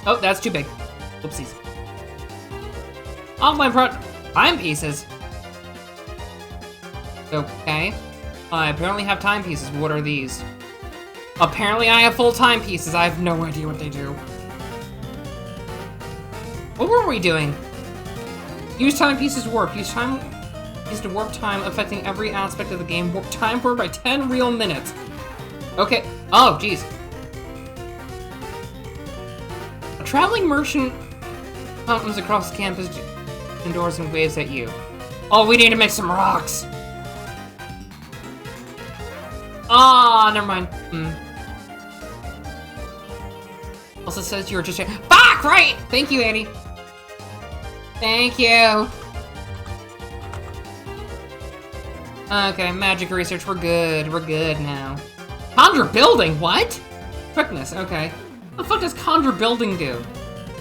Oh, that's too big. Whoopsies. Offline timepieces. Okay. I apparently have timepieces. What are these? Apparently I have full timepieces. I have no idea what they do. What were we doing? Use timepieces to warp. Use time is to warp time, affecting every aspect of the game. Warp time forward by 10 real minutes. Okay. Oh, jeez. A traveling merchant comes across the campus indoors and waves at you. Oh, we need to make some rocks. Ah, never mind. Also says you were just fuck right. Thank you, Annie. Thank you. Okay, magic research. We're good. We're good now. Conjure building. What? Quickness. Okay. What the fuck does conjure building do?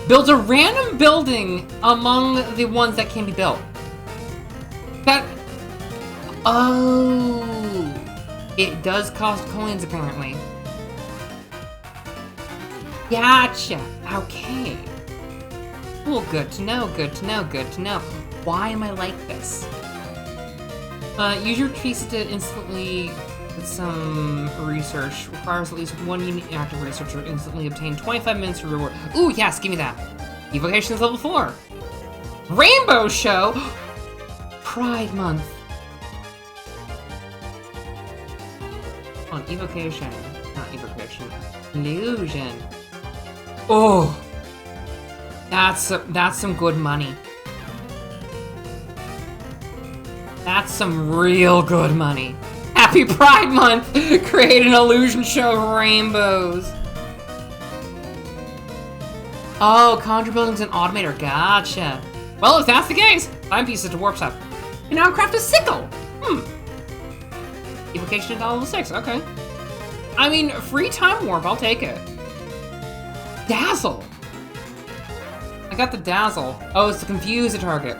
Builds a random building among the ones that can be built. That. Oh. It does cost coins, apparently. Gotcha. Okay. Cool, good to know, good to know, good to know. Why am I like this? Use your pieces to instantly get some research. Requires at least one unique active researcher to instantly obtain 25 minutes of reward. Ooh, yes, give me that. Evocation is level 4. Rainbow Show! Pride Month. On evocation. Not evocation. Illusion. Oh! That's some good money. That's some real good money. Happy Pride Month! Create an illusion show of rainbows. Oh, conjure building's an automator. Gotcha. Well, if that's the case, timepieces to warp stuff. And now craft a sickle. Evocation at level 6. Okay. I mean, free time warp. I'll take it. Dazzle. I got the dazzle. Oh, it's to confuse the target.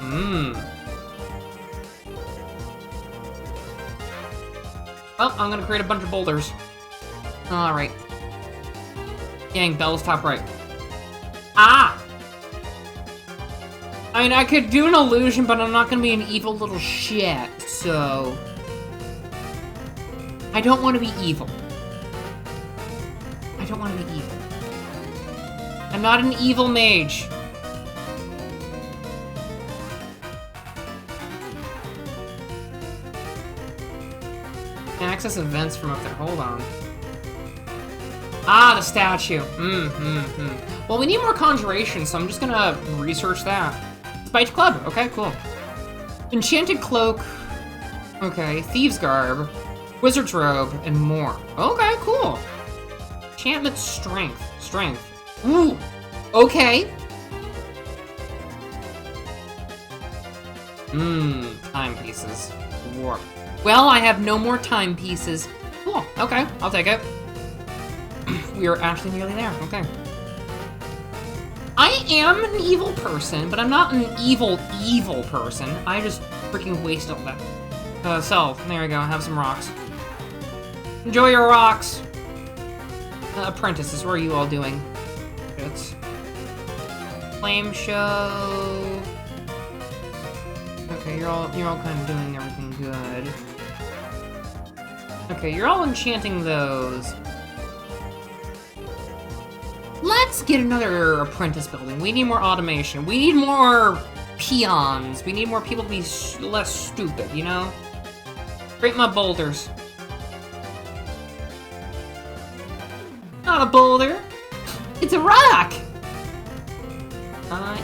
Well, I'm gonna create a bunch of boulders. Alright. Yang, Bell's top right. Ah! I mean, I could do an illusion, but I'm not gonna be an evil little shit, so... I don't want to be evil. I don't want to be evil. I'm not an evil mage. Access events from up there. Hold on. Ah, the statue. Well, we need more conjuration, so I'm just gonna research that. Spite Club. Okay, cool. Enchanted Cloak. Okay, Thieves Garb. Wizard's Robe, and more. Okay, cool. Enchantment Strength. Strength. Ooh. Okay. Timepieces. Warp. Well, I have no more timepieces. Cool. Okay, I'll take it. We are actually nearly there. Okay. I am an evil person, but I'm not an evil person. I just freaking waste all that. So, there we go. Have some rocks. Enjoy your rocks. Apprentices, what are you all doing? It's flame show. Okay, you're all kind of doing everything good. Okay, you're all enchanting those. Let's get another apprentice building. We need more automation. We need more peons. We need more people to be less stupid, you know? Create my boulders. Not a boulder. It's a rock!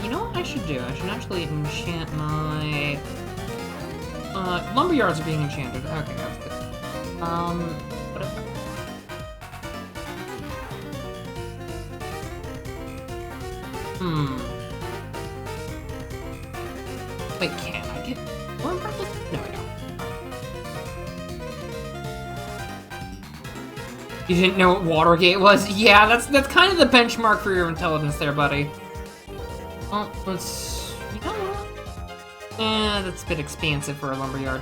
You know what I should do? I should actually enchant my... lumberyards are being enchanted. Okay, that's good. What if Wait, can I get more purple? No, I don't. You didn't know what Watergate was? Yeah, that's kind of the benchmark for your intelligence there, buddy. Well, let's... You know what? That's a bit expansive for a lumberyard.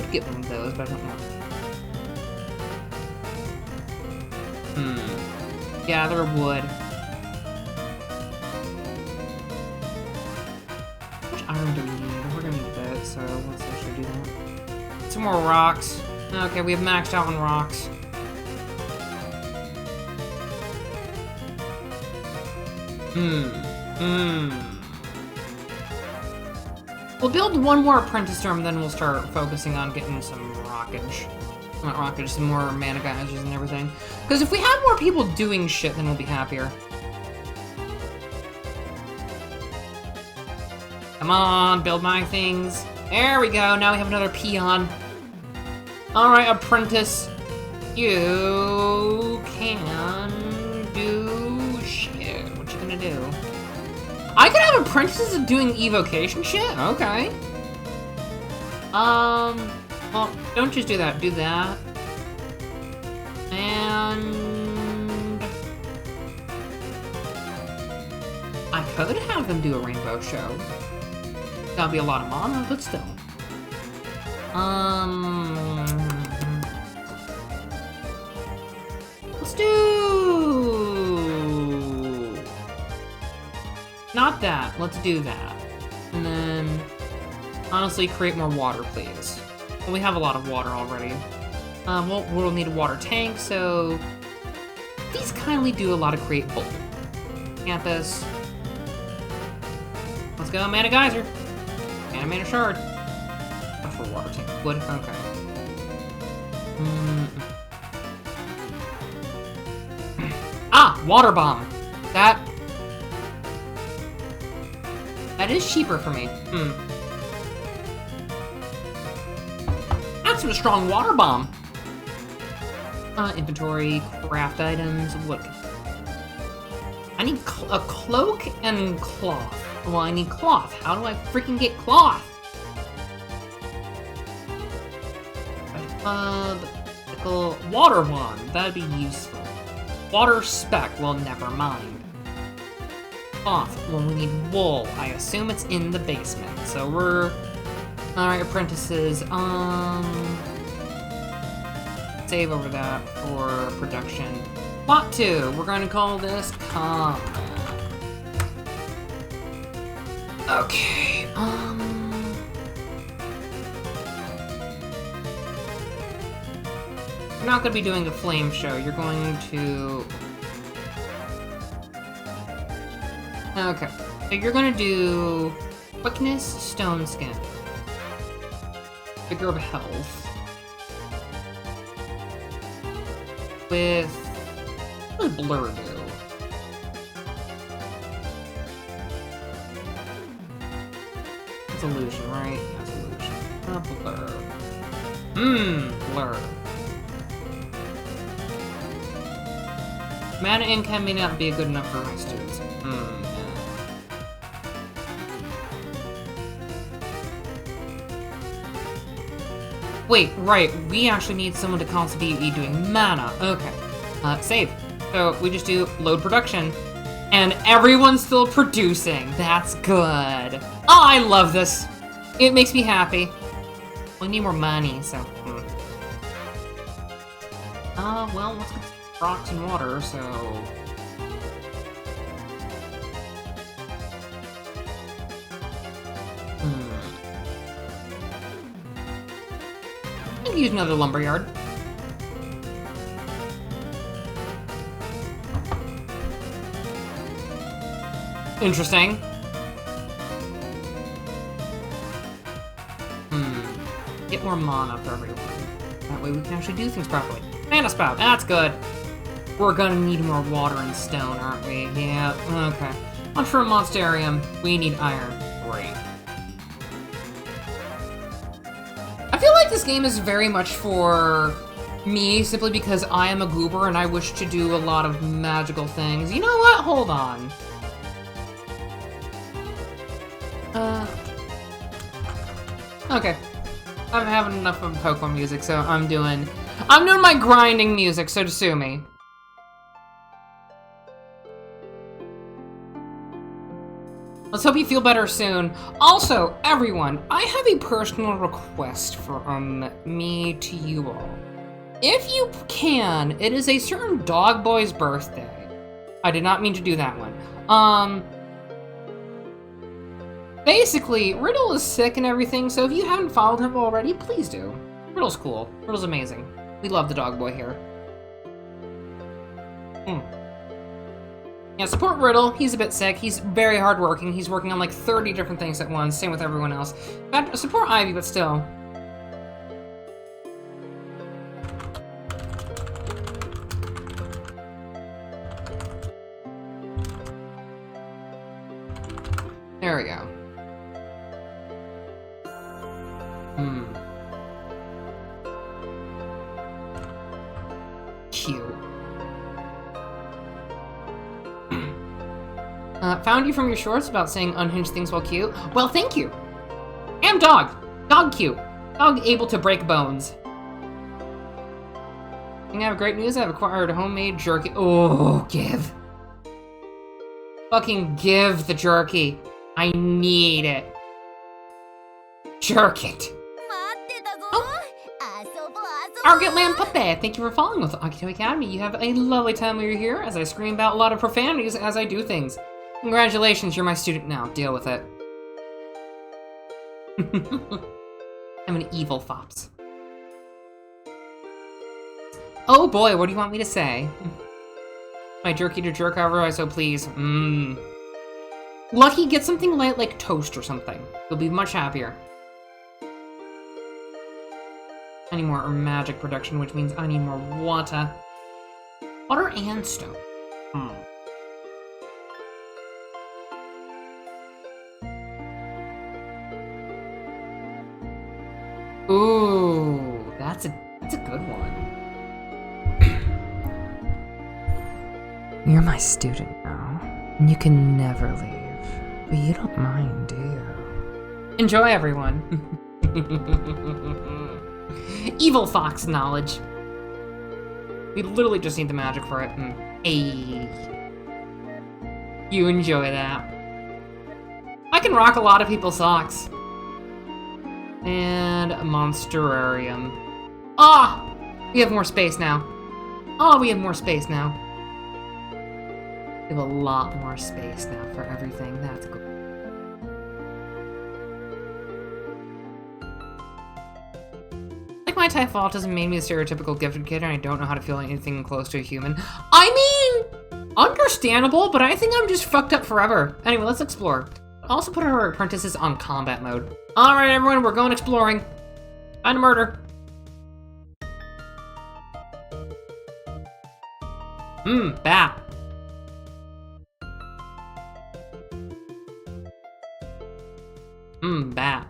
could get one of those, but I don't know. Gather wood. How much iron do we need? We're gonna need that, so let's actually do that. Some more rocks. Okay, we have maxed out on rocks. We'll build one more apprentice term, then we'll start focusing on getting some rockage. Not rockage, some more mana geysers and everything. Because if we have more people doing shit, then we'll be happier. Come on, build my things. There we go, now we have another peon. Alright, apprentice. You can do shit. What you gonna do? I could have apprentices doing evocation shit? Okay. Well, don't just do that. Do that. And... I could have them do a rainbow show. That'll be a lot of mana, but still. Let's do... Not that. Let's do that. And then... Honestly, create more water, please. Well, we have a lot of water already. We'll need a water tank, so... These kindly do a lot of create bulk. Campus. Let's go, mana geyser. And mana shard. What's for water tank? Wood? Okay. Ah! Water bomb! That is cheaper for me. That's some strong water bomb. Inventory, craft items, what? I need a cloak and cloth. Well, I need cloth. How do I freaking get cloth? Water wand. That'd be useful. Water spec. Well, never mind. Cloth. Well, we need wool. I assume it's in the basement. So we're... Alright, apprentices. Save over that for production. Plot 2. We're going to call this combat. Okay, You're not going to be doing a flame show. You're going to... Okay. So you're going to do... Quickness, Stone Skin. Figure of Health. With... What does Blur do? It's illusion, right? Yeah, it's illusion. Blur. Blur. Mana income may not be good enough for my students. Yeah. Wait, right, we actually need someone to constantly be doing mana. Okay. Save. So we just do load production. And everyone's still producing. That's good. Oh, I love this. It makes me happy. We need more money, so... well, let's get rocks and water, so... I can use another lumberyard. Interesting. Get more mana for everyone. That way we can actually do things properly. Mana spout, that's good. We're gonna need more water and stone, aren't we? Yeah, okay. Onto a monstarium. We need iron. Great. I feel like this game is very much for me, simply because I am a goober and I wish to do a lot of magical things. You know what? Hold on. Okay. I'm having enough of Pokemon music, so I'm doing my grinding music, so to sue me. Let's hope you feel better soon. Also, everyone, I have a personal request from me to you all. If you can, it is a certain dog boy's birthday. I did not mean to do that one. Basically, Riddle is sick and everything, so if you haven't followed him already, please do. Riddle's cool. Riddle's amazing. We love the dog boy here. Yeah, support Riddle. He's a bit sick. He's very hardworking. He's working on like 30 different things at once. Same with everyone else. But support Ivy, but still. There we go. Cute. Found you from your shorts about saying unhinged things while cute. Well, thank you. And dog. Dog cute. Dog able to break bones. I have great news. I've acquired homemade jerky. Oh, give. Fucking give the jerky. I need it. Jerk it. Argotland Puppet, thank you for following with Akito Academy. You have a lovely time while you're here as I scream out a lot of profanities as I do things. Congratulations, you're my student now. Deal with it. I'm an evil fops. Oh boy, what do you want me to say? My jerky to jerk however I so please. Lucky, get something light like toast or something. You'll be much happier. I need more magic production, which means I need more water. Water and stone. Ooh, that's a good one. You're my student now, and you can never leave. But you don't mind, do you? Enjoy, everyone. Evil fox knowledge. We literally just need the magic for it. Ayy. You enjoy that. I can rock a lot of people's socks. And a monsterarium. Ah! We have more space now. Oh, we have more space now. We have a lot more space now for everything. That's good. My type of autism made me a stereotypical gifted kid, and I don't know how to feel anything close to a human. I mean, understandable, but I think I'm just fucked up forever. Anyway, let's explore. Also put our apprentices on combat mode. Alright, everyone, we're going exploring. Find a murder. Bat. Bat.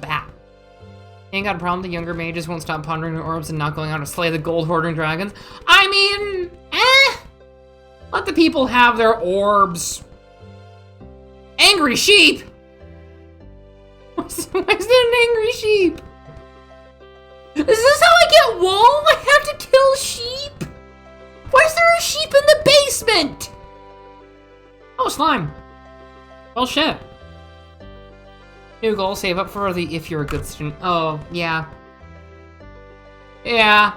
Bat. Ain't got a problem, the younger mages won't stop pondering their orbs and not going out to slay the gold hoarding dragons. I mean, let the people have their orbs. Angry sheep! Why is there an angry sheep? Is this how I get wool? I have to kill sheep? Why is there a sheep in the basement? Oh, slime. Well, shit. New goal, save up for the if you're a good student. Oh, yeah. Yeah.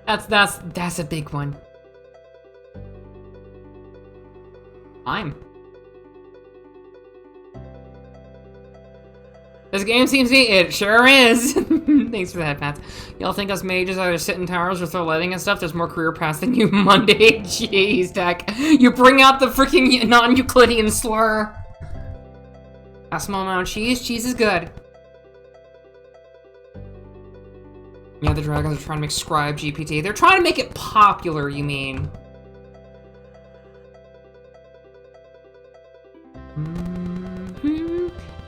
That's a big one. This game seems neat. It sure is. Thanks for that, Pat. Y'all think us mages either sit in towers or throw lighting and stuff? There's more career paths than you Monday. Jeez, Tech. You bring out the freaking non-Euclidean slur. A small amount of cheese. Cheese is good. Yeah, the dragons are trying to make Scribe GPT. They're trying to make it popular, you mean.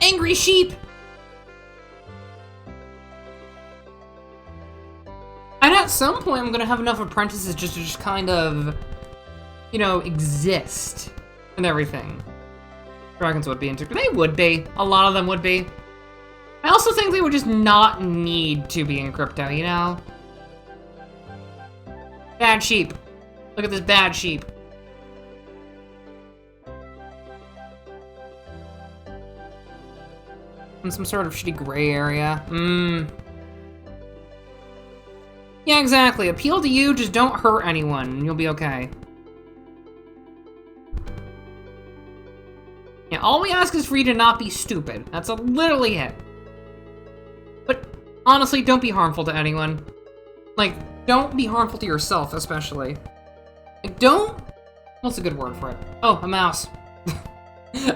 Angry sheep! And at some point, I'm gonna have enough apprentices just to just kind of, you know, exist and everything. Dragons would be into. They would be. A lot of them would be. I also think they would just not need to be in crypto, you know? Bad sheep. Look at this bad sheep. In some sort of shitty gray area. Yeah, exactly. Appeal to you, just don't hurt anyone, and you'll be okay. Yeah, all we ask is for you to not be stupid. That's literally it. But honestly, don't be harmful to anyone. Like, don't be harmful to yourself, especially. Like, don't... What's a good word for it? Oh, a mouse.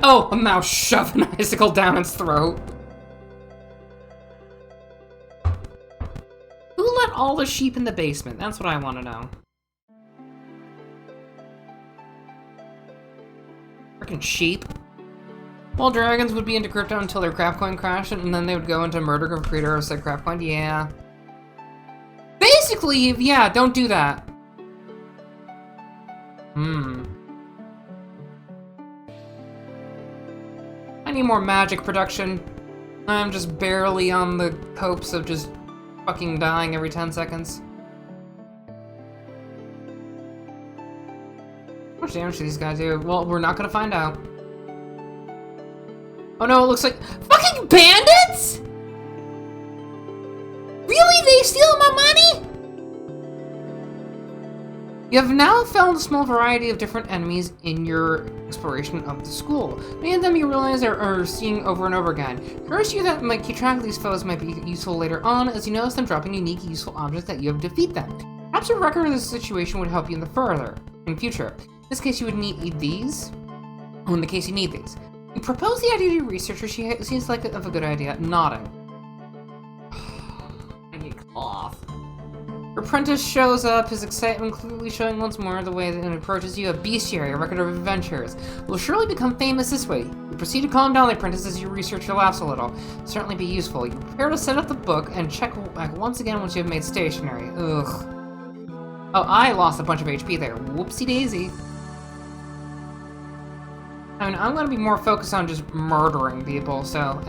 Oh, a mouse shoved an icicle down its throat. Who let all the sheep in the basement? That's what I want to know. Frickin' sheep. Well, dragons would be into crypto until their crap coin crashed, and then they would go into murder of creator of said crap coin. Yeah. Basically, yeah, don't do that. I need more magic production. I'm just barely on the copes of just fucking dying every 10 seconds. How much damage do these guys do? Well, we're not gonna find out. Oh no, it looks like fucking bandits? Really? They steal my money? You have now found a small variety of different enemies in your exploration of the school. Many of them you realize are seeing over and over again. First, you that might keep track of these foes might be useful later on, as you notice them dropping unique, useful objects that you have defeat them. Perhaps a record of this situation would help you in future. In this case, you would need these. Oh, in the case you need these. You propose the idea to your researcher. She seems like a good idea. Nodding. I need cloth. Your apprentice shows up, his excitement clearly showing once more the way that it approaches you. A bestiary, a record of adventures. Will surely become famous this way. You proceed to calm down the apprentice as your researcher laughs a little. Certainly be useful. You prepare to set up the book and check back once again once you have made stationary. Ugh. Oh, I lost a bunch of HP there. Whoopsie daisy. I mean, I'm gonna be more focused on just murdering people, so,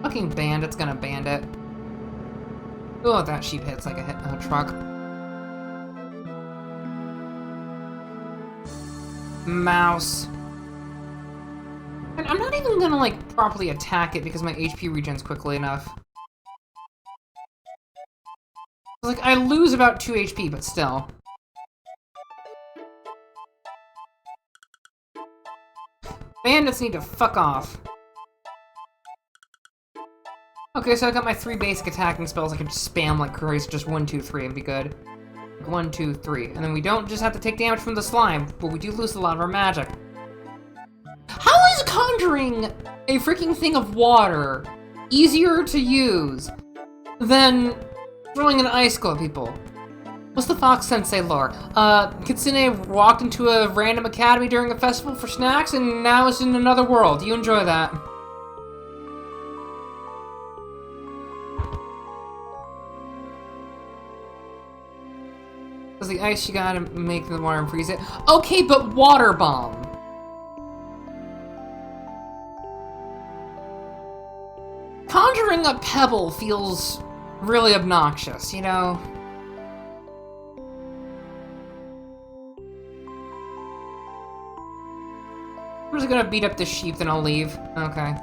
Fucking bandit's gonna bandit. Oh, that sheep hits like a truck. Mouse. And I'm not even gonna, like, properly attack it because my HP regens quickly enough. Like, I lose about 2 HP, but still. Bandits need to fuck off. Okay, so I got my 3 basic attacking spells I can just spam like crazy, just 1, 2, 3 and be good. 1, 2, 3. And then we don't just have to take damage from the slime, but we do lose a lot of our magic. How is conjuring a freaking thing of water easier to use than throwing an icicle at people? What's the Fox Sensei lore? Kitsune walked into a random academy during a festival for snacks and now is in another world. You enjoy that. Because the ice you gotta make the water and freeze it. Okay, but water bomb. Conjuring a pebble feels really obnoxious, you know? I'm just gonna beat up this sheep, then I'll leave. Okay.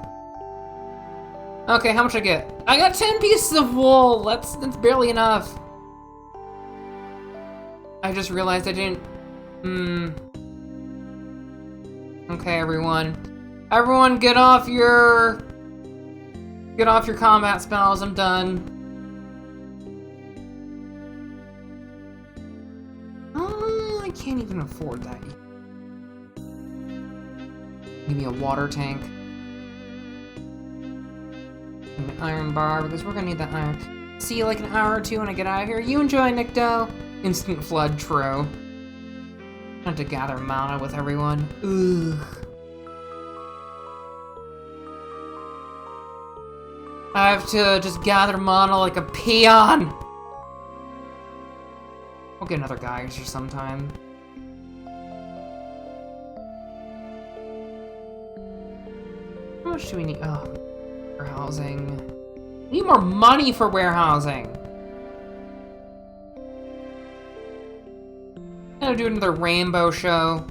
Okay, how much I get? I got 10 pieces of wool! That's barely enough. I just realized I didn't... Okay, everyone. Everyone, get off your combat spells, I'm done. Oh, I can't even afford that. Give me a water tank. An iron bar, because we're gonna need that iron. See you like an hour or 2 when I get out of here. You enjoy, Nikto. Instant flood, true. I have to gather mana with everyone. Ugh. I have to just gather mana like a peon. We'll get another geyser sometime. How much do we need? Oh, warehousing. We need more money for warehousing. Gotta do another rainbow show.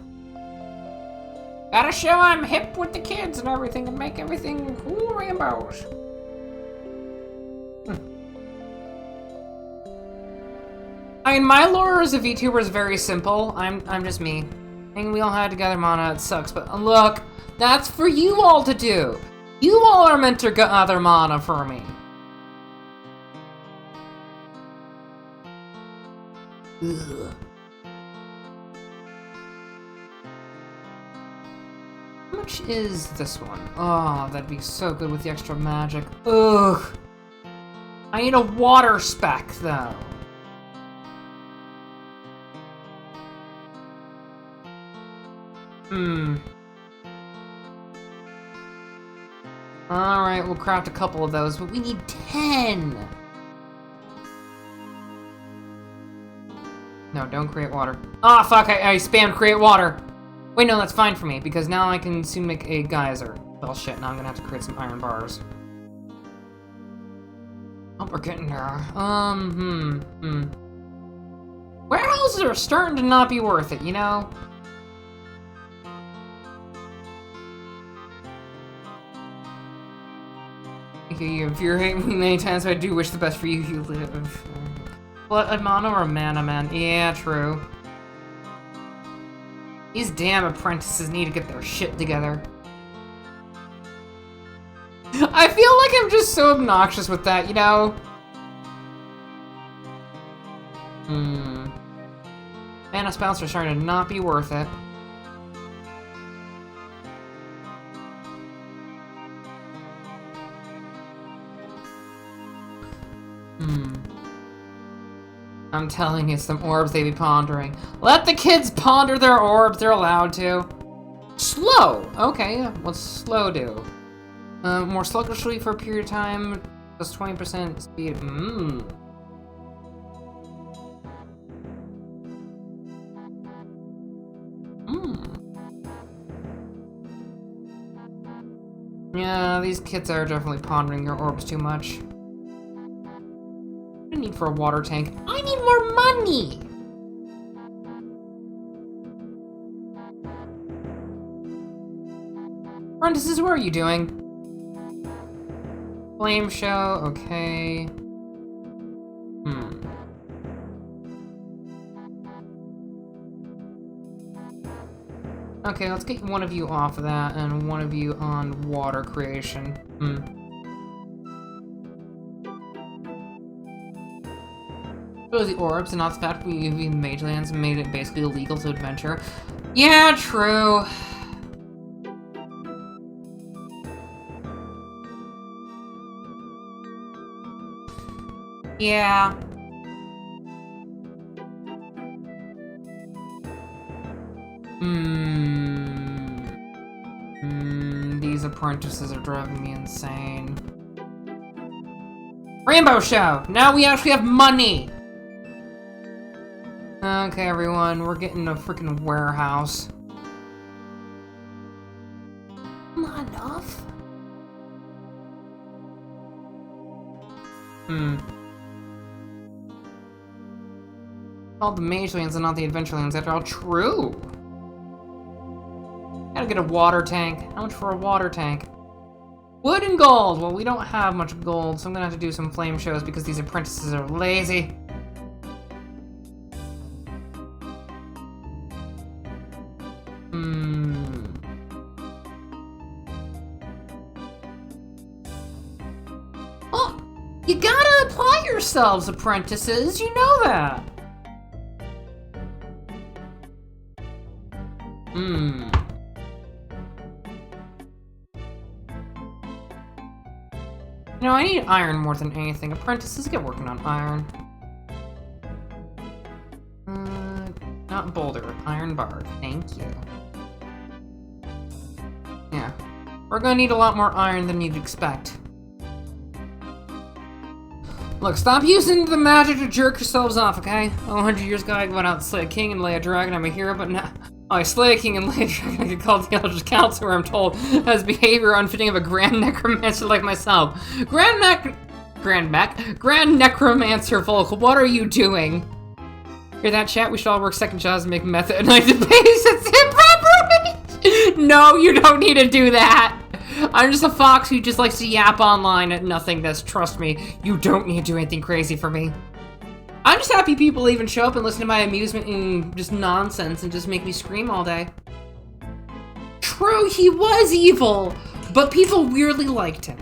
Gotta show I'm hip with the kids and everything and make everything cool rainbows. I mean, my lore as a VTuber is very simple. I'm just me. And we all had to gather mana, it sucks, but look, that's for you all to do. You all are meant to gather mana for me. Ugh. How much is this one? Oh, that'd be so good with the extra magic. Ugh. I need a water spec, though. Alright, we'll craft a couple of those, but we need 10! No, don't create water. Ah, fuck, I spammed create water! Wait, no, that's fine for me, because now I can soon make a geyser. Well, shit, now I'm gonna have to create some iron bars. Oh, we're getting there. Warehouses are starting to not be worth it, you know? Okay, if you're hating me many times, I do wish the best for you. You live. What, a mono or a mana man? Yeah, true. These damn apprentices need to get their shit together. I feel like I'm just so obnoxious with that, you know? Mana spouts are starting to not be worth it. I'm telling you, some orbs they be pondering. Let the kids ponder their orbs, they're allowed to. Slow! Okay, what's slow do? More sluggishly for a period of time, plus 20% speed. Yeah, these kids are definitely pondering their orbs too much. What do I need for a water tank? I need more money! Apprentices, what are you doing? Flame show, okay. Okay, let's get one of you off of that and one of you on water creation. The orbs and not the fact we in Mage Lands made it basically illegal to adventure. Yeah, true. Yeah. These apprentices are driving me insane. Rainbow show! Now we actually have money! Okay, everyone, we're getting a freaking warehouse. Not enough? All the Mage Lands and not the Adventure Lands, after all. True! Gotta get a water tank. How much for a water tank? Wood and gold! Well, we don't have much gold, so I'm gonna have to do some flame shows because these apprentices are lazy. Oh! You gotta apply yourselves, apprentices! You know that! You know, I need iron more than anything. Apprentices, get working on iron. Not boulder, iron bar. Thank you. Yeah. We're gonna need a lot more iron than you'd expect. Look, stop using the magic to jerk yourselves off, okay? 100 years ago, I went out and slay a king and lay a dragon. I'm a hero, but now I slay a king and lay a dragon. I get called the Eldritch Counselor, I'm told, has behavior unfitting of a grand necromancer like myself. Grand Necromancer Volk, what are you doing? Hear that, chat? We should all work second jobs and make method and like to pay Sensei properly. No, you don't need to do that. I'm just a fox who just likes to yap online at nothingness. Trust me, you don't need to do anything crazy for me. I'm just happy people even show up and listen to my amusement and just nonsense and just make me scream all day. True, he was evil, but people weirdly liked him.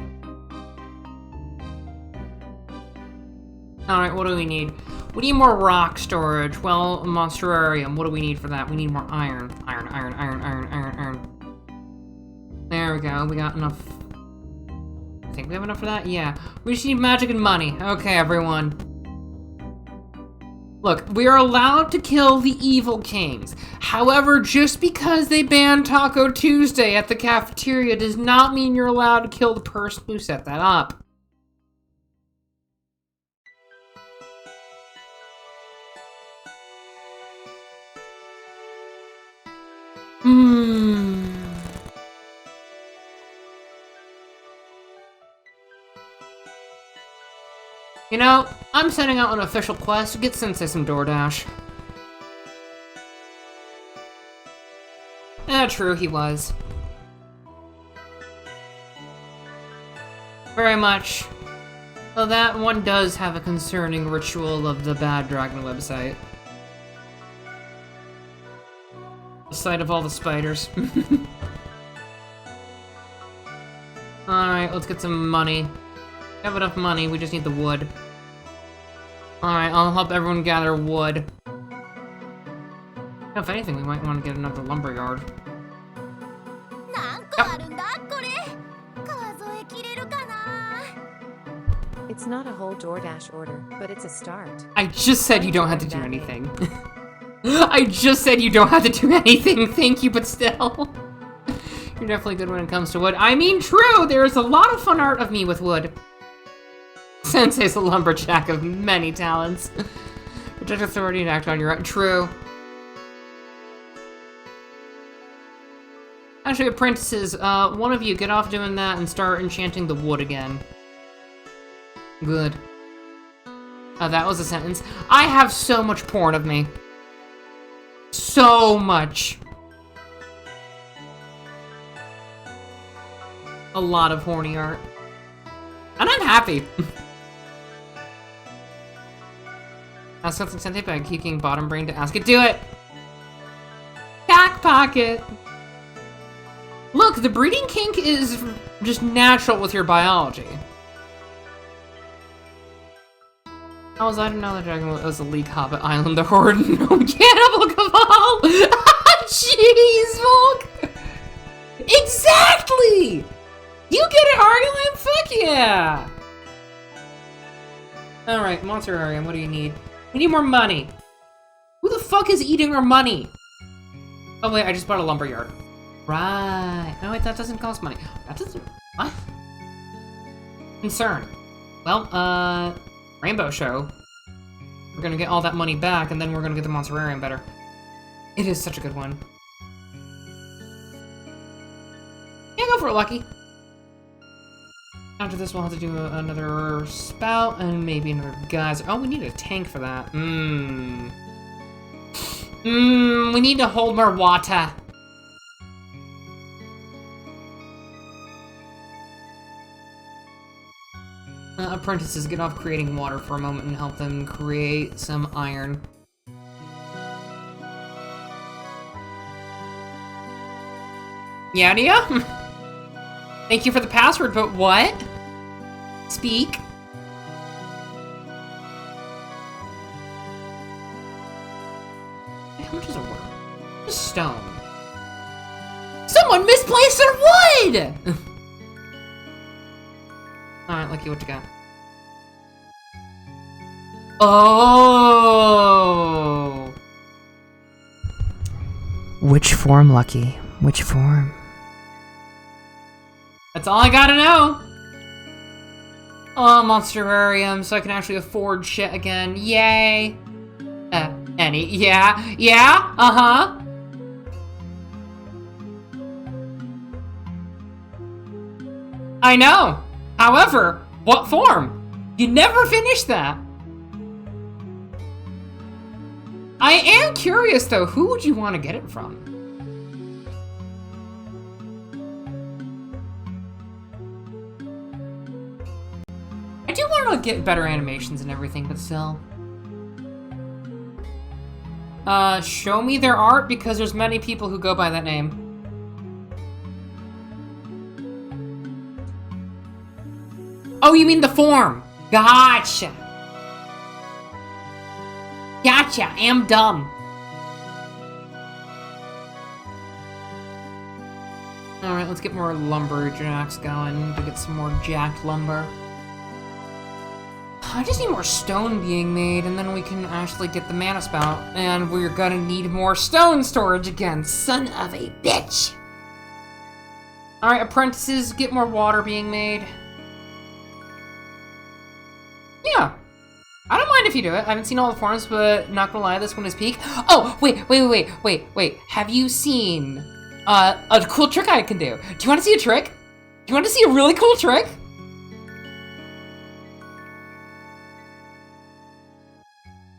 Alright, what do we need? We need more rock storage. Well, a monsterarium. What do we need for that? We need more iron. Iron. There we go. We got enough. I think we have enough for that? Yeah. We just need magic and money. Okay, everyone. Look, we are allowed to kill the evil kings. However, just because they banned Taco Tuesday at the cafeteria does not mean you're allowed to kill the person who set that up. You know, I'm sending out an official quest to get Sensei some DoorDash. True, he was. Very much. Well, that one does have a concerning ritual of the Bad Dragon website. The sight of all the spiders. Alright, let's get some money. We have enough money, we just need the wood. Alright, I'll help everyone gather wood. If anything, we might want to get another lumberyard. It's not a whole DoorDash order, but it's a start. I just said you don't have to do anything. I just said you don't have to do anything, thank you, but still. You're definitely good when it comes to wood. I mean, true, there's a lot of fun art of me with wood. Sensei's a lumberjack of many talents. Protect authority and act on your own. True. Actually, apprentices, one of you get off doing that and start enchanting the wood again. Good. Oh, that was a sentence. I have so much porn of me. So much. A lot of horny art. And I'm happy. Ask something Sensei by kicking bottom brain to ask it. Do it! Back pocket! Look, the breeding kink is just natural with your biology. How was I to know that dragon was a League Hobbit Island, the Horde, no cannibal cabal? Jeez, Volk! Exactly! You get it, Arguland? Fuck yeah! Alright, monsterarium, what do you need? We need more money. Who the fuck is eating our money? Oh wait, I just bought a lumberyard. Right. No wait, that doesn't cost money. That doesn't... What? Concern. Well, Rainbow Show. We're gonna get all that money back, and then we're gonna get the monsterarium better. It is such a good one. Yeah, go for it, Lucky. After this, we'll have to do another spout and maybe another geyser. Oh, we need a tank for that. We need to hold more water. Apprentices, get off creating water for a moment and help them create some iron. Yadia? Thank you for the password, but what? Speak. How much is a word? A stone. Someone misplaced their wood! Alright, Lucky, what you got? Oh! Which form, Lucky? Which form? That's all I gotta know! Oh, monsterarium, so I can actually afford shit again. Yay! Yeah, uh-huh. I know! However, what form? You never finished that! I am curious, though. Who would you want to get it from? I do want to get better animations and everything, but still. Show me their art, because there's many people who go by that name. Oh, you mean the form? Gotcha. Gotcha, I am dumb. Alright, let's get more lumberjacks going to get some more jacked lumber. I just need more stone being made, and then we can actually get the mana spout. And we're gonna need more stone storage again, son of a bitch! Alright, apprentices, get more water being made. Yeah. I don't mind if you do it. I haven't seen all the forms, but not gonna lie, this one is peak. Oh, wait. Have you seen a cool trick I can do? Do you want to see a trick? Do you want to see a really cool trick?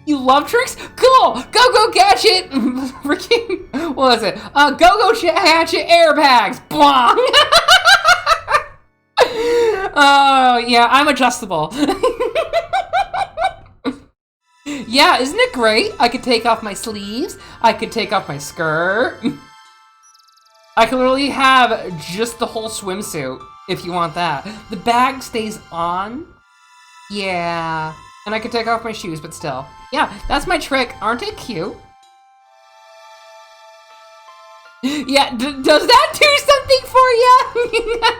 You love tricks? Cool! Go gadget! Freaking, what was it? Go gadget airbags! Bong! Oh, yeah, I'm adjustable. Yeah, isn't it great? I could take off my sleeves. I could take off my skirt. I can literally have just the whole swimsuit, if you want that. The bag stays on. Yeah. And I could take off my shoes, but still. Yeah, that's my trick. Aren't they cute? Yeah, does that do something for you?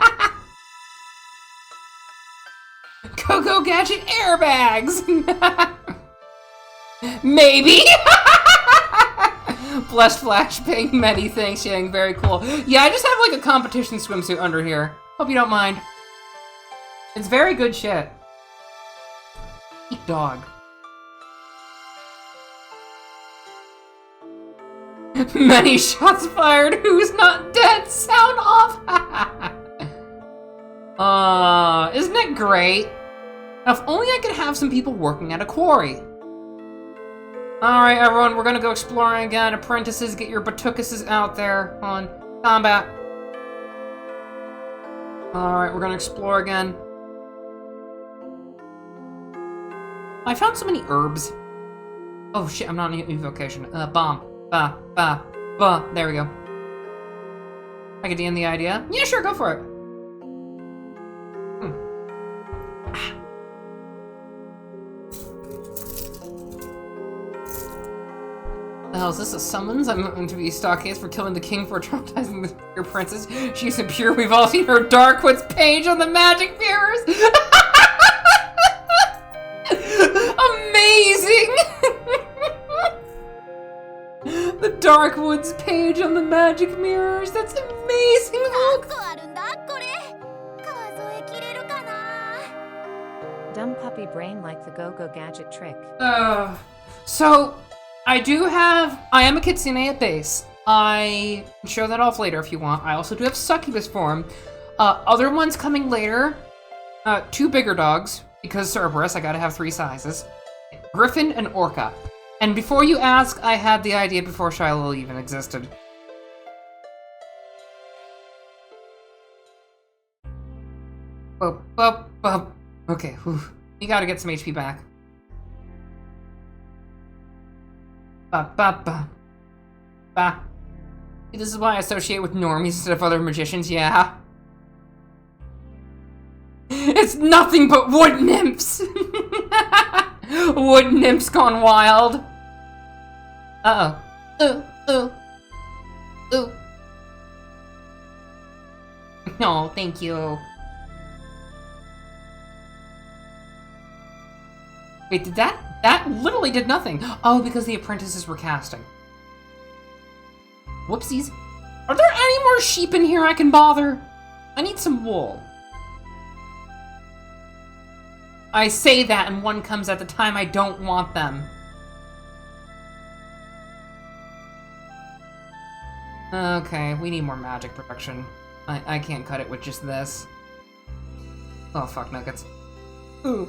Go gadget airbags! Maybe? Blessed flashbang, many thanks, Yang, very cool. Yeah, I just have like a competition swimsuit under here. Hope you don't mind. It's very good shit. Eat dog. Many shots fired, who's not dead? Sound off! Isn't it great? If only I could have some people working at a quarry. Alright, everyone, we're gonna go exploring again. Apprentices, get your batucuses out there on combat. Alright, we're gonna explore again. I found so many herbs. Oh shit, I'm not in evocation. Bomb. Ba. There we go. I could DM the idea. Yeah, sure, go for it. The hell is this, a summons? I'm going to be stockades for killing the king for traumatizing the your princess. She's impure. We've all seen her Darkwood's page on the magic mirrors. Amazing! The Darkwoods page on the magic mirrors. That's amazing. Look. Dumb puppy brain like the go-go gadget trick. So I am a kitsune at base. I can show that off later if you want. I also do have succubus form. Other ones coming later. 2 bigger dogs, because Cerberus, I gotta have 3 sizes. Griffin and Orca. And before you ask, I had the idea before Shiloh even existed. Okay, whew. You gotta get some HP back. This is why I associate with normies instead of other magicians, yeah. It's nothing but wood nymphs! Wood nymphs gone wild. Uh-oh. Ooh. No, thank you. Wait, did that literally did nothing. Oh, because the apprentices were casting. Whoopsies. Are there any more sheep in here I can bother? I need some wool. I say that and one comes at the time I don't want them. Okay, we need more magic production. I can't cut it with just this. Oh, fuck nuggets. Ooh.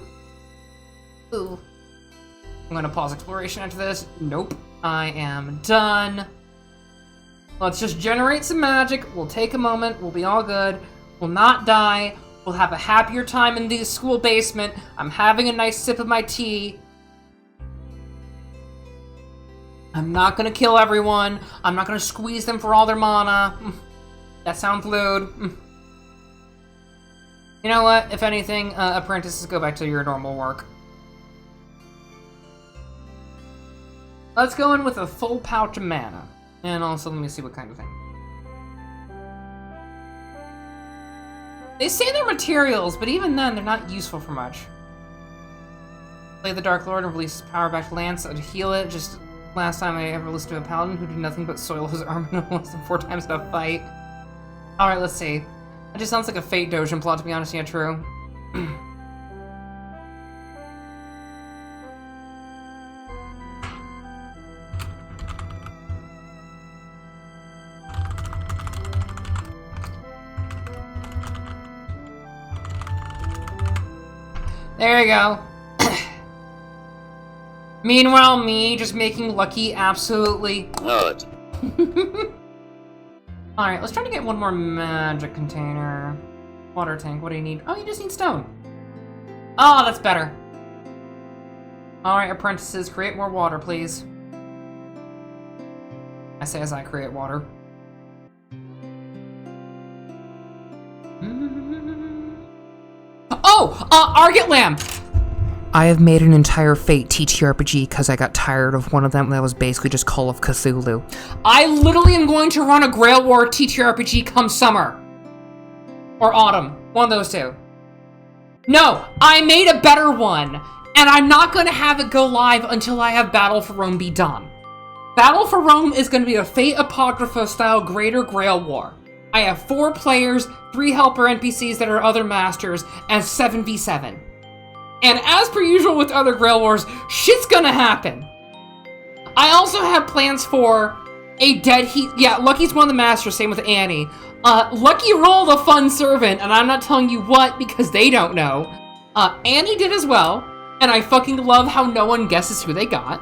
I'm gonna pause exploration after this. Nope. I am done. Let's just generate some magic. We'll take a moment. We'll be all good. We'll not die. We'll have a happier time in the school basement. I'm having a nice sip of my tea. I'm not gonna kill everyone. I'm not gonna squeeze them for all their mana. That sounds lewd. You know what? If anything, apprentices, go back to your normal work. Let's go in with a full pouch of mana. And also, let me see what kind of thing. They say they're materials, but even then, they're not useful for much. Play the Dark Lord and release his power back to Lance to heal it. Just last time I ever listened to a paladin who did nothing but soil his armor no less than 4 times in a fight. Alright, let's see. That just sounds like a Fate Dojin plot, to be honest. Yeah, true. There you go. Meanwhile, me just making Lucky absolutely... Nerd. Alright, let's try to get one more magic container. Water tank, what do you need? Oh, you just need stone. Oh, that's better. Alright, apprentices, create more water, please. I say as I create water. Oh! Argot Lamb! I have made an entire Fate TTRPG because I got tired of one of them that was basically just Call of Cthulhu. I literally am going to run a Grail War TTRPG come summer. Or autumn. One of those two. No! I made a better one! And I'm not going to have it go live until I have Battle for Rome be done. Battle for Rome is going to be a Fate Apocrypha style Greater Grail War. I have 4 players, 3 helper NPCs that are other masters, and 7v7. And as per usual with other Grail Wars, shit's gonna happen. I also have plans for a dead heat. Yeah, Lucky's one of the masters, same with Annie. Lucky rolled a fun servant, and I'm not telling you what because they don't know. Annie did as well, and I fucking love how no one guesses who they got.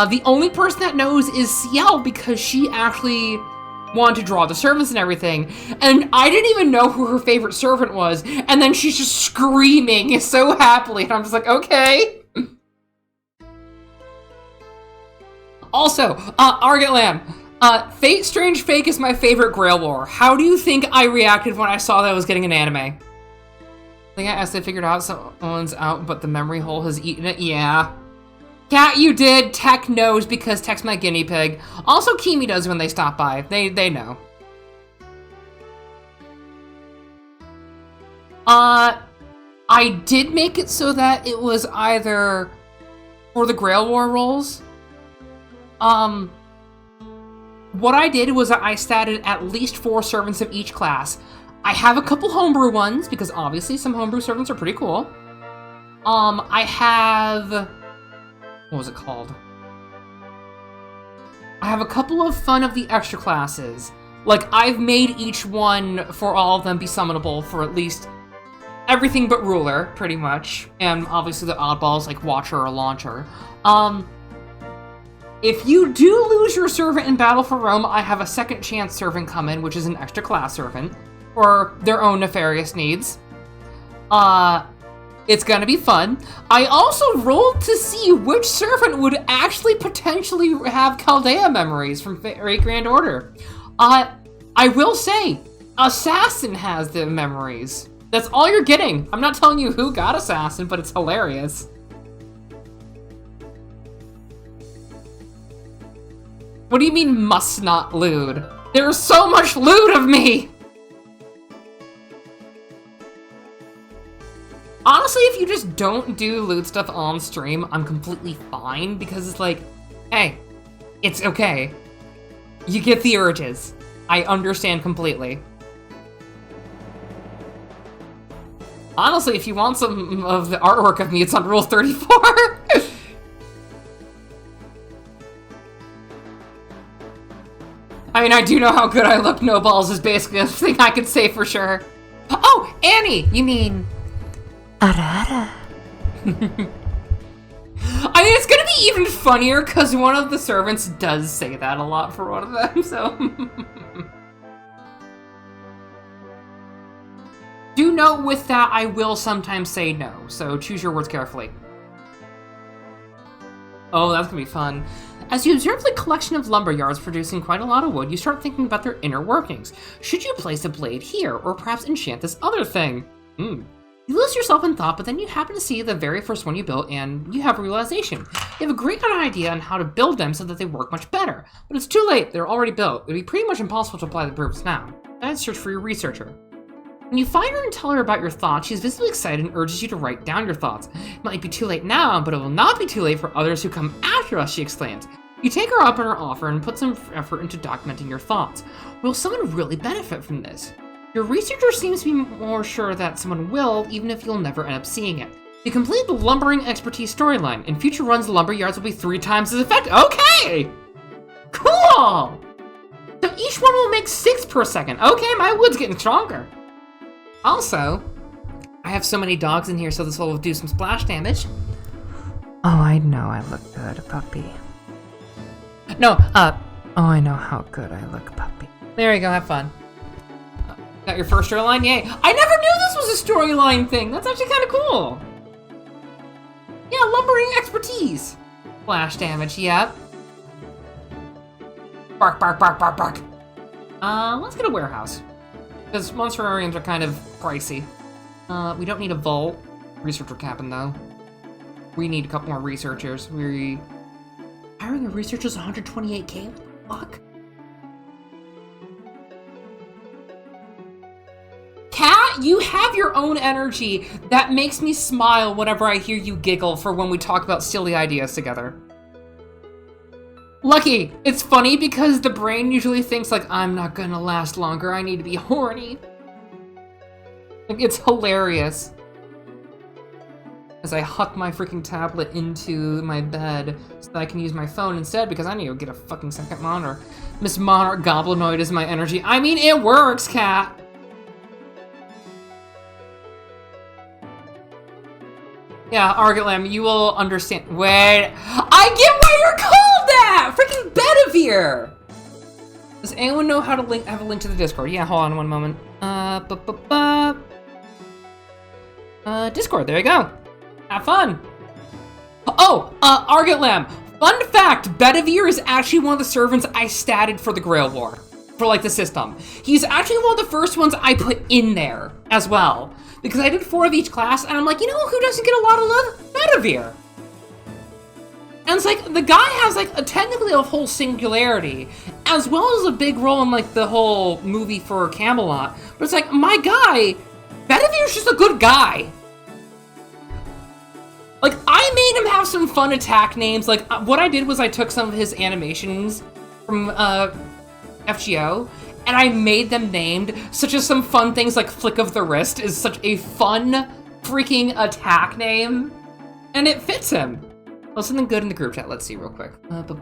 The only person that knows is Ciel because she actually wanted to draw the servants and everything, and I didn't even know who her favorite servant was, and then she's just screaming so happily, and I'm just like, okay. Also, Argot Lamb, Fate Strange Fake is my favorite Grail War. How do you think I reacted when I saw that I was getting an anime? I think I asked they figured out someone's out, but the memory hole has eaten it. Yeah. Cat, you did. Tech knows because Tech's my guinea pig. Also, Kimi does when they stop by. They know. I did make it so that it was either for the Grail War rolls. What I did was I statted at least 4 servants of each class. I have a couple homebrew ones because obviously some homebrew servants are pretty cool. I have... What was it called? I have a couple of fun of the extra classes. Like, I've made each one for all of them be summonable for at least everything but ruler, pretty much. And obviously the oddballs like Watcher or Launcher. If you do lose your servant in Battle for Rome, I have a second chance servant come in, which is an extra class servant for their own nefarious needs. It's gonna be fun. I also rolled to see which servant would actually potentially have Chaldea memories from Fate Grand Order. I will say, Assassin has the memories. That's all you're getting. I'm not telling you who got Assassin, but it's hilarious. What do you mean, must not lewd? There's so much lewd of me! Honestly, if you just don't do lewd stuff on stream, I'm completely fine, because it's like, hey, it's okay. You get the urges. I understand completely. Honestly, if you want some of the artwork of me, it's on Rule 34! I mean, I do know how good I look. No balls is basically the thing I could say for sure. Oh, Annie! You mean... Arara. I mean, it's gonna be even funnier because one of the servants does say that a lot for one of them, so... Do note with that, I will sometimes say no, so choose your words carefully. Oh, that's gonna be fun. As you observe the collection of lumber yards producing quite a lot of wood, you start thinking about their inner workings. Should you place a blade here, or perhaps enchant this other thing? You lose yourself in thought, but then you happen to see the very first one you built, and you have a realization. You have a great idea on how to build them so that they work much better. But it's too late, they're already built. It'd be pretty much impossible to apply the proofs now. Then search for your researcher. When you find her and tell her about your thoughts, she's visibly excited and urges you to write down your thoughts. It might be too late now, but it will not be too late for others who come after us, she exclaims. You take her up on her offer and put some effort into documenting your thoughts. Will someone really benefit from this? Your researcher seems to be more sure that someone will, even if you'll never end up seeing it. You complete the lumbering expertise storyline. In future runs, the lumber yards will be 3 times as effective. Okay! Cool! So each one will make 6 per second. Okay, my wood's getting stronger. Also, I have so many dogs in here, so this will do some splash damage. Oh, I know I look good, puppy. No, oh, I know how good I look, puppy. There you go, have fun. Got your first storyline? Yay. I never knew this was a storyline thing. That's actually kind of cool. Yeah, lumbering expertise. Splash damage, yep. Bark, bark, bark, bark, bark. Let's get a warehouse. Because monsterariums are kind of pricey. We don't need a vault. Researcher cabin, though. We need a couple more researchers. Hiring a researcher is 128k? What the fuck? Cat, you have your own energy. That makes me smile whenever I hear you giggle for when we talk about silly ideas together. Lucky, it's funny because the brain usually thinks like, I'm not gonna last longer, I need to be horny. Like, it's hilarious. As I huck my freaking tablet into my bed so that I can use my phone instead because I need to get a fucking second monitor. Miss Monarch Goblinoid is my energy. I mean, it works, cat. Yeah, Argatlam, you will understand. Wait, I get why you're called that! Freaking Bedivere! Does anyone know how to have a link to the Discord? Yeah, hold on one moment. Discord, there you go. Have fun. Oh, Argatlam, fun fact, Bedivere is actually one of the servants I statted for the Grail War. For, like, the system. He's actually one of the first ones I put in there, as well. Because I did 4 of each class, and I'm like, you know who doesn't get a lot of love? Bedivere. And it's like, the guy has, like, technically a whole singularity, as well as a big role in, like, the whole movie for Camelot. But it's like, my guy, Bedivere's just a good guy. Like, I made him have some fun attack names. Like, what I did was I took some of his animations from, FGO, and I made them named, such as some fun things like Flick of the Wrist is such a fun freaking attack name, and it fits him. Well, something good in the group chat. Let's see real quick. What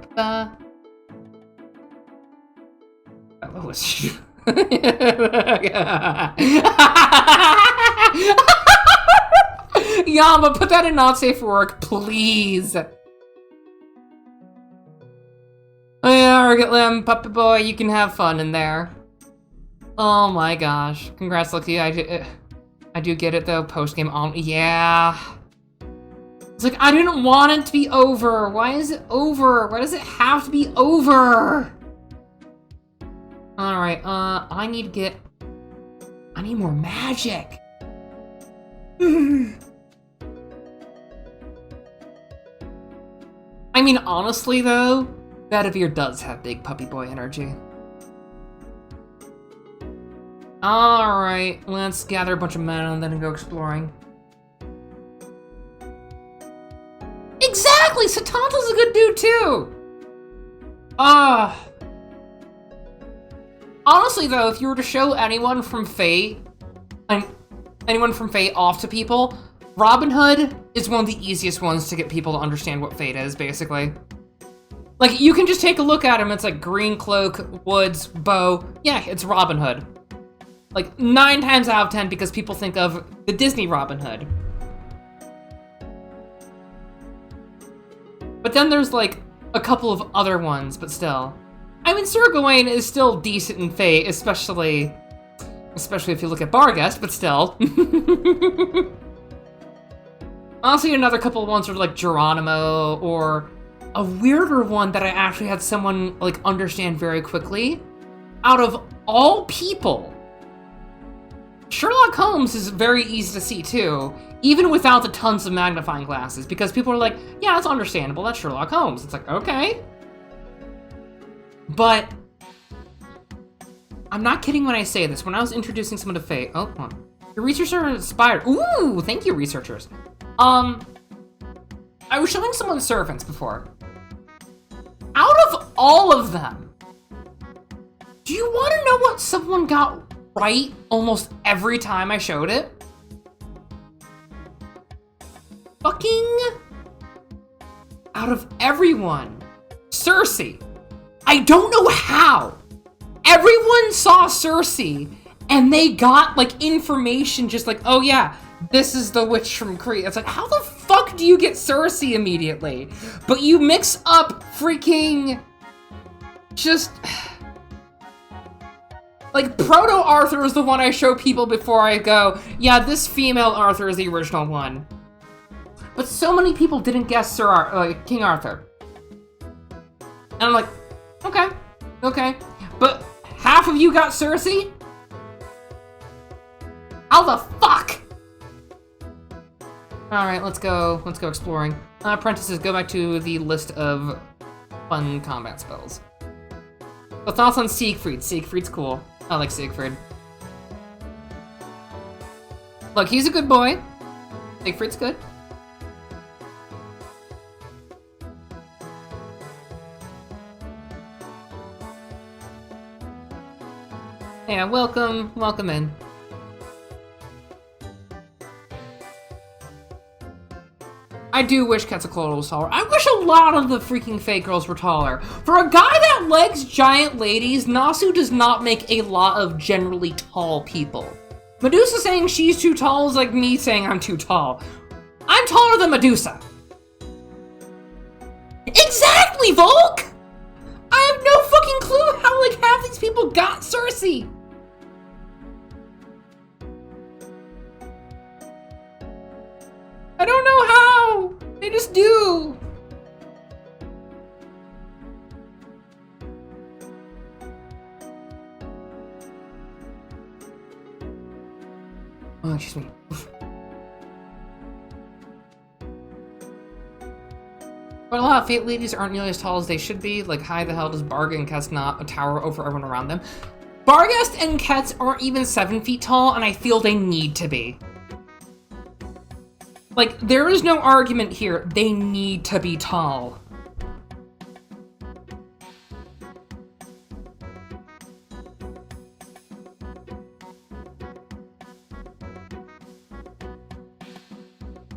was you? Yama, put that in not safe for work, please. Oh yeah, Argatlam, puppy boy, you can have fun in there. Oh my gosh. Congrats, Lucky. I do get it though, post-game on. Yeah. It's like, I didn't want it to be over. Why is it over? Why does it have to be over? Alright, I need more magic. I mean, honestly though, Bedivere does have big puppy boy energy. Alright, let's gather a bunch of mana and then go exploring. Exactly! Satanta's a good dude too! Honestly though, if you were to show anyone from Fate off to people, Robin Hood is one of the easiest ones to get people to understand what Fate is, basically. Like, you can just take a look at him, it's like green cloak, woods, bow. Yeah, it's Robin Hood. Like, 9 times out of 10 because people think of the Disney Robin Hood. But then there's like a couple of other ones, but still. I mean, Sir Gawain is still decent in Fate, especially if you look at Barghest, but still. Honestly, another couple of ones are like Geronimo, or a weirder one that I actually had someone like understand very quickly. Out of all people, Sherlock Holmes is very easy to see too, even without the tons of magnifying glasses, because people are like, yeah, it's understandable, that's Sherlock Holmes. It's like, okay. But I'm not kidding when I say this. When I was introducing someone to Fate, oh, hold on. The researchers are inspired. Ooh, thank you, researchers. I was showing someone Servants before. Out of all of them, do you want to know what someone got right almost every time I showed it? Fucking out of everyone, Cersei. I don't know how. Everyone saw Cersei and they got like information just like, oh yeah, this is the witch from Crete. It's like, how the fuck do you get Cersei immediately? But you mix up freaking just like Proto-Arthur is the one I show people before I go, yeah, this female Arthur is the original one. But so many people didn't guess King Arthur. And I'm like, okay. But half of you got Cersei? How the fuck? Alright, let's go exploring. Apprentices, go back to the list of fun combat spells. So thoughts on Siegfried? Siegfried's cool. I like Siegfried. Look, he's a good boy. Siegfried's good. Yeah, welcome in. I do wish Quetzalcoatl was taller. I wish a lot of the freaking Fate girls were taller. For a guy that likes giant ladies, Nasu does not make a lot of generally tall people. Medusa saying she's too tall is like me saying I'm too tall. I'm taller than Medusa. Exactly, Volk! I have no fucking clue how like half these people got Cersei. I don't know how! They just do! Oh, excuse me. But a lot of Fate ladies aren't nearly as tall as they should be. Like, how the hell does Barga and Kets not tower over everyone around them? Barghest and Kets aren't even 7 feet tall, and I feel they need to be. Like, there is no argument here. They need to be tall.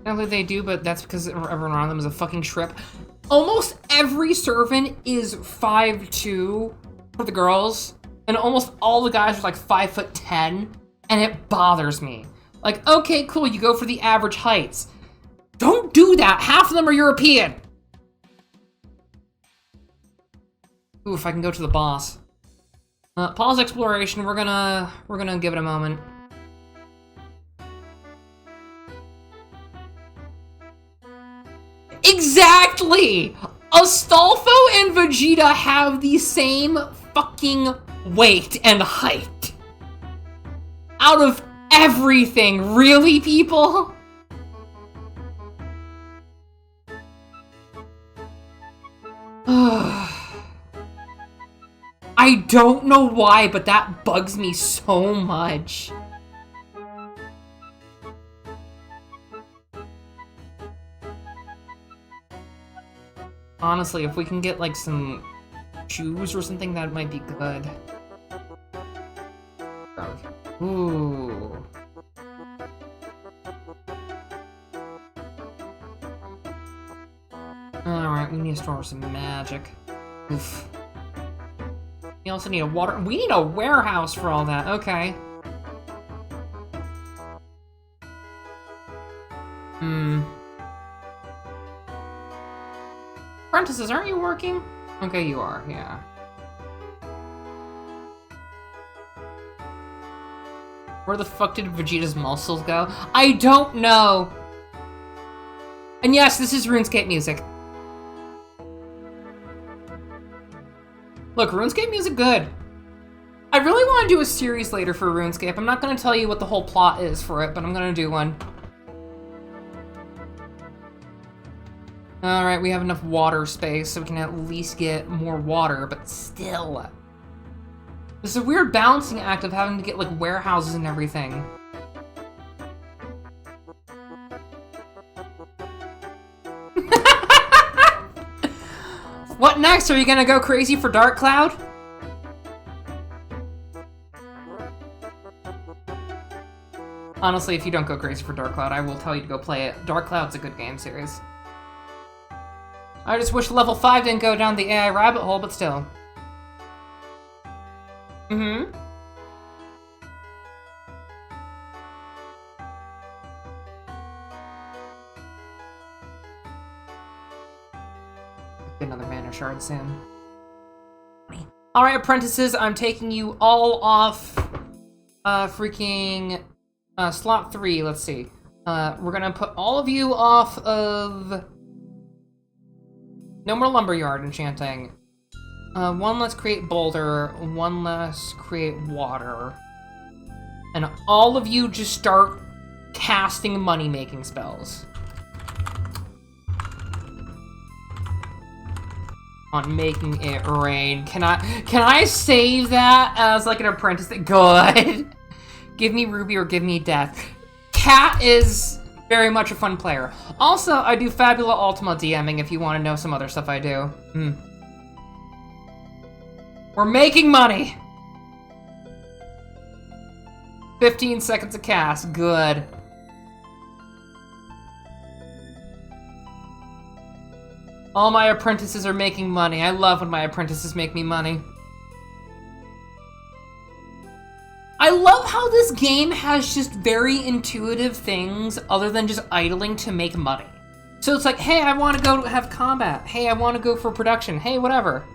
Not that they do, but that's because everyone around them is a fucking shrimp. Almost every servant is 5'2" for the girls, and almost all the guys are like 5'10", and it bothers me. Like, okay, cool, you go for the average heights. Don't do that. Half of them are European. Ooh, if I can go to the boss. Pause exploration. We're gonna give it a moment. Exactly! Astolfo and Vegeta have the same fucking weight and height. Out of everything, really, people? I don't know why, but that bugs me so much. Honestly, if we can get like some shoes or something, that might be good. Ooh. Alright, we need to store some magic. Oof. We also need a water- we need a warehouse for all that, okay. apprentices, aren't you working? Okay, you are, yeah. Where the fuck did Vegeta's muscles go? I don't know! And yes, this is RuneScape music. Look, RuneScape music good. I really want to do a series later for RuneScape. I'm not going to tell you what the whole plot is for it, but I'm going to do one. Alright, we have enough water space, so we can at least get more water, but still. It's a weird balancing act of having to get, like, warehouses and everything. What next? Are you gonna go crazy for Dark Cloud? Honestly, if you don't go crazy for Dark Cloud, I will tell you to go play it. Dark Cloud's a good game series. I just wish level 5 didn't go down the AI rabbit hole, but still. Mm-hmm. Get another mana shard soon. Alright, apprentices, I'm taking you all off freaking slot 3, let's see. We're gonna put all of you off of... No more lumberyard enchanting. One less create boulder, one less create water. And all of you just start casting money-making spells. On making it rain. Can I save that as like an apprentice? Good. Give me Ruby or give me death. Cat is very much a fun player. Also, I do Fabula Ultima DMing if you want to know some other stuff I do. We're making money! 15 seconds of cast. Good. All my apprentices are making money. I love when my apprentices make me money. I love how this game has just very intuitive things other than just idling to make money. So it's like, hey, I want to go have combat. Hey, I want to go for production. Hey, whatever.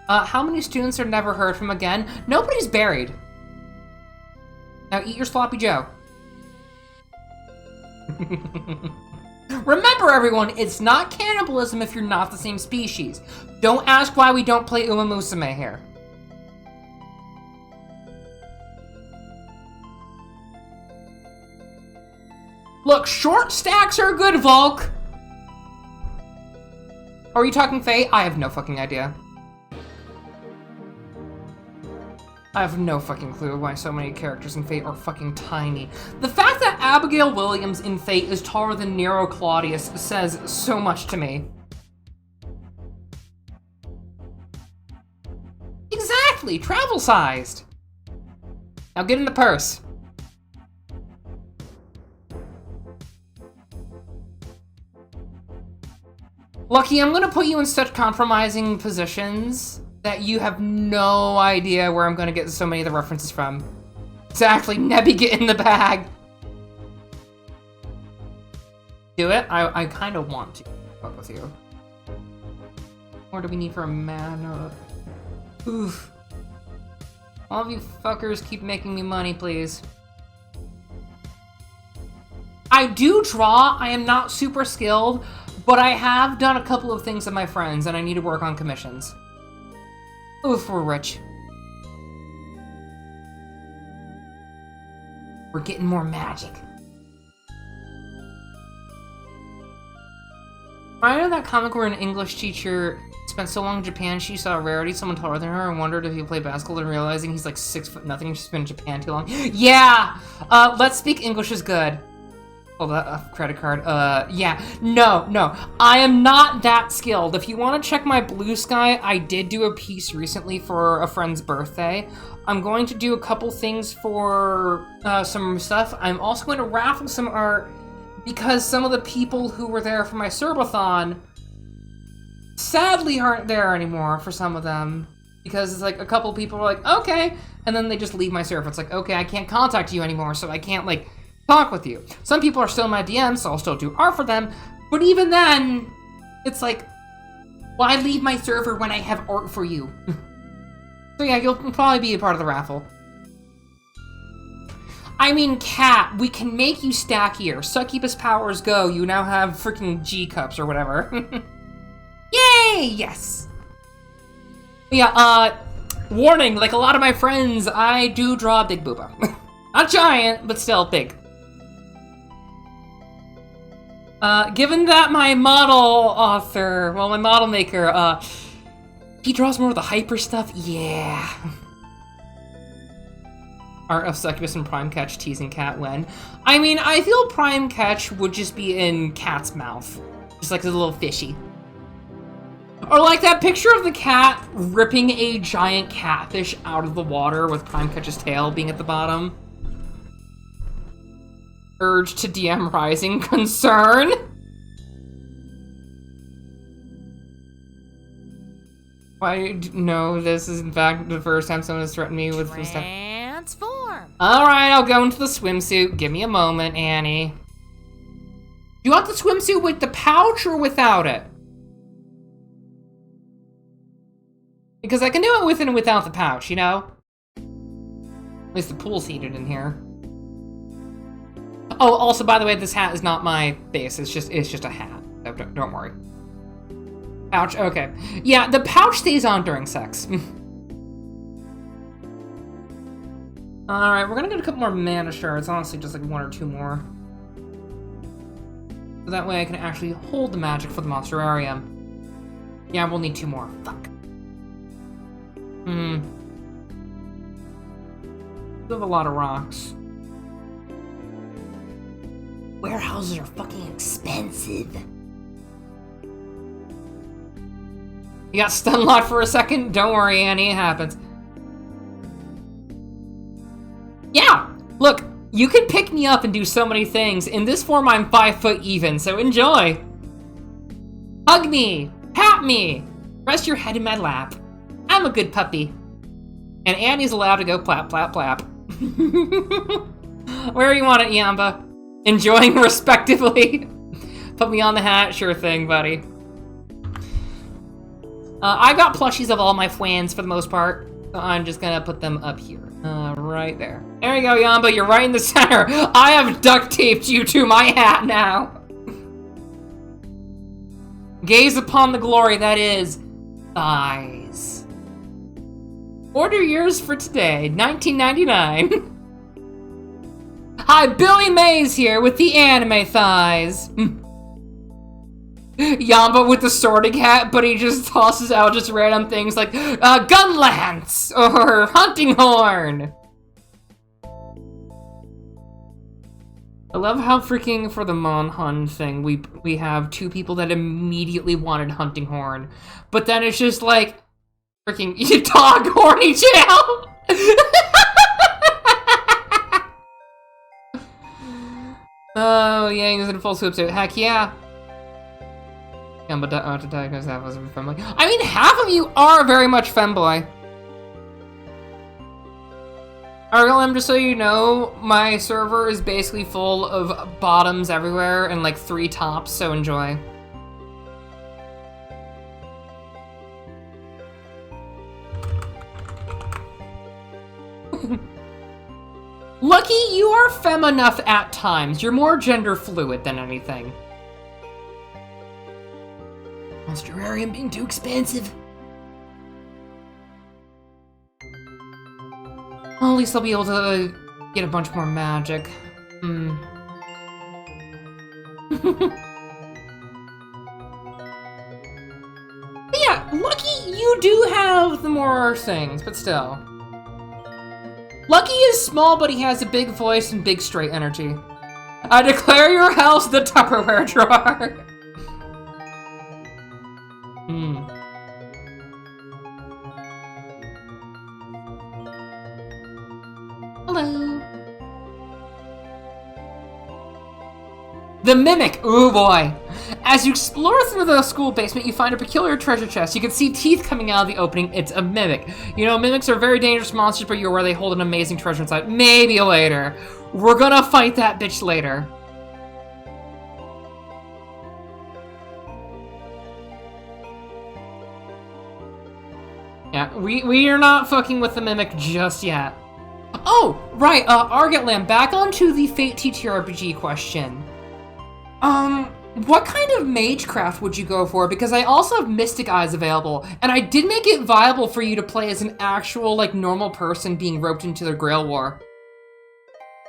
How many students are never heard from again? Nobody's buried. Now eat your sloppy joe. Remember, everyone, it's not cannibalism if you're not the same species. Don't ask why we don't play Uma Musume here. Look, short stacks are good, Volk! Are you talking Fae? I have no fucking idea. I have no fucking clue why so many characters in Fate are fucking tiny. The fact that Abigail Williams in Fate is taller than Nero Claudius says so much to me. Exactly! Travel-sized! Now get in the purse. Lucky, I'm gonna put you in such compromising positions that you have no idea where I'm gonna get so many of the references from. Exactly, Nebby, get in the bag! Do it? I kind of want to fuck with you. What do we need for a mana? Oof. All of you fuckers keep making me money, please. I do draw, I am not super skilled, but I have done a couple of things with my friends, and I need to work on commissions. Oof, we're rich. We're getting more magic. I know that comic where an English teacher spent so long in Japan, she saw a rarity, someone taller than her, and wondered if he would play basketball, and realizing he's like 6'0", she's been in Japan too long. Yeah! Let's speak English is good. Hold that credit card. Yeah. No. I am not that skilled. If you want to check my Blue Sky, I did do a piece recently for a friend's birthday. I'm going to do a couple things for some stuff. I'm also going to raffle some art because some of the people who were there for my Serbathon sadly aren't there anymore for some of them. Because it's like a couple people are like, okay, and then they just leave my server. It's like, okay, I can't contact you anymore, so I can't like talk with you. Some people are still in my DMs, so I'll still do art for them, but even then, it's like, Why leave my server when I have art for you? So yeah, you'll probably be a part of the raffle. I mean, Cat, we can make you stackier. Succubus powers go. You now have freaking G cups or whatever. Yay! Yes! Yeah, warning, like a lot of my friends, I do draw a big booba. Not giant, but still big. Given that my model author, well, my model maker, he draws more of the hyper stuff, yeah. Art of Succubus and Prime Catch teasing Cat when. I mean, I feel Prime Catch would just be in Cat's mouth. Just like a little fishy. Or like that picture of the cat ripping a giant catfish out of the water with Prime Catch's tail being at the bottom. Urge to DM Rising concern. No, this is in fact the first time someone has threatened me with this stuff. Transform. Alright, I'll go into the swimsuit. Give me a moment, Annie. You want the swimsuit with the pouch or without it? Because I can do it with and without the pouch, you know? At least the pool's heated in here. Oh, also, by the way, this hat is not my base. It's just a hat. So don't worry. Pouch, okay. Yeah, the pouch stays on during sex. Alright, we're gonna get a couple more mana shards. Honestly, just like 1 or 2 more. So that way I can actually hold the magic for the monsterarium. Yeah, we'll need 2 more. Fuck. We have a lot of rocks. Warehouses are fucking expensive. You got stun locked for a second? Don't worry, Annie, it happens. Yeah! Look, you can pick me up and do so many things. In this form, I'm 5 foot even, so enjoy! Hug me! Pat me! Rest your head in my lap. I'm a good puppy. And Annie's allowed to go plap, plap, plap. Where you want it, Yamba? Enjoying respectively? Put me on the hat? Sure thing, buddy. I got plushies of all my fans for the most part, so I'm just gonna put them up here. Right there. There you go, Yamba, you're right in the center. I have duct taped you to my hat now. Gaze upon the glory that is thighs. Order yours for today, $19.99. Hi, Billy Mays here with the anime thighs. Yamba with the sorting hat, but he just tosses out just random things like gun lance or hunting horn. I love how freaking for the Monhun thing we have 2 people that immediately wanted hunting horn, but then it's just like freaking dog horny jail. Oh, Yang's in full swimsuit. Heck yeah. But to diagnose that wasn't femboy. I mean, half of you are very much femboy. Argolem, just so you know, my server is basically full of bottoms everywhere and like 3 tops, so enjoy. Lucky, you are femme enough at times. You're more gender fluid than anything. Monsterarium being too expensive. Well, at least I'll be able to get a bunch more magic. But yeah, lucky you do have the more things, but still. Lucky is small, but he has a big voice and big straight energy. I declare your house the Tupperware drawer. Hello. The Mimic. Ooh boy. As you explore through the school basement, you find a peculiar treasure chest. You can see teeth coming out of the opening. It's a Mimic. You know, Mimics are very dangerous monsters, but you're aware they hold an amazing treasure inside. Maybe later. We're gonna fight that bitch later. Yeah, we are not fucking with the Mimic just yet. Oh, right, Argatland, back onto the Fate TTRPG question. What kind of magecraft would you go for? Because I also have Mystic Eyes available, and I did make it viable for you to play as an actual, like, normal person being roped into the Grail War.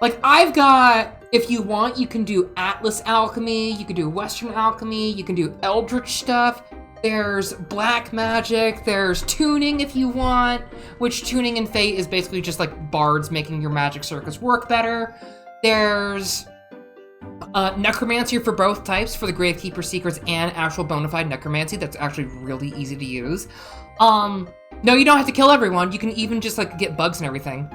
Like, I've got, if you want, you can do Atlas Alchemy, you can do Western Alchemy, you can do Eldritch stuff, there's Black Magic, there's Tuning if you want, which Tuning in Fate is basically just like bards making your magic circuits work better. There's Necromancy for both types, for the Gravekeeper Secrets and actual bona fide Necromancy. That's actually really easy to use. No, you don't have to kill everyone. You can even just like get bugs and everything.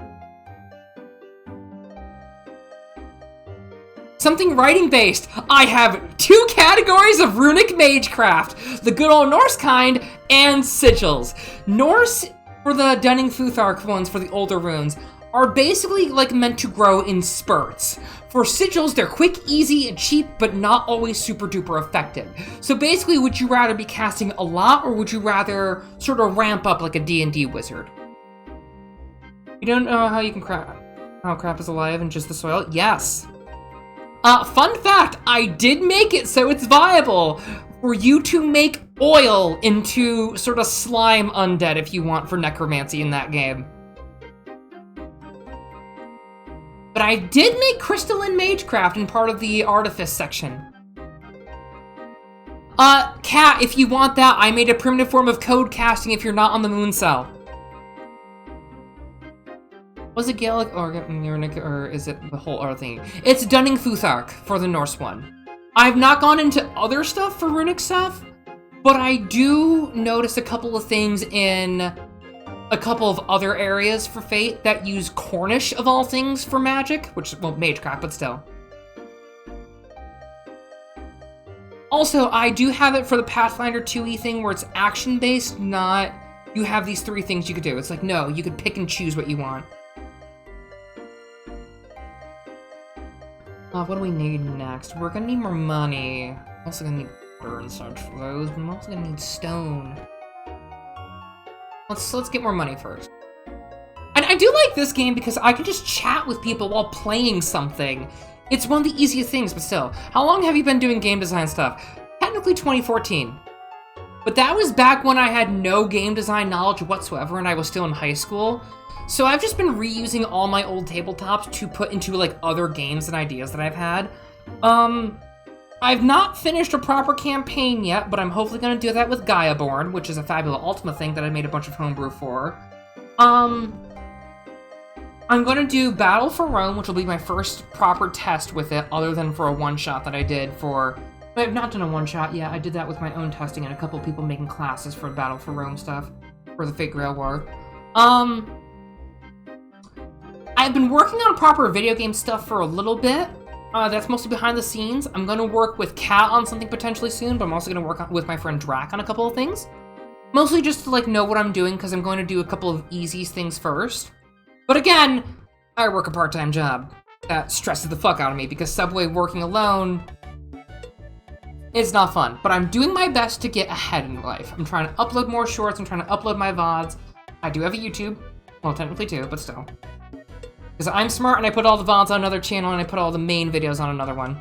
Something writing-based. I have 2 categories of runic magecraft. The good old Norse kind and sigils. Norse, for the Dunning-Futhark ones, for the older runes, are basically like meant to grow in spurts. For sigils, they're quick, easy, and cheap, but not always super duper effective. So basically, would you rather be casting a lot, or would you rather sort of ramp up like a D&D wizard? You don't know how you can how crap is alive in just the soil? Yes. Fun fact, I did make it so it's viable for you to make oil into sort of slime undead if you want for necromancy in that game. But I did make crystalline magecraft in part of the artifice section. Cat, if you want that, I made a primitive form of code casting if you're not on the moon cell. Was it Gaelic or is it the whole other thing? It's Dunning-Futhark for the Norse one. I've not gone into other stuff for runic stuff, but I do notice a couple of things in a couple of other areas for Fate that use Cornish of all things for magic, which, well, magecraft, but still. Also, I do have it for the Pathfinder 2e thing where it's action-based, not you have these 3 things you could do. It's like, no, you could pick and choose what you want. What do we need next? We're gonna need more money. I'm also gonna need burn such for those, but I'm also gonna need stone. Let's get more money first. And I do like this game because I can just chat with people while playing something. It's one of the easiest things, but still. How long have you been doing game design stuff? Technically 2014. But that was back when I had no game design knowledge whatsoever and I was still in high school. So I've just been reusing all my old tabletops to put into like other games and ideas that I've had. I've not finished a proper campaign yet, but I'm hopefully going to do that with Gaiaborn, which is a Fabula Ultima thing that I made a bunch of homebrew for. I'm going to do Battle for Rome, which will be my first proper test with it, other than for a one-shot that I did for... I've not done a one-shot yet. I did that with my own testing and a couple of people making classes for Battle for Rome stuff, for the Fate Grail War. I've been working on proper video game stuff for a little bit. That's mostly behind the scenes. I'm going to work with Kat on something potentially soon, but I'm also going to work with my friend Drac on a couple of things. Mostly just to, like, know what I'm doing, because I'm going to do a couple of easy things first. But again, I work a part-time job. That stresses the fuck out of me, because Subway working alone, it's not fun. But I'm doing my best to get ahead in life. I'm trying to upload more shorts, I'm trying to upload my VODs. I do have a YouTube. Well, technically 2, but still. Because I'm smart and I put all the VODs on another channel and I put all the main videos on another one.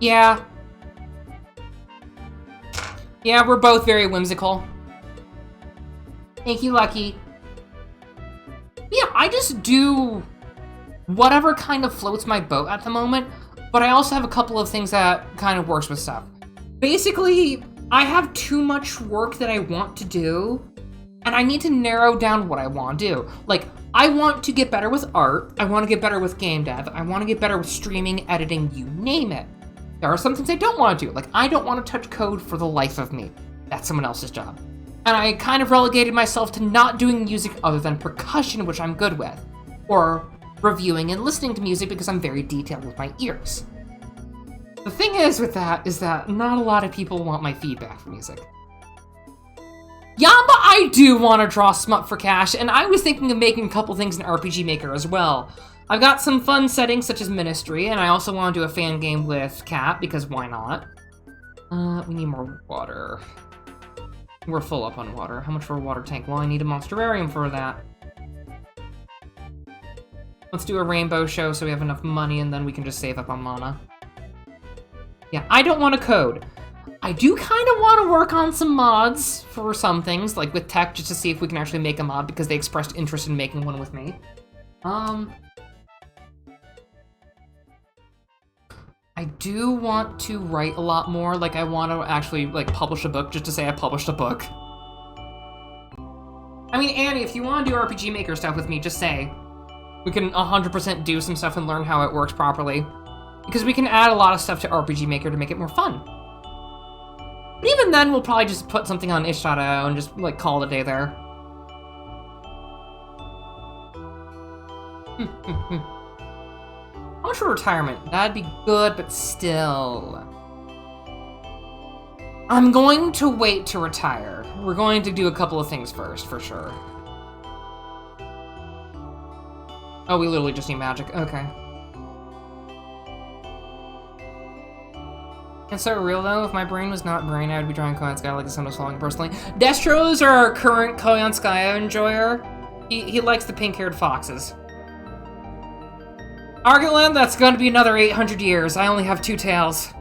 Yeah. Yeah, we're both very whimsical. Thank you, Lucky. Yeah, I just do whatever kind of floats my boat at the moment, but I also have a couple of things that kind of works with stuff. Basically, I have too much work that I want to do, and I need to narrow down what I want to do. Like, I want to get better with art, I want to get better with game dev, I want to get better with streaming, editing, you name it. There are some things I don't want to do. Like, I don't want to touch code for the life of me. That's someone else's job. And I kind of relegated myself to not doing music other than percussion, which I'm good with. Or reviewing and listening to music because I'm very detailed with my ears. The thing is with that is that not a lot of people want my feedback for music. Yamba, I do want to draw smut for cash, and I was thinking of making a couple things in RPG Maker as well. I've got some fun settings such as Ministry, and I also want to do a fan game with Cat, because why not? We need more water. We're full up on water. How much for a water tank? Well, I need a monsterarium for that. Let's do a rainbow show so we have enough money, and then we can just save up on mana. Yeah, I don't want a code. I do kind of want to work on some mods for some things, like with tech, just to see if we can actually make a mod, because they expressed interest in making one with me. I do want to write a lot more. Like, I want to actually, like, publish a book just to say I published a book. I mean, Annie, if you want to do RPG Maker stuff with me, just say. We can 100% do some stuff and learn how it works properly. Because we can add a lot of stuff to RPG Maker to make it more fun. But even then, we'll probably just put something on itch.io and just, like, call it a day there. How much for retirement? That'd be good, but still. I'm going to wait to retire. We're going to do a couple of things first, for sure. Oh, we literally just need magic. Okay. It's so real, though. If my brain was not brain, I would be drawing Koyanskaya like the sun was falling personally. Destro's our current Koyanskaya enjoyer. He likes the pink-haired foxes. Argotland, that's going to be another 800 years. I only have 2 tails.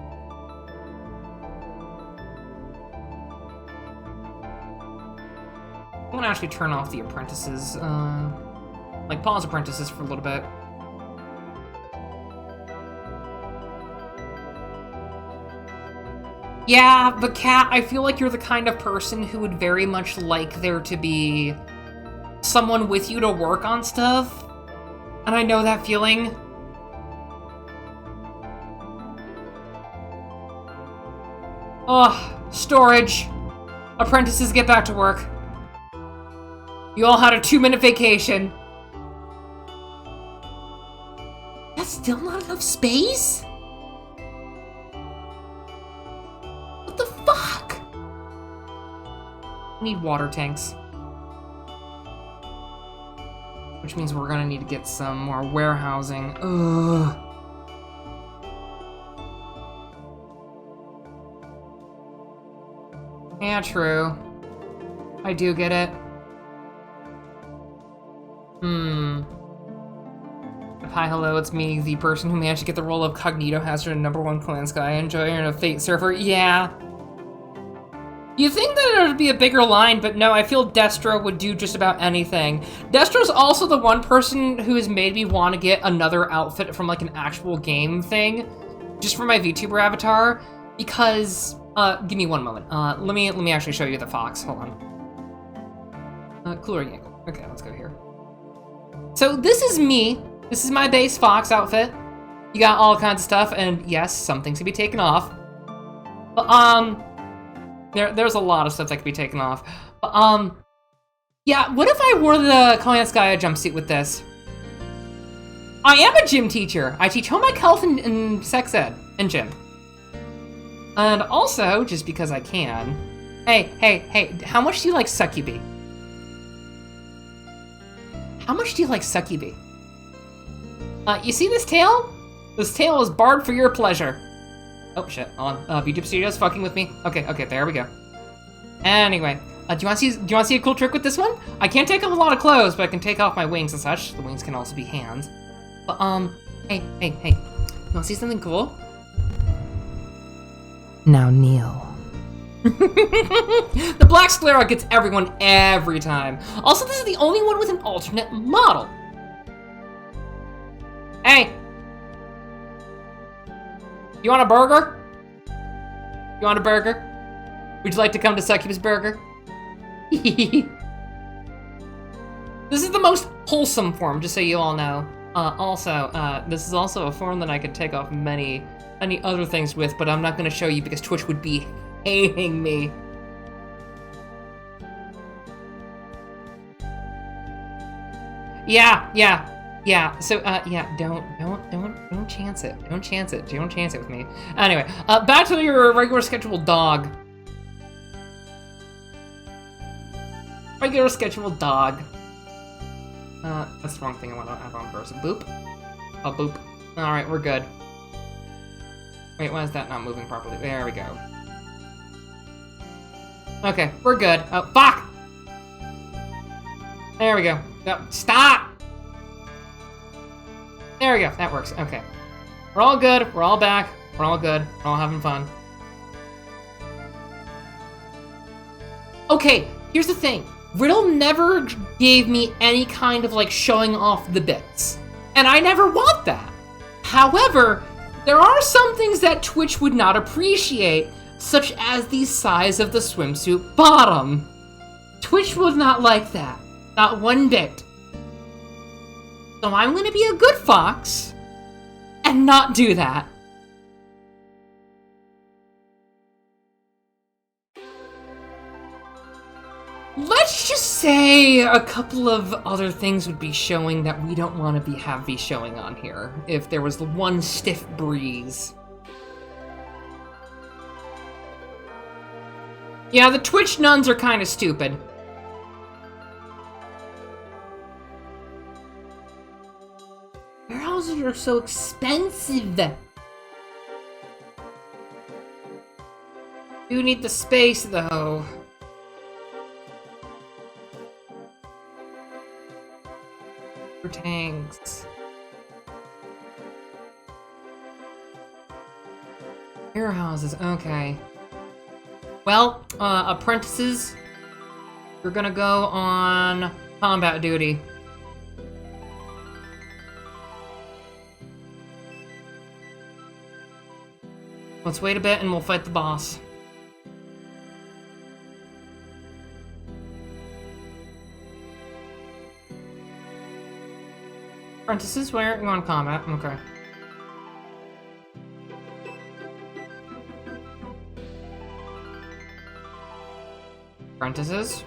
I want to actually turn off the apprentices. Like, pause apprentices for a little bit. Yeah, but Kat, I feel like you're the kind of person who would very much like there to be someone with you to work on stuff. And I know that feeling. Ugh, storage. Apprentices, get back to work. You all had a 2-minute vacation. That's still not enough space? What the fuck? I need water tanks. Which means we're gonna need to get some more warehousing. Ugh. Yeah, true. I do get it. Hi, hello, it's me, the person who managed to get the role of Cognito Hazard and #1 Koyanskaya enjoyer in a Fate server. Yeah. You think that it would be a bigger line, but no, I feel Destro would do just about anything. Destro's also the one person who has made me want to get another outfit from like an actual game thing, just for my VTuber avatar, because, give me one moment. Let me actually show you the fox, hold on. Cooler Yangle. Okay, let's go here. So this is me. This is my base fox outfit. You got all kinds of stuff, and yes, some things can be taken off. But, there's a lot of stuff that can be taken off. But, yeah, what if I wore the Koyanskaya jumpsuit with this? I am a gym teacher. I teach home ec health and sex ed and gym. And also, just because I can, hey, how much do you like succubi? How much do you like succubi? You see this tail? This tail is barred for your pleasure. Oh shit, hold on. VTuber Studios fucking with me. Okay, there we go. Anyway, do you want to see a cool trick with this one? I can't take off a lot of clothes, but I can take off my wings and such. The wings can also be hands. But hey, you want to see something cool? Now kneel. The black sclera gets everyone every time. Also, this is the only one with an alternate model. Hey! You want a burger? You want a burger? Would you like to come to Succubus Burger? This is the most wholesome form, just so you all know. This is also a form that I could take off many other things with, but I'm not going to show you because Twitch would be hating me. Yeah, so, yeah, don't chance it. Don't chance it with me. Anyway, back to your regular scheduled dog. Regular scheduled dog. That's the wrong thing I want to have on first. Boop. Oh, boop. Alright, we're good. Wait, why is that not moving properly? There we go. Okay, we're good. Oh, fuck! There we go. No, stop! There we go. That works. Okay. We're all good. We're all back. We're all good. We're all having fun. Okay, here's the thing. Riddle never gave me any kind of, like, showing off the bits. And I never want that. However, there are some things that Twitch would not appreciate, such as the size of the swimsuit bottom. Twitch would not like that. Not one bit. So I'm gonna be a good fox and not do that. Let's just say a couple of other things would be showing that we don't want to have showing on here if there was one stiff breeze. Yeah, the Twitch nuns are kind of stupid. Warehouses are so expensive. You need the space, though. For tanks. Warehouses, okay. Well, apprentices, you're gonna go on combat duty. Let's wait a bit and we'll fight the boss. Apprentices, where are you on combat? Okay. Apprentices.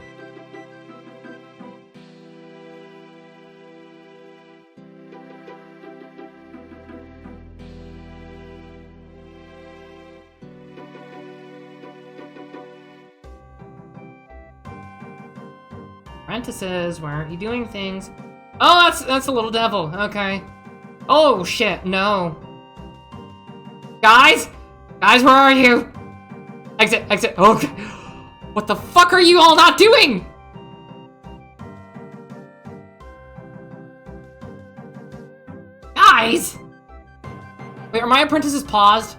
Apprentices, why aren't you doing things? Oh, that's a little devil. Okay. Oh shit, no. Guys, where are you? Exit. Okay. What the fuck are you all not doing? Guys! Wait, are my apprentices paused?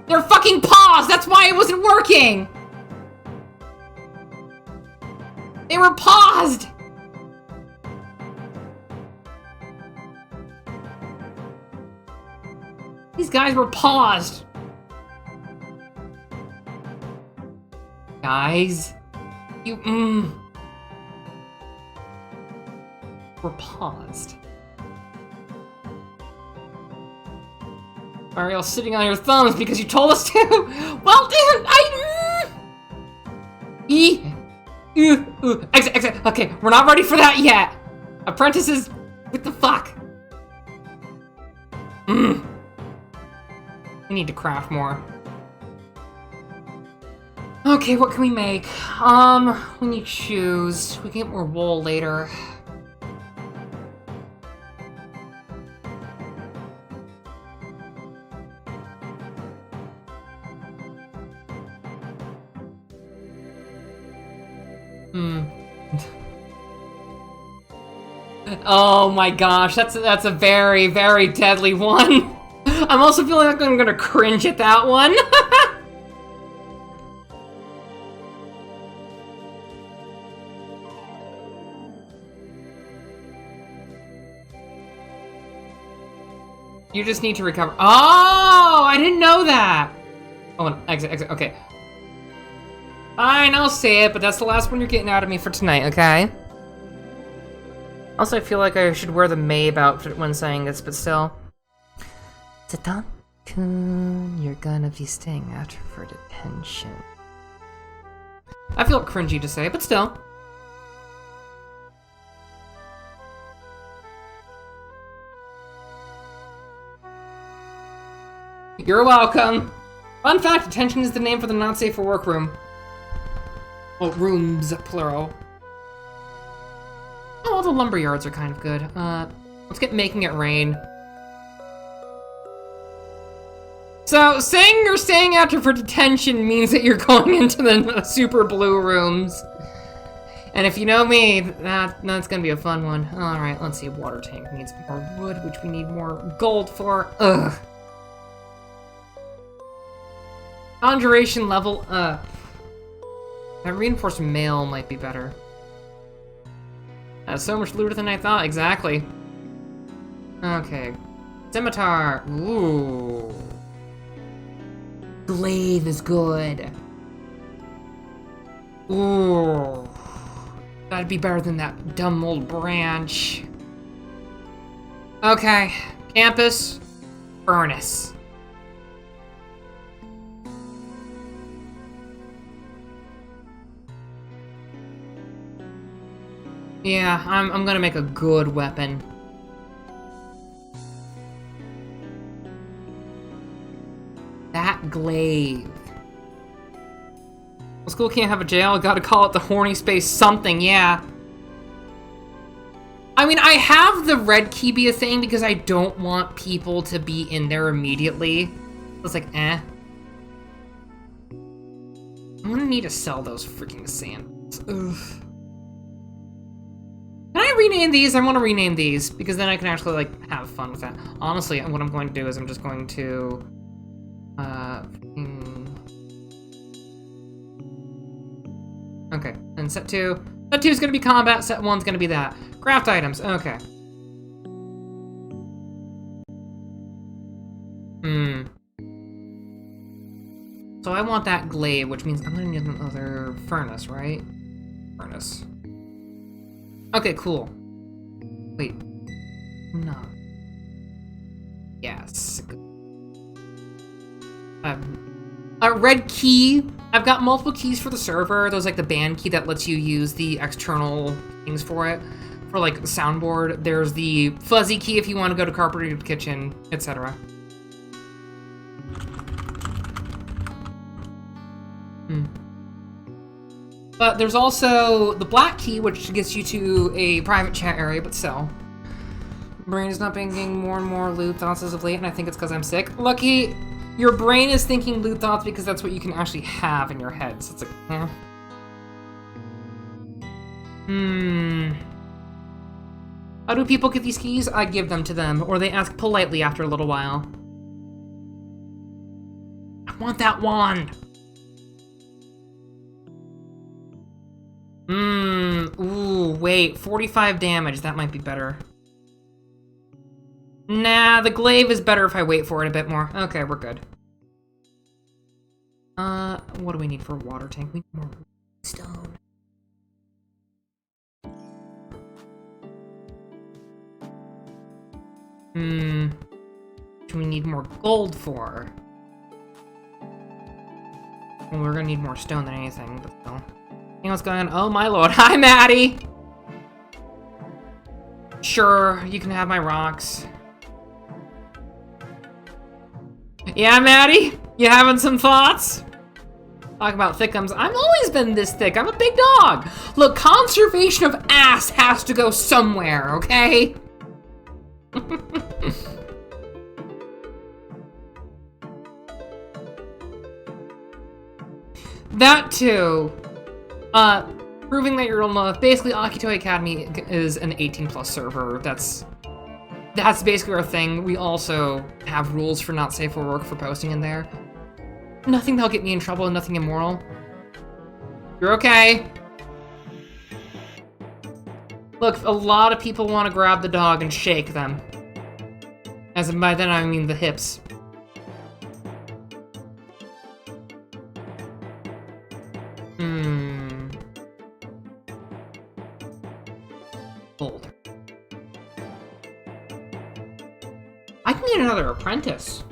They're fucking paused! That's why it wasn't working! They were paused! These guys were paused! Guys, you, we're paused. Are you all sitting on your thumbs because you told us to? Well, dude, exit. Okay, we're not ready for that yet. Apprentices, what the fuck? We need to craft more. Okay, what can we make? We need shoes. We can get more wool later. Oh my gosh, that's a very, very deadly one. I'm also feeling like I'm gonna cringe at that one. You just need to recover. Oh, I didn't know that. Oh, and exit. Okay. Fine, I'll say it, but that's the last one you're getting out of me for tonight, okay? Also, I feel like I should wear the Mabe outfit when saying this, but still. Tadan-kun, you're gonna be staying out for detention. I feel cringy to say, but still. You're welcome. Fun fact, detention is the name for the not safe for work room. Well, rooms, plural. Oh, all the lumber yards are kind of good. Let's get making it rain. So, saying you're staying after for detention means that you're going into the super blue rooms. And if you know me, that's gonna be a fun one. Alright, let's see. Water tank needs more wood, which we need more gold for. Ugh. Conjuration level up. That reinforced mail might be better. That's so much looter than I thought, exactly. Okay. Scimitar. Ooh. Glaive is good. Ooh. That'd be better than that dumb old branch. Okay. Campus. Furnace. Yeah, I'm gonna make a good weapon. That glaive. Well, school can't have a jail, gotta call it the horny space something, yeah. I mean, I have the red key be a thing because I don't want people to be in there immediately. It's like, eh. I'm gonna need to sell those freaking sandals. Ugh. Can I rename these? I want to rename these because then I can actually like have fun with that. Honestly, what I'm going to do is I'm just going to okay, and set 2. Set 2 is going to be combat, set 1 is going to be that. Craft items, okay. So I want that glaive, which means I'm going to need another furnace, right? Furnace. Okay, cool. Wait. No. Yes. A red key. I've got multiple keys for the server. There's like the band key that lets you use the external things for it. For like the soundboard. There's the fuzzy key if you want to go to Carpenter's Kitchen, etc. But there's also the black key, which gets you to a private chat area, but still. Brain is not thinking more and more lewd thoughts as of late, and I think it's because I'm sick. Lucky, your brain is thinking lewd thoughts because that's what you can actually have in your head, so it's like, eh. How do people get these keys? I give them to them, or they ask politely after a little while. I want that wand! Ooh, wait, 45 damage, that might be better. Nah, the glaive is better if I wait for it a bit more. Okay, we're good. What do we need for a water tank? We need more stone. What do we need more gold for? Well, we're gonna need more stone than anything, but still. You know what's going on? Oh my lord. Hi, Maddie! Sure, you can have my rocks. Yeah, Maddie? You having some thoughts? Talk about thickums. I've always been this thick. I'm a big dog. Look, conservation of ass has to go somewhere, okay? That too. Proving that you're old enough. Basically, Akitoy Academy is an 18+ server. That's basically our thing. We also have rules for not safe for work for posting in there. Nothing that'll get me in trouble and nothing immoral. You're okay. Look, a lot of people want to grab the dog and shake them. As in, by then I mean the hips. Gold. I can get another apprentice.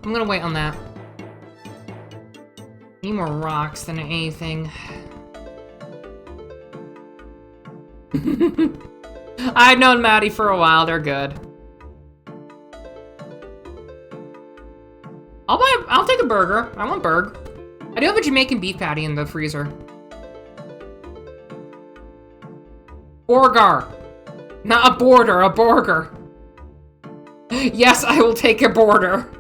I'm gonna wait on that. Need more rocks than anything. I've known Maddie for a while, they're good. I'll take a burger. I want burg. I do have a Jamaican beef patty in the freezer. Burger. Not a border, a burger. Yes, I will take a border.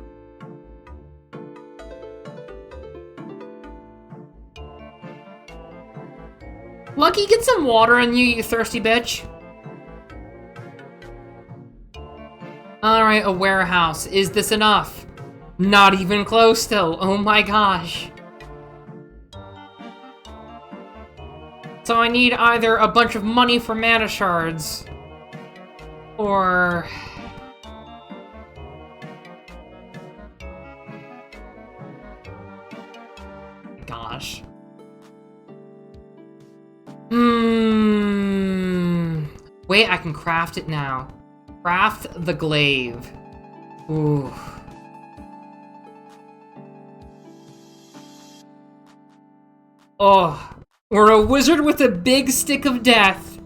Lucky, get some water on you, you thirsty bitch. Alright, a warehouse. Is this enough? Not even close still. Oh my gosh. So I need either a bunch of money for mana shards, or... Gosh. Wait, I can craft it now. Craft the glaive. Ooh. Oh, we're a wizard with a big stick of death.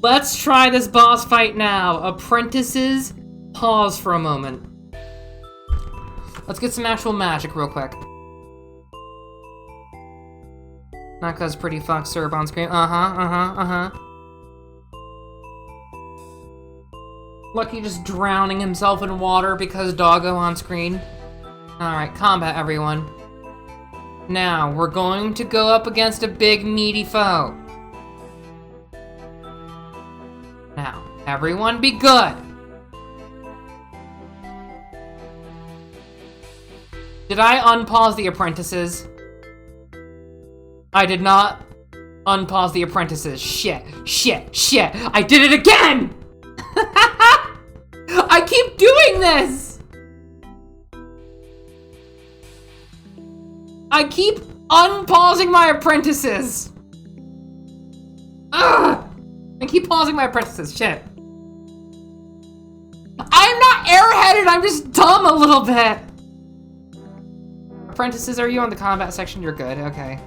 Let's try this boss fight now. Apprentices, pause for a moment. Let's get some actual magic real quick. Not cause pretty fuck syrup on screen. Lucky just drowning himself in water because doggo on screen. Alright, combat everyone. Now, we're going to go up against a big meaty foe. Now, everyone be good. Did I unpause the apprentices? I did not unpause the apprentices. Shit, shit, shit. I did it again! I keep doing this! I keep unpausing my apprentices! Ugh! I keep pausing my apprentices, shit. I'm not airheaded, I'm just dumb a little bit! Apprentices, are you on the combat section? You're good, okay.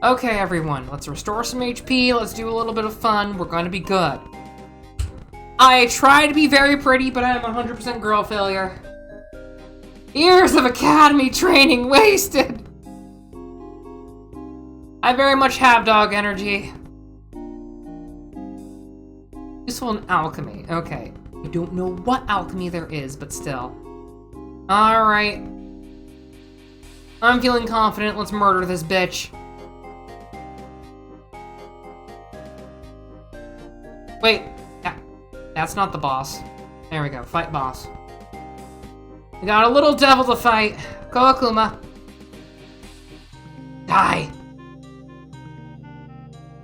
Okay, everyone, let's restore some HP, let's do a little bit of fun, we're gonna be good. I try to be very pretty, but I'm 100% girl failure. Years of academy training wasted! I very much have dog energy. Useful in alchemy, okay. I don't know what alchemy there is, but still. Alright. I'm feeling confident, let's murder this bitch. Wait, that's not the boss. There we go, fight boss. We got a little devil to fight. Go, Akuma. Die.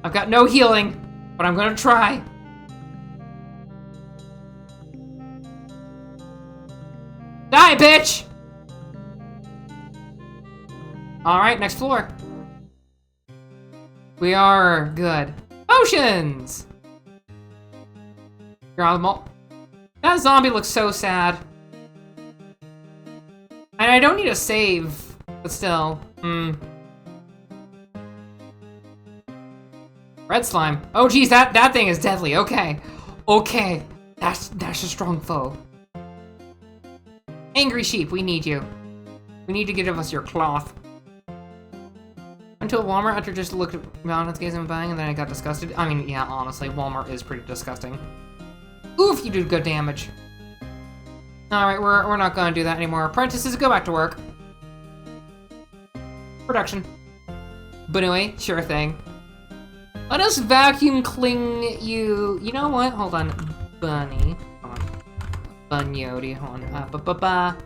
I've got no healing, but I'm gonna try. Die, bitch! Alright, next floor. We are good. Potions! You're on the mall. That zombie looks so sad. And I don't need a save, but still. Red slime. Oh geez, that thing is deadly. Okay. Okay. That's a strong foe. Angry sheep, we need you. We need to give us your cloth. Went to a Walmart after just looked around its gaze and buying, and then I got disgusted. I mean, yeah, honestly, Walmart is pretty disgusting. Oof, you did good damage. Alright, we're not gonna do that anymore. Apprentices, go back to work. Production. But anyway, sure thing. Let us vacuum clean you. You know what? Hold on. Bunny. Hold on. Bunyody. Hold on.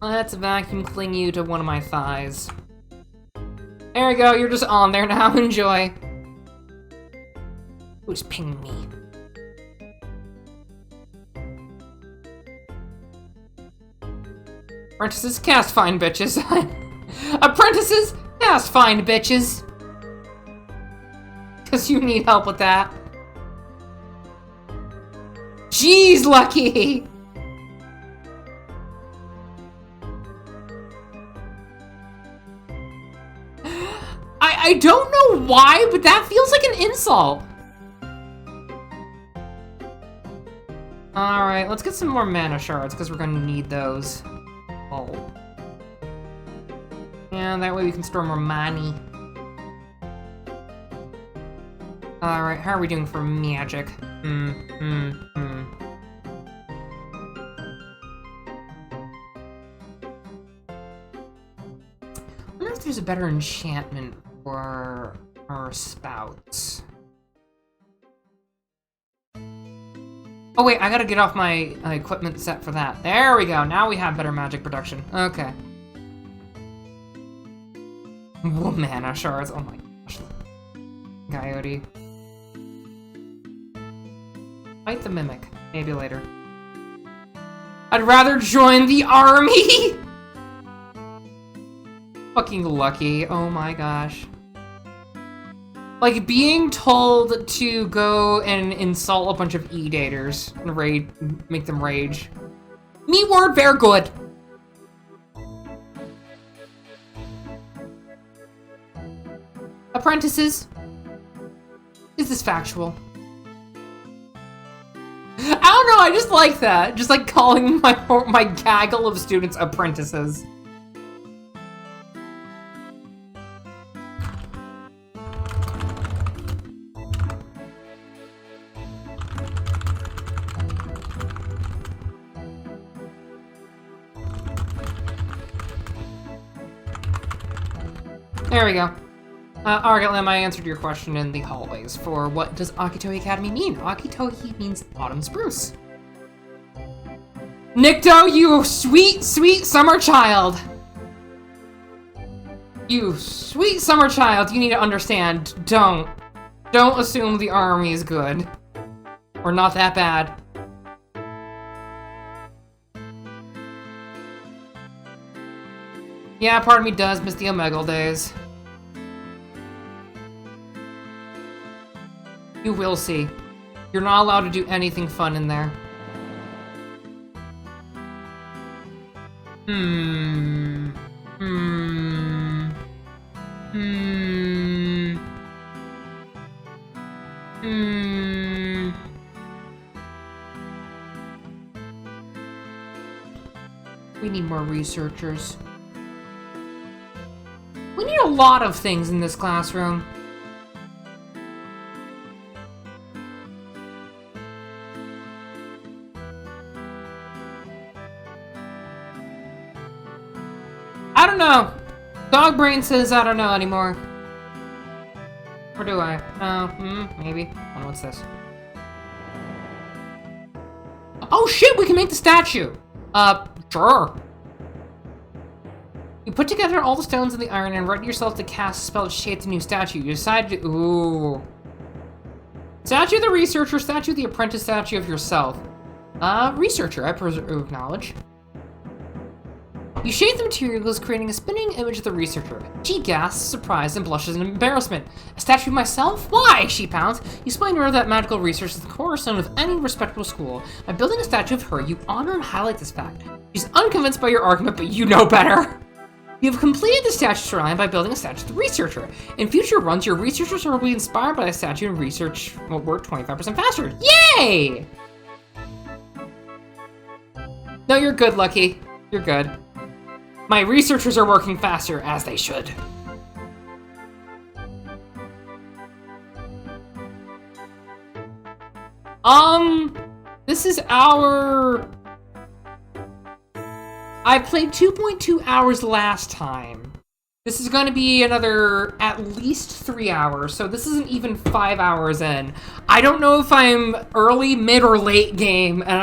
Let's vacuum clean you to one of my thighs. There we go. You're just on there now. Enjoy. Who's pinging me? Apprentices, cast fine, bitches. Apprentices, cast fine, bitches. Because you need help with that. Jeez, Lucky! I don't know why, but that feels like an insult. Alright, let's get some more mana shards, because we're gonna need those. Oh. Yeah, that way we can store more money. Alright, how are we doing for magic? I wonder if there's a better enchantment for our spouts. Oh wait, I gotta get off my equipment set for that. There we go, now we have better magic production. Okay. Whoa, mana shards, oh my gosh. Coyote. Fight the mimic, maybe later. I'd rather join the army! Fucking lucky, oh my gosh. Like, being told to go and insult a bunch of E-daters and make them rage. Me word, very good. Apprentices? Is this factual? I don't know, I just like that. Just like calling my gaggle of students apprentices. There we go. Alright, Lam, I answered your question in the hallways for what does Akitohi Academy mean? Akitohi means autumn spruce. Nikto, you sweet, sweet summer child! You sweet summer child, you need to understand, don't assume the army is good. Or not that bad. Yeah, part of me does miss the Omegle days. You will see. You're not allowed to do anything fun in there. We need more researchers. We need a lot of things in this classroom. I don't know. Dogbrain says I don't know anymore. Or do I? Maybe. Oh, what's this? Oh shit, we can make the statue! Sure. You put together all the stones in the iron and ready yourself to cast a spell to shape the new statue. You decided to... Ooh. Statue of the researcher, statue of the apprentice, statue of yourself. Researcher, I acknowledge. You shape the materials, creating a spinning image of the researcher. She gasps, surprise, and blushes in embarrassment. A statue of myself? Why? She pounds. You explain to her that magical research is the cornerstone of any respectable school. By building a statue of her, you honor and highlight this fact. She's unconvinced by your argument, but you know better. You have completed the statue shrine by building a statue of the researcher. In future runs, your researchers will be inspired by the statue and research will work 25% faster. Yay! No, you're good, Lucky. You're good. My researchers are working faster, as they should. This is our... I played 2.2 hours last time. This is gonna be another at least 3 hours, so this isn't even 5 hours in. I don't know if I'm early, mid, or late game, and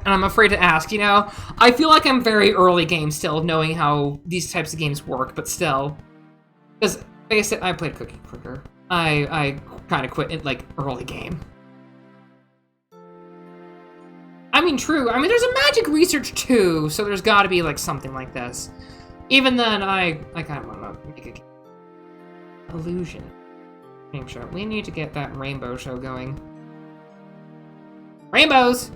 I'm afraid to ask, you know? I feel like I'm very early game still, knowing how these types of games work, but still. Because, basically, I played Cookie Clicker. I kind of quit at, like, early game. I mean, true. I mean, there's a magic research too, so there's gotta be, like, something like this. Even then, I kind of want to make a illusion. Name show. We need to get that rainbow show going. Rainbows!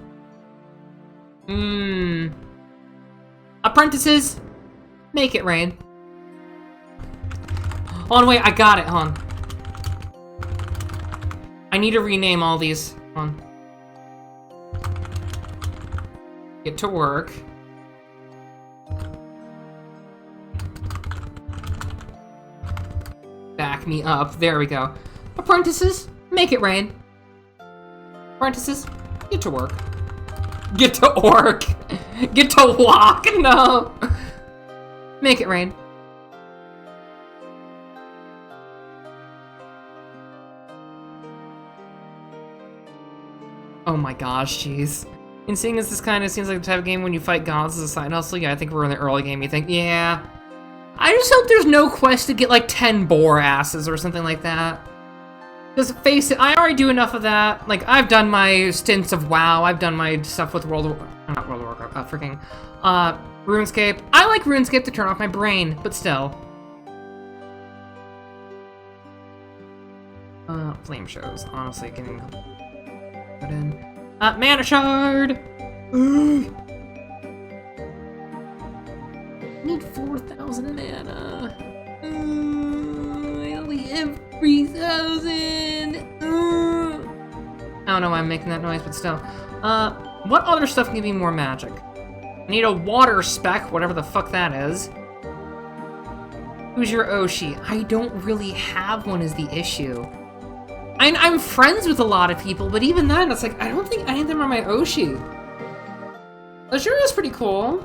Apprentices! Make it rain. Oh, wait, I got it, hon. I need to rename all these. Hold on. Get to work. Back me up. There we go. Apprentices, Make it rain. Apprentices, get to work. Get to work. Get to walk. No. Make it rain. Oh my gosh, jeez. And seeing as this kind of seems like the type of game when you fight gods as a side hustle, yeah, I think we're in the early game, you think, yeah. I just hope there's no quest to get like 10 boar asses or something like that. Because face it, I already do enough of that. Like, I've done my stints of WoW, I've done my stuff with not World of Warcraft, RuneScape. I like RuneScape to turn off my brain, but still. Flame shows, honestly, getting put in. Mana shard! Need 4,000 mana. I only have 3,000. I don't know why I'm making that noise, but still. What other stuff can give me more magic? I need a water spec, whatever the fuck that is. Who's your Oshi? I don't really have one is the issue. I'm friends with a lot of people, but even then, it's like, I don't think any of them are my Oshi. Azure is pretty cool.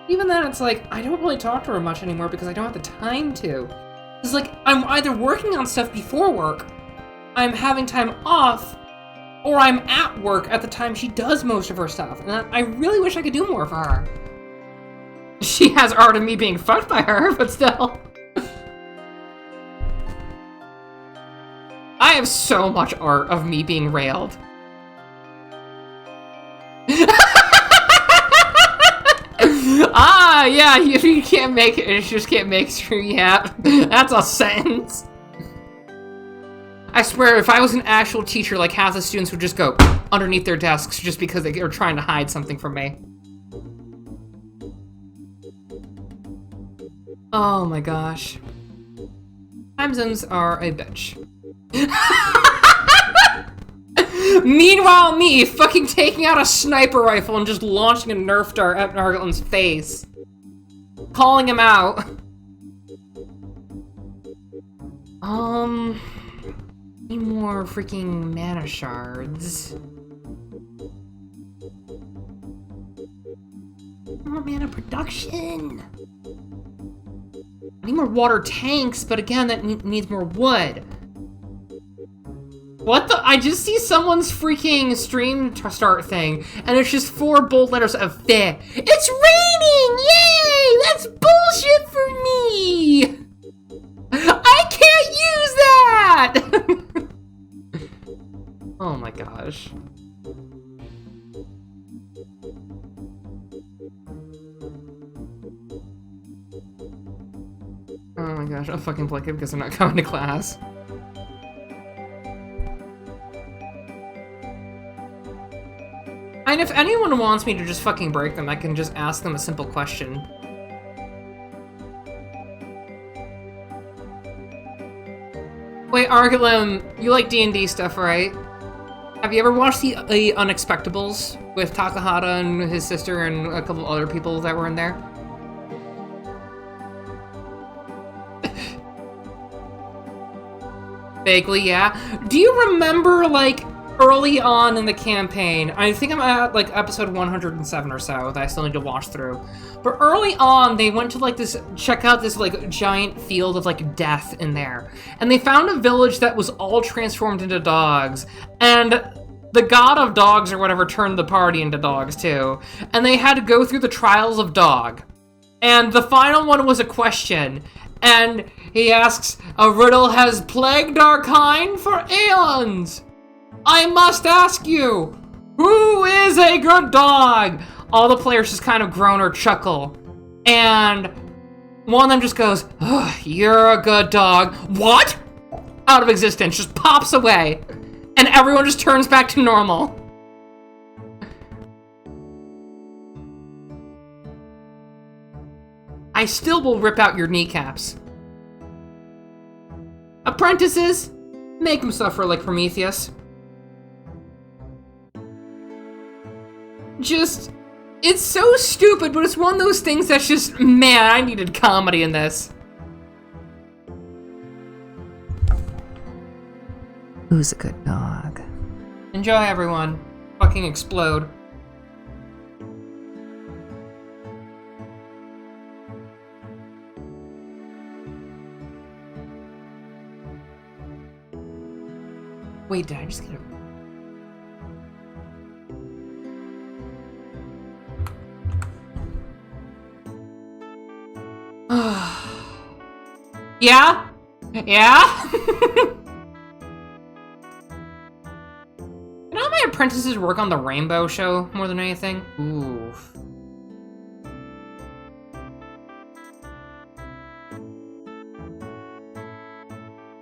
Even then, it's like, I don't really talk to her much anymore because I don't have the time to. It's like, I'm either working on stuff before work, I'm having time off, or I'm at work at the time she does most of her stuff. And I really wish I could do more for her. She has art of me being fucked by her, but still. I have so much art of me being railed. Ah, yeah, you can't make it, you just can't make through yet. That's a sentence. I swear, if I was an actual teacher, like half the students would just go underneath their desks just because they are trying to hide something from me. Oh my gosh. Time zones are a bitch. Meanwhile, me fucking taking out a sniper rifle and just launching a Nerf dart at Nargotlin's face. Calling him out. Need more freaking mana shards. More mana production. I need more water tanks, but again, that needs more wood. What the? I just see someone's freaking stream start thing, and it's just 4 bold letters of "the." It's raining! Yay! That's bullshit for me! I can't use that! Oh my gosh. Oh my gosh, I'm fucking blanking because I'm not coming to class. And if anyone wants me to just fucking break them, I can just ask them a simple question. Wait, Argolem, you like D&D stuff, right? Have you ever watched the Unexpectables with Takahata and his sister and a couple other people that were in there? Vaguely, yeah. Do you remember, like, early on in the campaign, I think I'm at, like, episode 107 or so that I still need to watch through. But early on, they went to, like, check out this, like, giant field of, like, death in there. And they found a village that was all transformed into dogs. And the god of dogs or whatever turned the party into dogs, too. And they had to go through the trials of dog. And the final one was a question. And he asks, "A riddle has plagued our kind for aeons. I must ask you, who is a good dog?" All the players just kind of groan or chuckle. And one of them just goes, "Oh, you're a good dog." What? Out of existence, just pops away. And everyone just turns back to normal. I still will rip out your kneecaps. Apprentices, make them suffer like Prometheus. Just, it's so stupid, but it's one of those things that's just, man, I needed comedy in this. Who's a good dog? Enjoy, everyone. Fucking explode. Wait, did I just get a... Yeah? Yeah? You know how my apprentices work on the Rainbow Show more than anything? Ooh.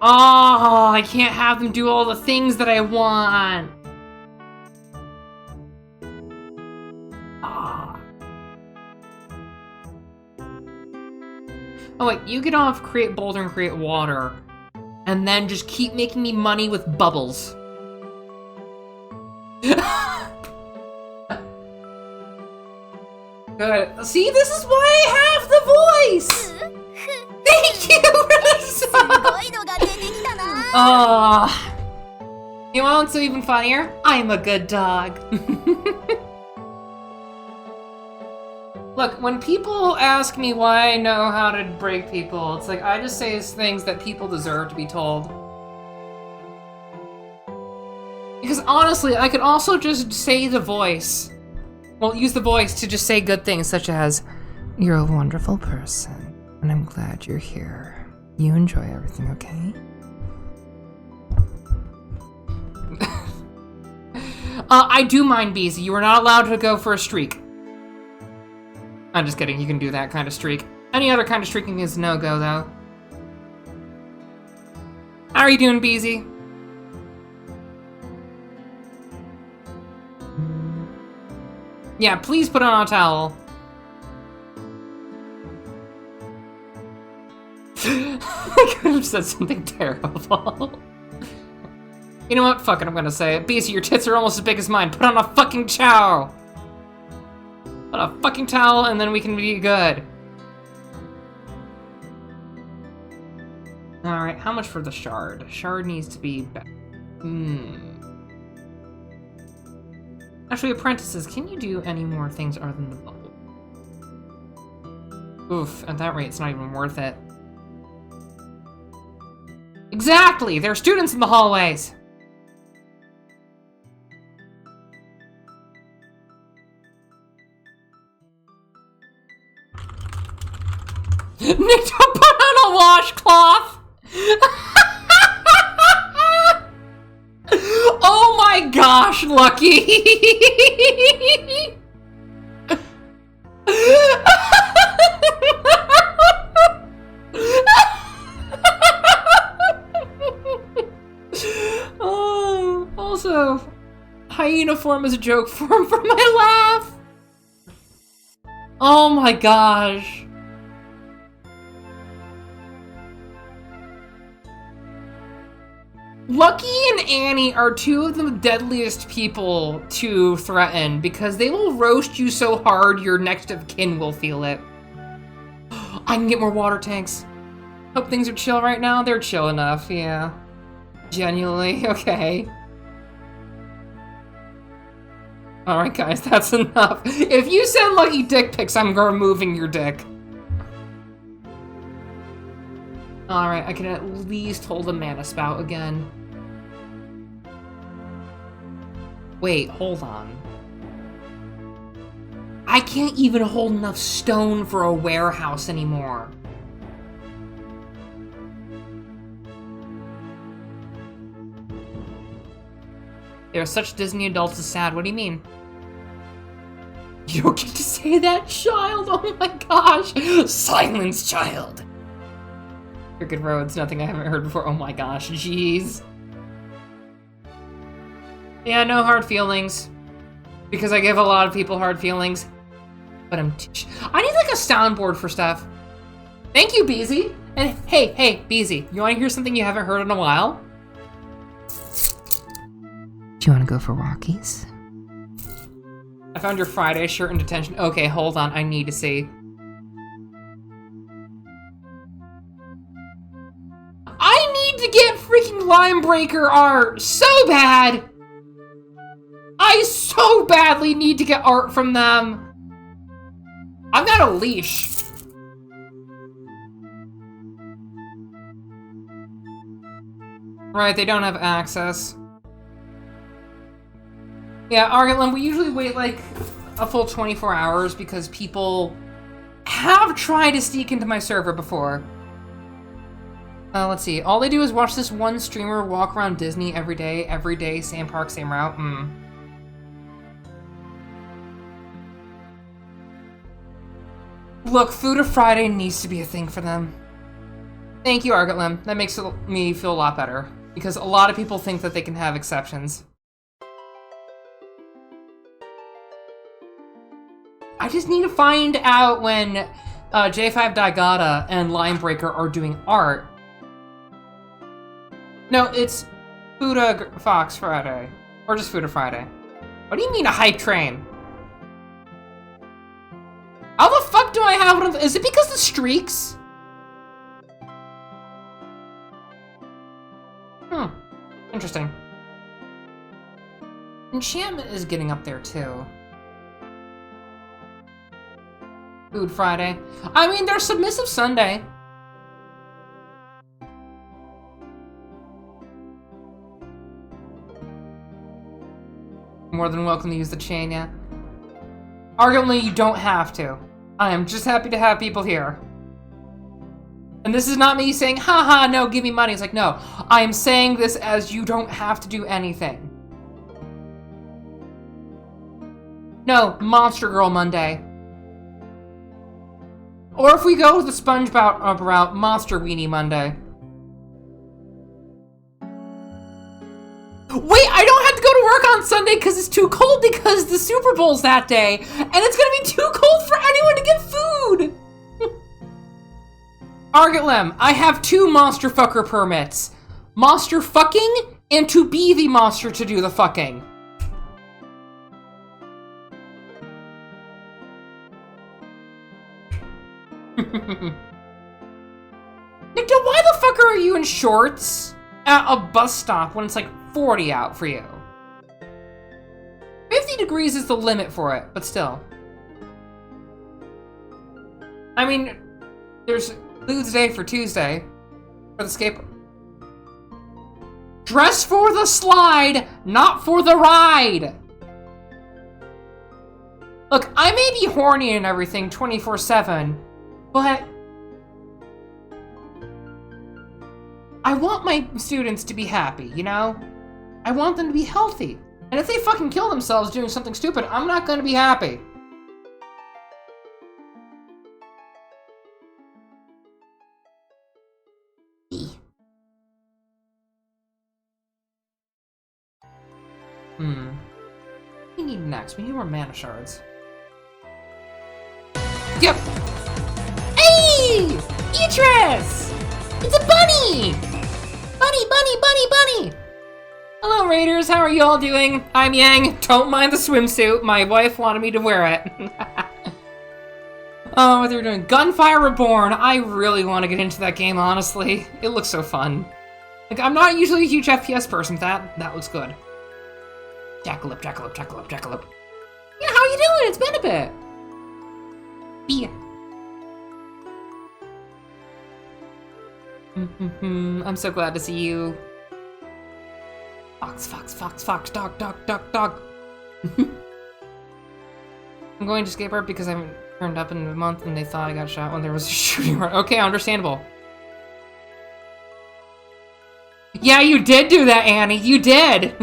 Oh, I can't have them do all the things that I want. Ah. Oh wait, you get off create boulder and create water, and then just keep making me money with bubbles. Good. See, this is why I have the voice. Thank you for the sub. Oh. You want so even funnier? I'm a good dog. Look, when people ask me why I know how to break people, it's like I just say things that people deserve to be told. Because honestly, I could also just say the voice. Well, use the voice to just say good things, such as, "You're a wonderful person, and I'm glad you're here. You enjoy everything, okay?" I do mind, Beezy. You are not allowed to go for a streak. I'm just kidding, you can do that kind of streak. Any other kind of streaking is no-go, though. How are you doing, Beezy? Yeah, please put on a towel. I could have said something terrible. You know what? Fuck it, I'm gonna say it. Beezy, your tits are almost as big as mine. Put on a fucking towel. Put a fucking towel, and then we can be good. Alright, how much for the shard? Shard needs to be better. Actually, apprentices, can you do any more things other than the bubble? Oof, at that rate, it's not even worth it. Exactly! There are students in the hallways! Nick, don't put on a washcloth! Oh my gosh, Lucky! Oh, also, hyena form is a joke form for my laugh. Oh my gosh. Lucky and Annie are two of the deadliest people to threaten because they will roast you so hard your next of kin will feel it. I can get more water tanks. Hope things are chill right now. They're chill enough, yeah. Genuinely, okay. Alright guys, that's enough. If you send Lucky dick pics, I'm removing your dick. Alright, I can at least hold a mana spout again. Wait, hold on. I can't even hold enough stone for a warehouse anymore. They're such Disney adults is sad. What do you mean? You don't get to say that, child! Oh my gosh! Silence, child! Crooked Roads, nothing I haven't heard before. Oh my gosh, jeez. Yeah, no hard feelings. Because I give a lot of people hard feelings. But I need like a soundboard for stuff. Thank you, Beezy. And hey, Beezy, you wanna hear something you haven't heard in a while? Do you wanna go for Rockies? I found your Friday shirt in detention. Okay, hold on, I need to see. I need to get free freaking Line Breaker art so bad. I so badly need to get art from them. I've got a leash. Right, they don't have access. Yeah, Argentland, we usually wait like a full 24 hours because people have tried to sneak into my server before. Let's see. All they do is watch this one streamer walk around Disney every day, same park, same route. Look, Food of Friday needs to be a thing for them. Thank you, Argentland. That makes me feel a lot better. Because a lot of people think that they can have exceptions. I just need to find out when J5 Daigata and Linebreaker are doing art. No, it's Fuda Fox Friday. Or just Fuda Friday. What do you mean a hype train? How the fuck do I have one of Is it because the streaks? Interesting. Enchantment is getting up there too. Food Friday. I mean, there's Submissive Sunday. More than welcome to use the chain, yeah. Arguably, you don't have to. I am just happy to have people here. And this is not me saying, haha, no, give me money. It's like, no, I am saying this as you don't have to do anything. No, Monster Girl Monday. Or if we go with the SpongeBob route, Monster Weenie Monday. Wait, I don't have to go to work on Sunday because it's too cold because the Super Bowl's that day. And it's gonna be too cold for anyone to get food. Argatlem, I have 2 monster fucker permits. Monster fucking and to be the monster to do the fucking. Nikta, why the fuck are you in shorts at a bus stop when it's like 40 out for you? 50 degrees is the limit for it, but still. I mean, there's Lude's Day for Tuesday for the skateboard. Dress for the slide, not for the ride. Look, I may be horny and everything 24/7, but I want my students to be happy, you know? I want them to be healthy. And if they fucking kill themselves doing something stupid, I'm not gonna be happy. What do we need next? We need more mana shards. Yep! Hey! Beatrice! It's a bunny! Bunny, bunny, bunny, bunny! Hello, Raiders. How are you all doing? I'm Yang. Don't mind the swimsuit. My wife wanted me to wear it. Oh, what they're doing. Gunfire Reborn. I really want to get into that game, honestly. It looks so fun. Like, I'm not usually a huge FPS person. That looks good. Jackalope, jackalope, jackalope, jackalope. Yeah, how you doing? It's been a bit. Yeah. I'm so glad to see you. Fox, fox, fox, fox, dog, dog, dog, dog. I'm going to skate park because I haven't turned up in a month and they thought I got shot when there was a shooting. Okay, understandable. Yeah, you did do that, Annie. You did.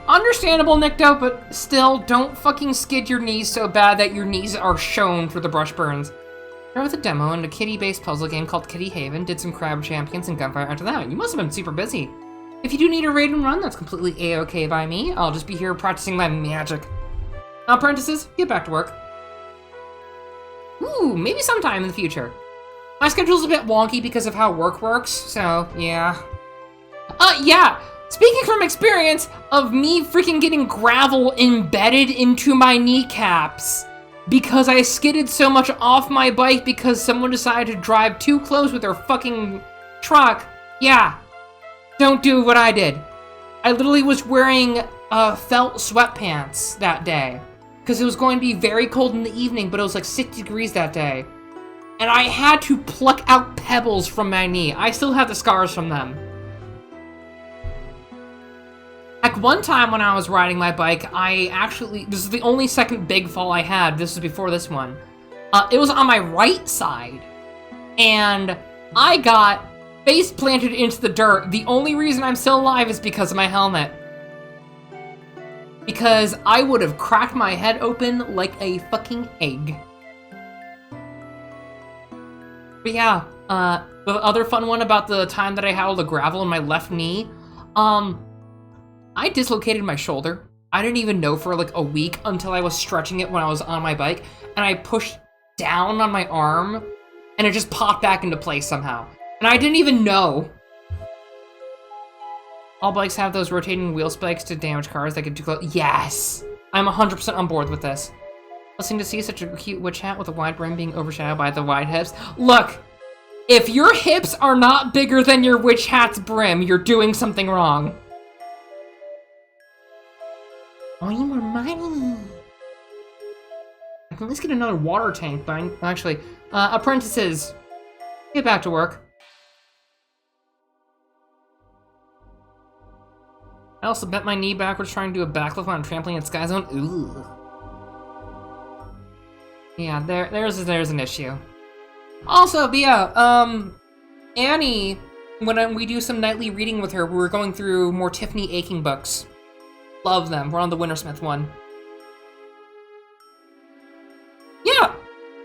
Understandable, Nikto, but still, don't fucking skid your knees so bad that your knees are shown for the brush burns. I with a demo in a kitty-based puzzle game called Kitty Haven, did some Crab Champions and Gunfire after that. You must have been super busy. If you do need a raid and run, that's completely a-okay by me. I'll just be here practicing my magic. Apprentices, get back to work. Ooh, maybe sometime in the future. My schedule's a bit wonky because of how work works, so yeah. Yeah! Speaking from experience of me freaking getting gravel embedded into my kneecaps because I skidded so much off my bike because someone decided to drive too close with their fucking truck. Yeah, don't do what I did. I literally was wearing felt sweatpants that day because it was going to be very cold in the evening, but it was like 60 degrees that day. And I had to pluck out pebbles from my knee. I still have the scars from them. Like one time when I was riding my bike, this is the only second big fall I had. This was before this one. It was on my right side. And I got face planted into the dirt. The only reason I'm still alive is because of my helmet. Because I would have cracked my head open like a fucking egg. But yeah, the other fun one about the time that I had all the gravel in my left knee, I dislocated my shoulder. I didn't even know for like a week until I was stretching it when I was on my bike, and I pushed down on my arm, and it just popped back into place somehow. And I didn't even know. All bikes have those rotating wheel spikes to damage cars that get too close. Yes! I'm 100% on board with this. Listening to see such a cute witch hat with a wide brim being overshadowed by the wide hips. Look! If your hips are not bigger than your witch hat's brim, you're doing something wrong. I need more money. I can at least get another water tank, but actually, apprentices, get back to work. I also bent my knee backwards trying to do a backflip on a trampoline at Sky Zone. Ooh. Yeah, there's an issue. Also, Annie, when we do some nightly reading with her, we're going through more Tiffany Aching books. Love them. We're on the Wintersmith one. Yeah!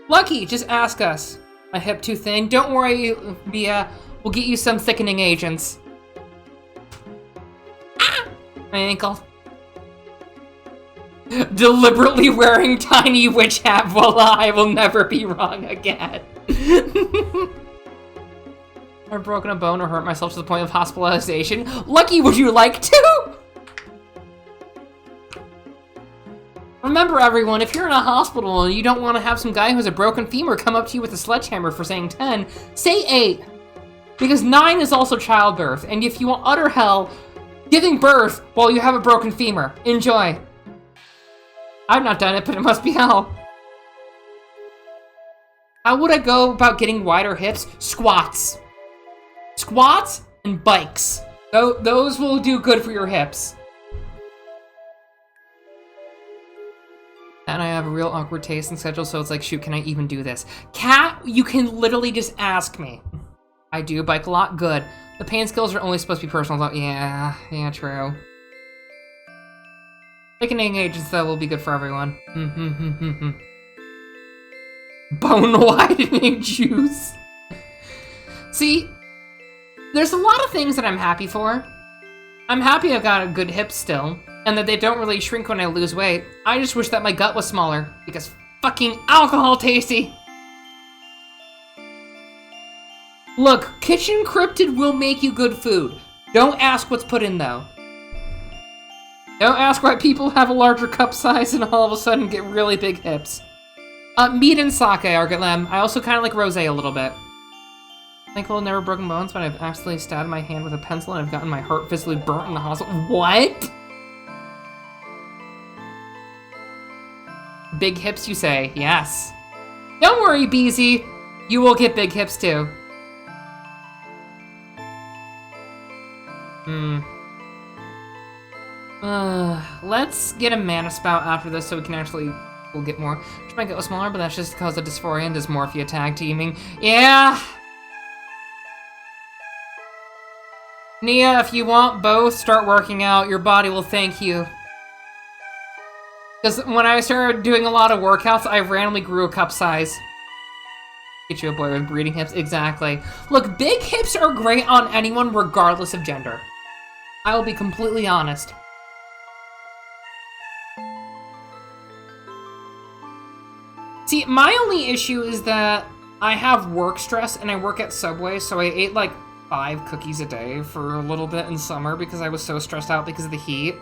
Lucky, just ask us. My hip too thin? Don't worry, Bia. We'll get you some thickening agents. Ah! My ankle. Deliberately wearing tiny witch hat, voila, I will never be wrong again. I've broken a bone or hurt myself to the point of hospitalization. Lucky, would you like to? Remember, everyone, if you're in a hospital and you don't want to have some guy who has a broken femur come up to you with a sledgehammer for saying 10, say 8. Because 9 is also childbirth, and if you want utter hell, giving birth while you have a broken femur. Enjoy. I've not done it, but it must be hell. How would I go about getting wider hips? Squats. Squats and bikes. Those will do good for your hips. And I have a real awkward taste and schedule, so it's like, shoot, can I even do this? Cat, you can literally just ask me. I do bike a lot, good. The pain skills are only supposed to be personal, though. Yeah, true. Thickening agents, though, will be good for everyone. Bone widening juice. See, there's a lot of things that I'm happy for. I'm happy I've got a good hip still, and that they don't really shrink when I lose weight. I just wish that my gut was smaller, because fucking alcohol tasty. Look, Kitchen Cryptid will make you good food. Don't ask what's put in, though. Don't ask why people have a larger cup size and all of a sudden get really big hips. Meat and sake are good. I also kind of like rosé a little bit. Thankful I've never broken bones, but I've accidentally stabbed my hand with a pencil and I've gotten my heart visibly burnt in the hospital. What? Big hips, you say? Yes. Don't worry, Beezy. You will get big hips, too. Let's get a mana spout after this so we can actually... We'll get more. Which might get smaller, but that's just because of dysphoria and dysmorphia tag teaming. Yeah! Nia, if you want both, start working out. Your body will thank you. Because when I started doing a lot of workouts, I randomly grew a cup size. Get you a boy with breeding hips. Exactly. Look, big hips are great on anyone regardless of gender. I will be completely honest. See, my only issue is that I have work stress and I work at Subway, so I ate like 5 cookies a day for a little bit in summer because I was so stressed out because of the heat.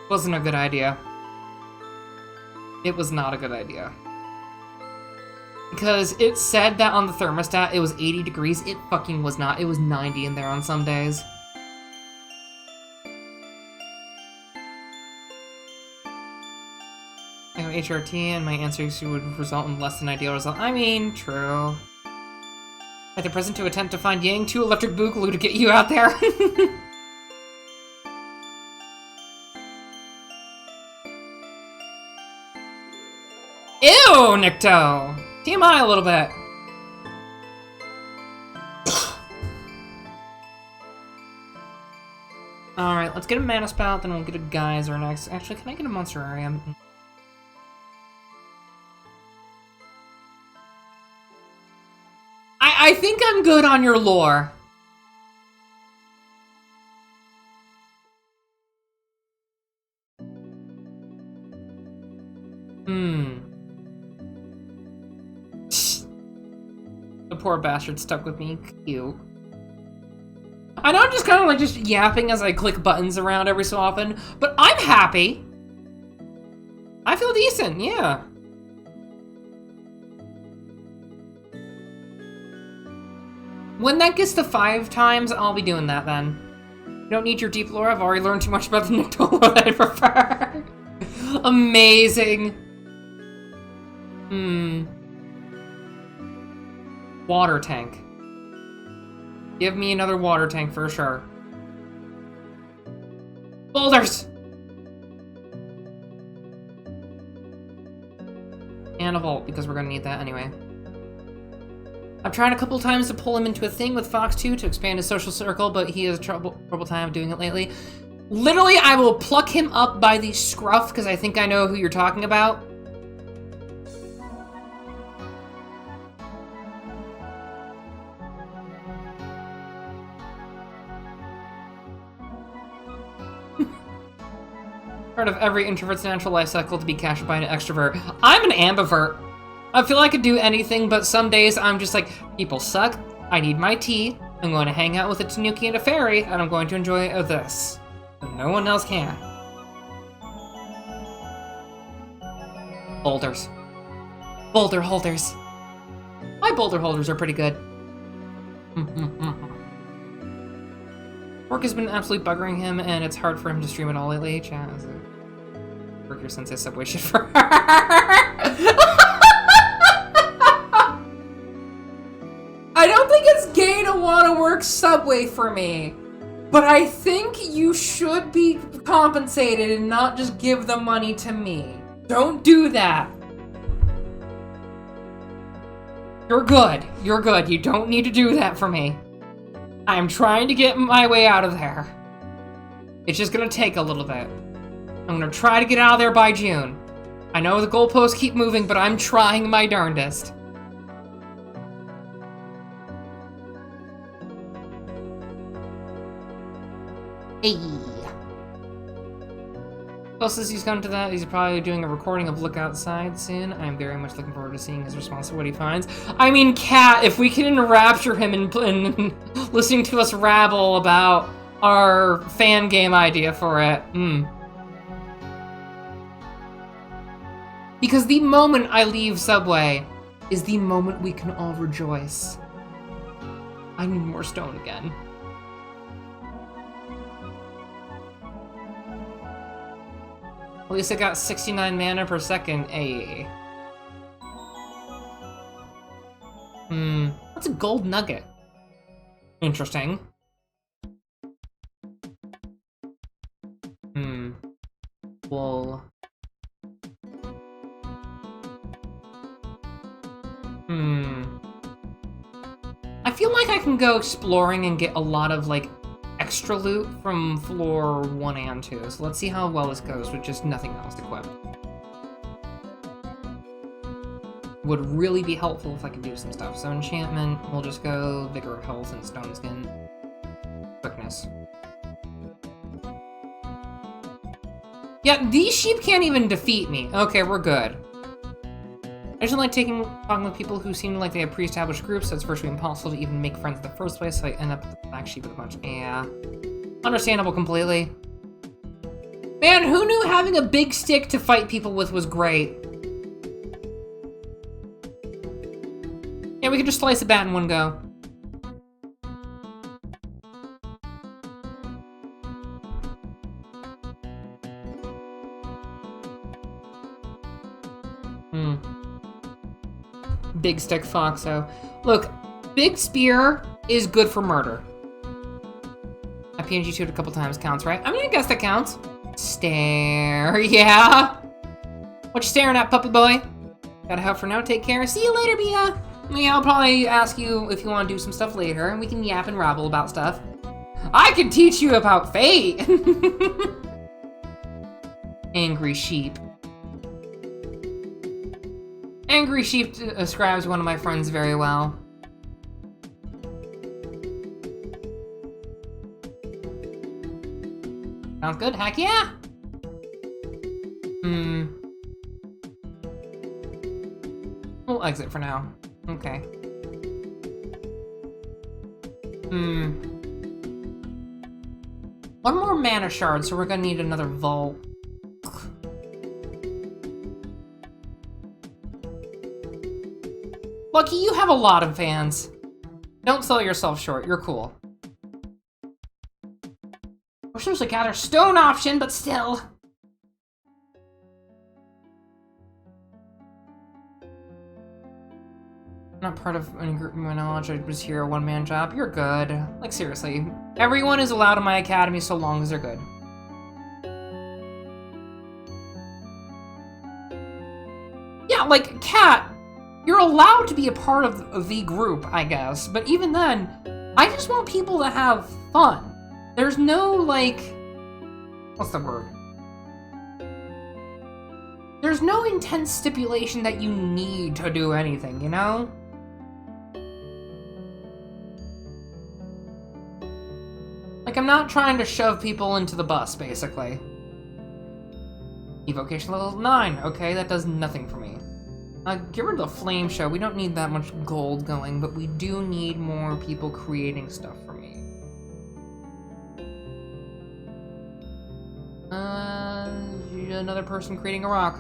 Wasn't a good idea. It was not a good idea. Because it said that on the thermostat it was 80 degrees. It fucking was not. It was 90 in there on some days. I go HRT and my answers would result in less than ideal result. I mean, true. At the present to attempt to find Yang 2 electric boogaloo to get you out there. Ew, Nikto! TMI a little bit. Alright, let's get a Mana Spout, then we'll get a Geyser next. Actually, can I get a Monsterarium? I think I'm good on your lore. The poor bastard stuck with me. Cute. I know I'm just kind of like just yapping as I click buttons around every so often, but I'm happy. I feel decent, yeah. When that gets to 5 times, I'll be doing that then. You don't need your deep lore. I've already learned too much about the Nictolo that I prefer. Amazing. Water tank. Give me another water tank for sure. Boulders! And a vault, because we're gonna need that anyway. I've tried a couple times to pull him into a thing with Fox 2 to expand his social circle, but he has trouble time doing it lately. Literally, I will pluck him up by the scruff, because I think I know who you're talking about. Part of every introvert's natural life cycle to be captured by an extrovert. I'm an ambivert. I feel I could do anything, but some days I'm just like, people suck, I need my tea, I'm going to hang out with a Tanuki and a fairy, and I'm going to enjoy this. And no one else can. Boulders. Boulder holders. My boulder holders are pretty good. Work has been absolutely buggering him, and it's hard for him to stream it all lately. Chat, work your Sensei Subway shit for her. I don't think it's gay to want to work Subway for me, but I think you should be compensated and not just give the money to me. Don't do that. You're good. You're good. You don't need to do that for me. I'm trying to get my way out of there. It's just gonna take a little bit. I'm gonna try to get out of there by June. I know the goalposts keep moving, but I'm trying my darndest. Hey. Closest he's come to that, he's probably doing a recording of Look Outside soon. I'm very much looking forward to seeing his response to what he finds. I mean, Cat, if we can enrapture him in listening to us rabble about our fan game idea for it. Because the moment I leave Subway is the moment we can all rejoice. I need more stone again. At least I got 69 mana per second. Ayy. That's a gold nugget. Interesting. Wool. I feel like I can go exploring and get a lot of, like, extra loot from floor 1 and 2. So let's see how well this goes with just nothing else equipped. Would really be helpful if I could do some stuff. So enchantment, we'll just go Vigor, Health, and Stone Skin. Quickness. Yeah, these sheep can't even defeat me. Okay, we're good. I just don't like talking with people who seem like they have pre-established groups, so it's virtually impossible to even make friends in the first place, so I end up with the black sheep with a bunch. Yeah. Understandable completely. Man, who knew having a big stick to fight people with was great? we could just slice a bat in one go. Big Stick Foxo. Look, Big Spear is good for murder. I PNG 2'd a couple times counts, right? I mean, I guess that counts. Stare, yeah. What you staring at, puppy boy? Gotta help for now. Take care. See you later, Bia. Yeah, I'll probably ask you if you want to do some stuff later, and we can yap and rabble about stuff. I can teach you about fate. Angry sheep. Angry sheep describes one of my friends very well. Sounds good. Heck yeah. We'll exit for now. Okay. One more mana shard, so we're gonna need another vault. Lucky, you have a lot of fans. Don't sell yourself short, you're cool. We're supposed to gather stone option, but still. Not part of any group of my knowledge, I was here a one-man job. You're good. Like, seriously. Everyone is allowed in my academy so long as they're good. Yeah, like, Cat, you're allowed to be a part of the group, I guess. But even then, I just want people to have fun. There's no, like... What's the word? There's no intense stipulation that you need to do anything, you know? Like, I'm not trying to shove people into the bus, basically. Evocation level 9. Okay, that does nothing for me. Get rid of the flame show. We don't need that much gold going, but we do need more people creating stuff for me. Another person creating a rock.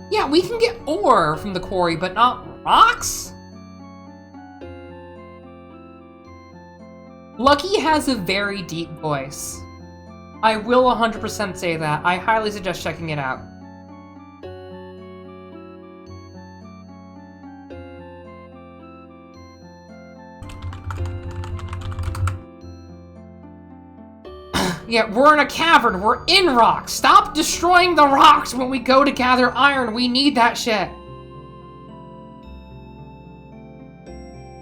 Yeah, we can get ore from the quarry, but not rocks? Lucky has a very deep voice. I will 100% say that. I highly suggest checking it out. Yeah, we're in a cavern. We're in rocks. Stop destroying the rocks when we go to gather iron. We need that shit.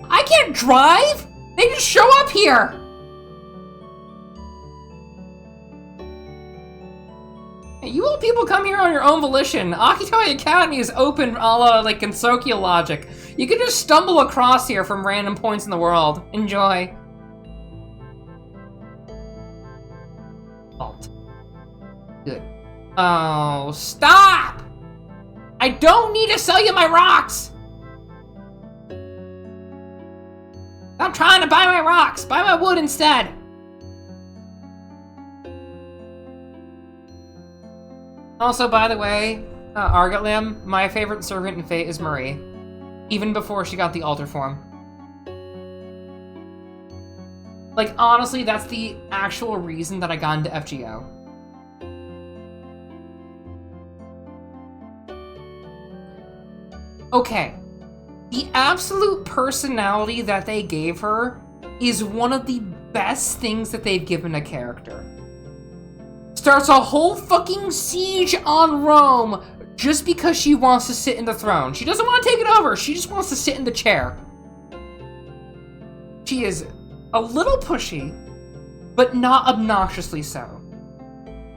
I can't drive? They just show up here. Hey, you little people come here on your own volition. Akitoy Academy is open a la, like, Gensokia logic. You can just stumble across here from random points in the world. Enjoy. Good. Oh, stop! I don't need to sell you my rocks! Stop trying to buy my rocks! Buy my wood instead! Also, by the way, Argotlim, my favorite servant in Fate is Marie. Even before she got the altar form. Like, honestly, that's the actual reason that I got into FGO. Okay, the absolute personality that they gave her is one of the best things that they've given a character. Starts a whole fucking siege on Rome just because she wants to sit in the throne. She doesn't want to take it over, she just wants to sit in the chair. She is a little pushy, but not obnoxiously so.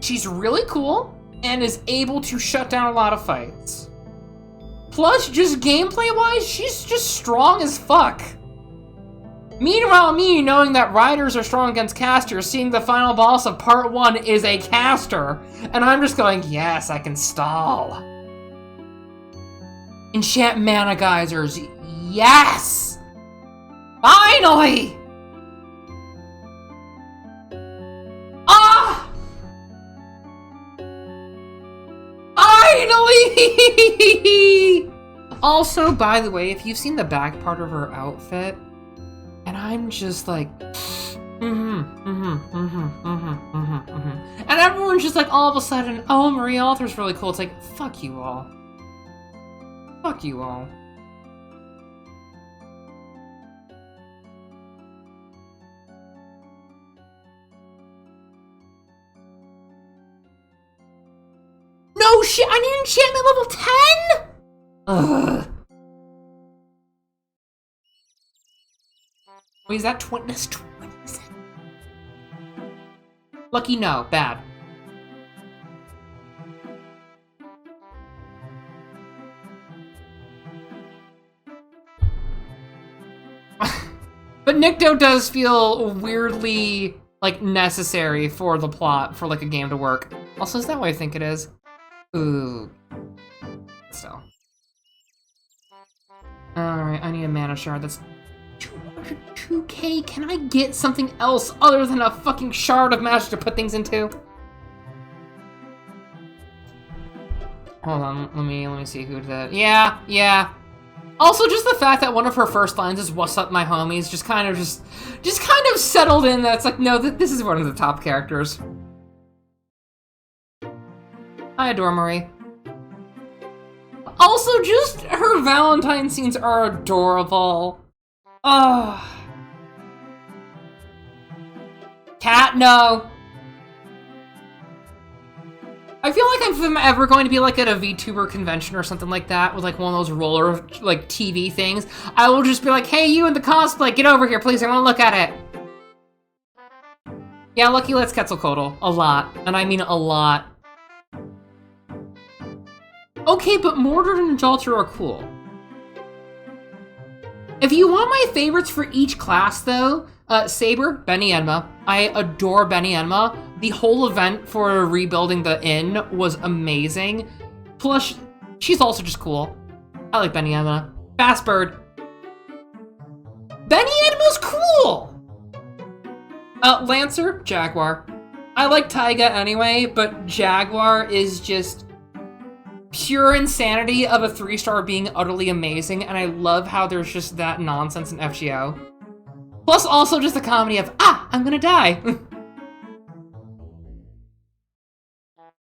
She's really cool and is able to shut down a lot of fights. Plus, just gameplay-wise, she's just strong as fuck. Meanwhile, me, knowing that riders are strong against casters, seeing the final boss of part 1 is a caster, and I'm just going, yes, I can stall. Enchant mana geysers, yes! Finally! Ah! Finally! Also, by the way, if you've seen the back part of her outfit, and I'm just like, and everyone's just like, all of a sudden, oh, Marie Alter's really cool. It's like, fuck you all. Fuck you all. No shit, I need enchantment level 10? Ugh. Wait, is that 20? That's 27. Lucky no, bad. But Nikto does feel weirdly, like, necessary for the plot, for, like, a game to work. Also, is that what I think it is? Ooh. So. Alright, I need a mana shard. That's 202k. Can I get something else other than a fucking shard of magic to put things into? Hold on, let me see who did. Yeah. Also, just the fact that one of her first lines is "What's up, my homies," just kind of settled in. That's like, no, this is one of the top characters. I adore Marie. Also, just her Valentine scenes are adorable. Ugh. Cat, no. I feel like if I'm ever going to be like at a VTuber convention or something like that with like one of those roller like TV things, I will just be like, hey, you in the cosplay, get over here, please, I want to look at it. Yeah, Lucky lets Quetzalcoatl. A lot. And I mean a lot. Okay, but Mordred and Jalter are cool. If you want my favorites for each class, though, Saber, Benny Enma. I adore Benny Enma. The whole event for rebuilding the inn was amazing. Plus, she's also just cool. I like Benny Enma. Fastbird. Benny Enma's cool! Lancer, Jaguar. I like Taiga anyway, but Jaguar is just pure insanity of a 3-star being utterly amazing, and I love how there's just that nonsense in FGO. Plus also just the comedy of, I'm gonna die.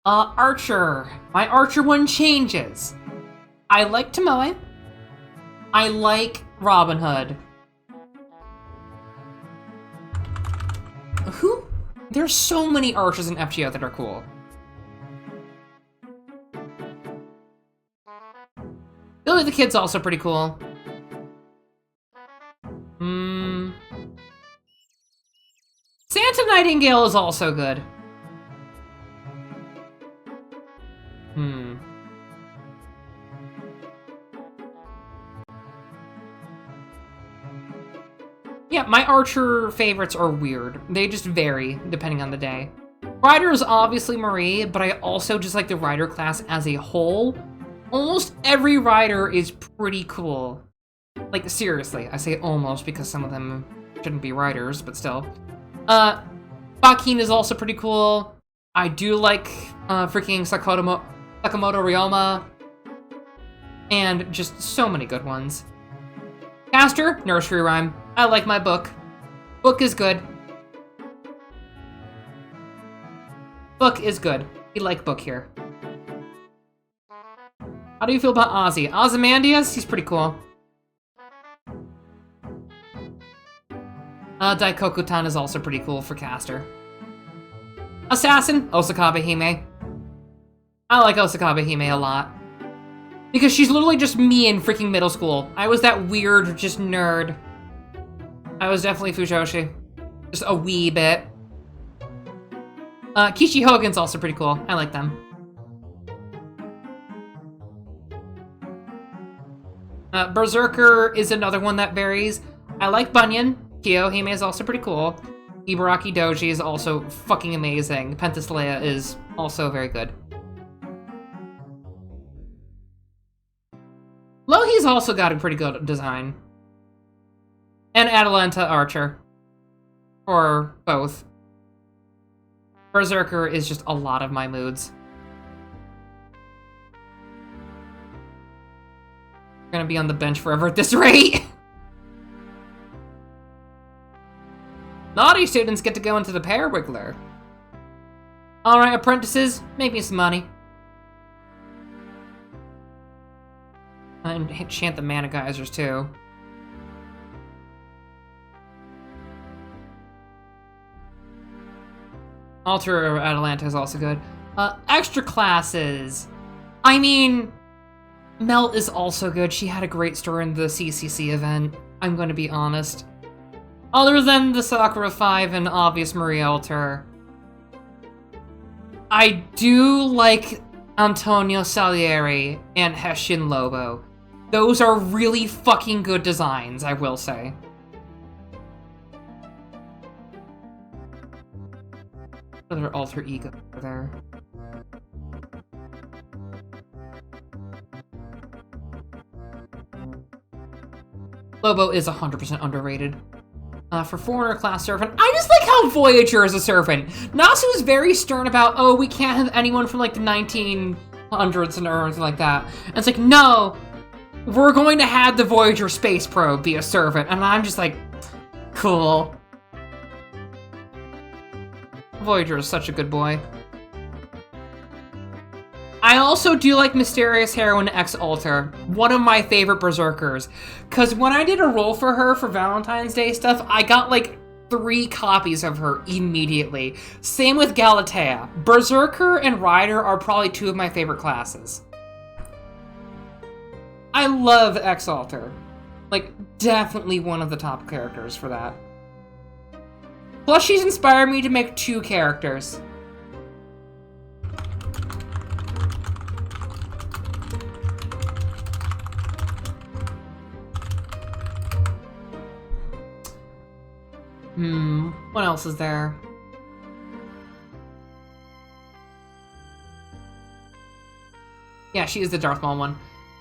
Archer. My Archer one changes. I like Tomoe. I like Robin Hood. Who? There's so many Archers in FGO that are cool. Billy the Kid's also pretty cool. Santa Nightingale is also good. Yeah, my Archer favorites are weird. They just vary depending on the day. Rider is obviously Marie, but I also just like the Rider class as a whole. Almost every Rider is pretty cool. Like, seriously, I say almost because some of them shouldn't be Riders, but still. Bakin is also pretty cool. I do like freaking Sakamoto Ryoma. And just so many good ones. Caster, Nursery Rhyme. I like my book. Book is good. Book is good. We like book here. How do you feel about Ozzy? Ozymandias? He's pretty cool. Daikoku-tan is also pretty cool for caster. Assassin, Osakabe Hime. I like Osakabe Hime a lot. Because she's literally just me in freaking middle school. I was that weird, just nerd. I was definitely Fujoshi. Just a wee bit. Kishi Hogan's also pretty cool. I like them. Berserker is another one that varies. I like Bunyan. Kiyohime is also pretty cool. Ibaraki Doji is also fucking amazing. Penthesilea is also very good. Lohi's also got a pretty good design. And Atalanta Archer. Or both. Berserker is just a lot of my moods. I'm gonna be on the bench forever at this rate. Naughty students get to go into the Pear Wiggler. Alright, apprentices, make me some money. And chant the Mana Geysers, too. Alter Atalanta is also good. Extra classes. I mean, Melt is also good. She had a great story in the CCC event. I'm going to be honest. Other than the Sakura 5 and obvious Marie Alter, I do like Antonio Salieri and Heshin Lobo. Those are really fucking good designs, I will say. Other alter ego there. Lobo is 100% underrated. For Foreigner class servant, I just like how Voyager is a servant. Nasu is very stern about, oh, we can't have anyone from like the 1900s and anything like that. And it's like, no, we're going to have the Voyager space probe be a servant. And I'm just like, cool. Voyager is such a good boy. I also do like Mysterious Heroine X Alter, one of my favorite berserkers. Because when I did a roll for her for Valentine's Day stuff, I got like 3 copies of her immediately. Same with Galatea. Berserker and Rider are probably 2 of my favorite classes. I love X Alter. Like, definitely one of the top characters for that. Plus, she's inspired me to make 2 characters. What else is there? Yeah, she is the Darth Maul one.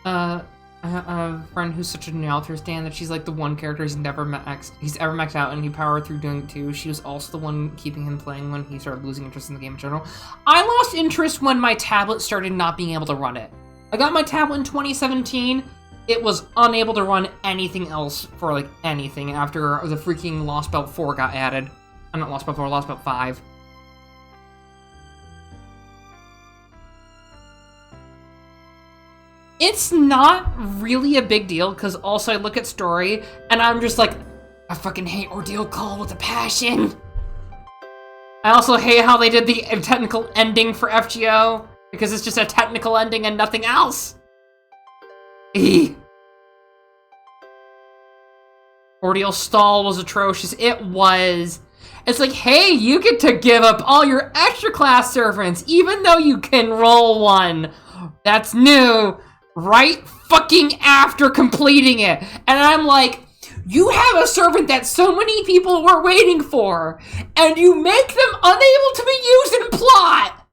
I have a friend who's such a Alter stan that she's like the one character he's ever maxed out, and he powered through doing it too. She was also the one keeping him playing when he started losing interest in the game in general. I lost interest when my tablet started not being able to run it. I got my tablet in 2017. It was unable to run anything else for like anything after the freaking Lost Belt 4 got added. Not Lost Belt 4, Lost Belt 5. It's not really a big deal, because also I look at story, and I'm just like, I fucking hate Ordeal Call with a passion. I also hate how they did the technical ending for FGO, because it's just a technical ending and nothing else. Eee. Ordeal Stall was atrocious. It was. It's like, hey, you get to give up all your extra class servants, even though you can roll one. That's new. Right fucking after completing it. And I'm like, you have a servant that so many people were waiting for, and you make them unable to be used in plot.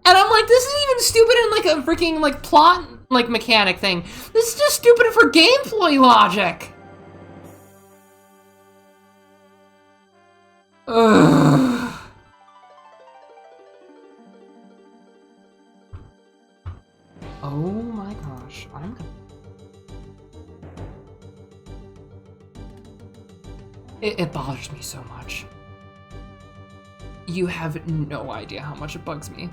And I'm like, this is even stupid in like a freaking like plot like mechanic thing. This is just stupid for gameplay logic. Ugh. Oh my gosh, I'm gonna... It bothers me so much. You have no idea how much it bugs me.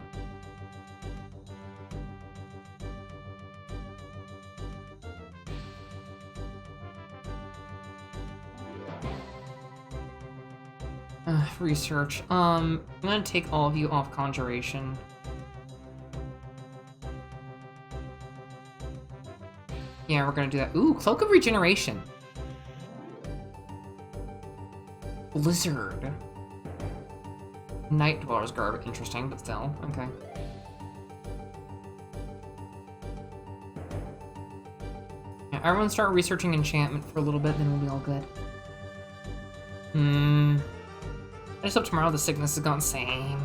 Research. I'm gonna take all of you off Conjuration. Yeah, we're gonna do that. Ooh, Cloak of Regeneration. Blizzard. Night Dweller's Garb. Interesting, but still. Okay. Yeah, everyone start researching enchantment for a little bit, then we'll be all good. I just hope tomorrow the sickness has gone insane.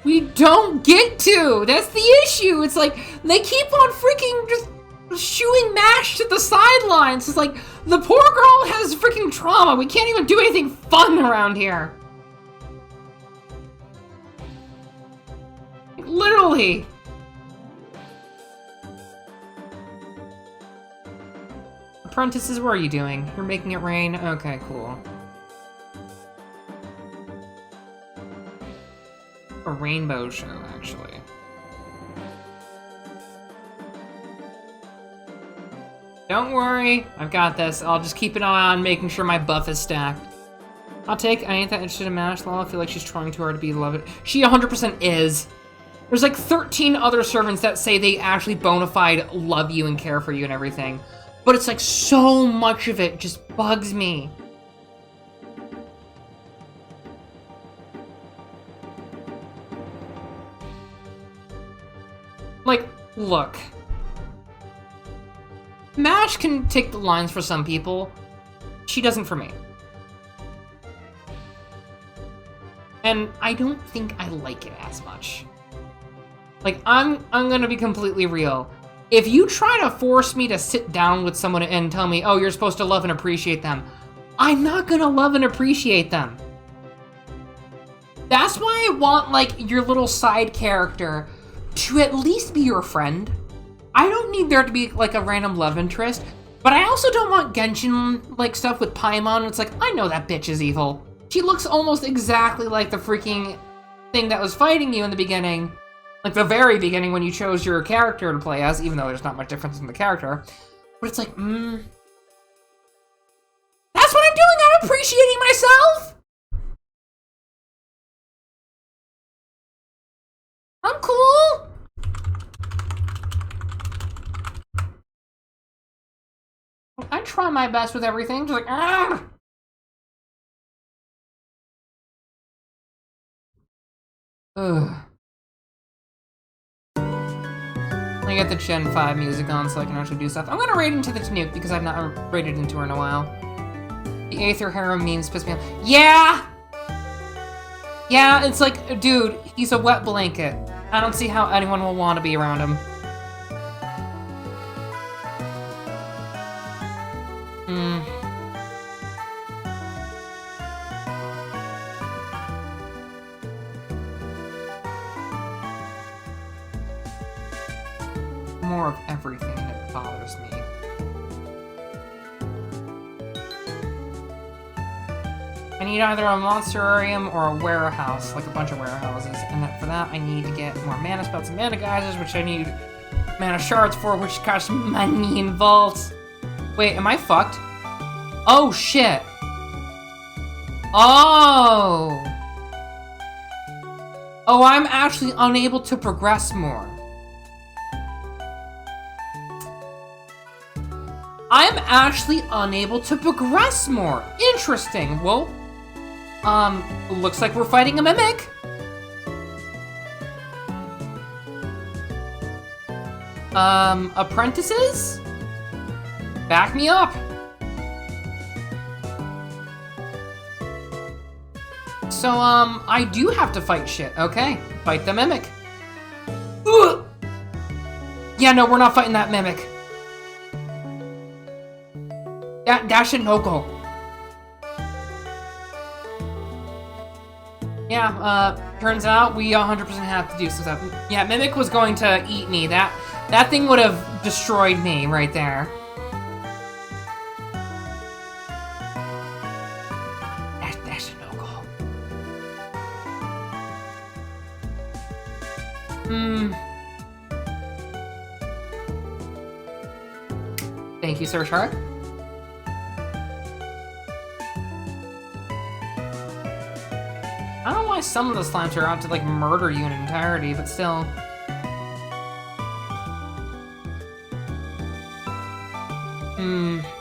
We don't get to! That's the issue! It's like, they keep on freaking just shooing MASH to the sidelines. It's like, the poor girl has freaking trauma. We can't even do anything fun around here. Literally. Apprentices, what are you doing? You're making it rain? Okay, cool. A rainbow show, actually. Don't worry, I've got this. I'll just keep an eye on making sure my buff is stacked. I ain't that interested in Mash Law. I feel like she's trying too hard to be loved. She 100% is. There's like 13 other servants that say they actually bona fide love you and care for you and everything. But it's like so much of it just bugs me. Like, look. Mash can take the lines for some people. She doesn't for me. And I don't think I like it as much. Like, I'm gonna be completely real. If you try to force me to sit down with someone and tell me, oh, you're supposed to love and appreciate them, I'm not gonna love and appreciate them. That's why I want, like, your little side character to at least be your friend. I don't need there to be, like, a random love interest, but I also don't want Genshin, like, stuff with Paimon. It's like, I know that bitch is evil. She looks almost exactly like the freaking thing that was fighting you in the beginning. Like, the very beginning when you chose your character to play as, even though there's not much difference in the character. But it's like, That's what I'm doing! I'm appreciating myself! I'm cool! I try my best with everything, just like, ah! Ugh. I get the Gen 5 music on so I can actually do stuff. I'm gonna raid into the Tanuke because I've not raided into her in a while. The Aether Harem memes piss me off. Yeah! Yeah, it's like, dude, he's a wet blanket. I don't see how anyone will want to be around him. More of everything that bothers me. I need either a monsterarium or a warehouse, like a bunch of warehouses, and for that I need to get more mana spells and mana geysers, which I need mana shards for, which costs money in vaults. Wait, am I fucked? Oh shit! Oh! Oh, I'm actually unable to progress more. I'm actually unable to progress more. Interesting. Well, looks like we're fighting a mimic. Apprentices? Back me up. So, I do have to fight shit. Okay, fight the mimic. Ugh! Yeah, no, we're not fighting that mimic. Dash and no-go. Yeah, turns out we 100% have to do some stuff. Yeah, Mimic was going to eat me. That thing would have destroyed me right there. Dash and no-go. Thank you, Sir Shark. I don't know why some of the slimes are out to, like, murder you in entirety, but still.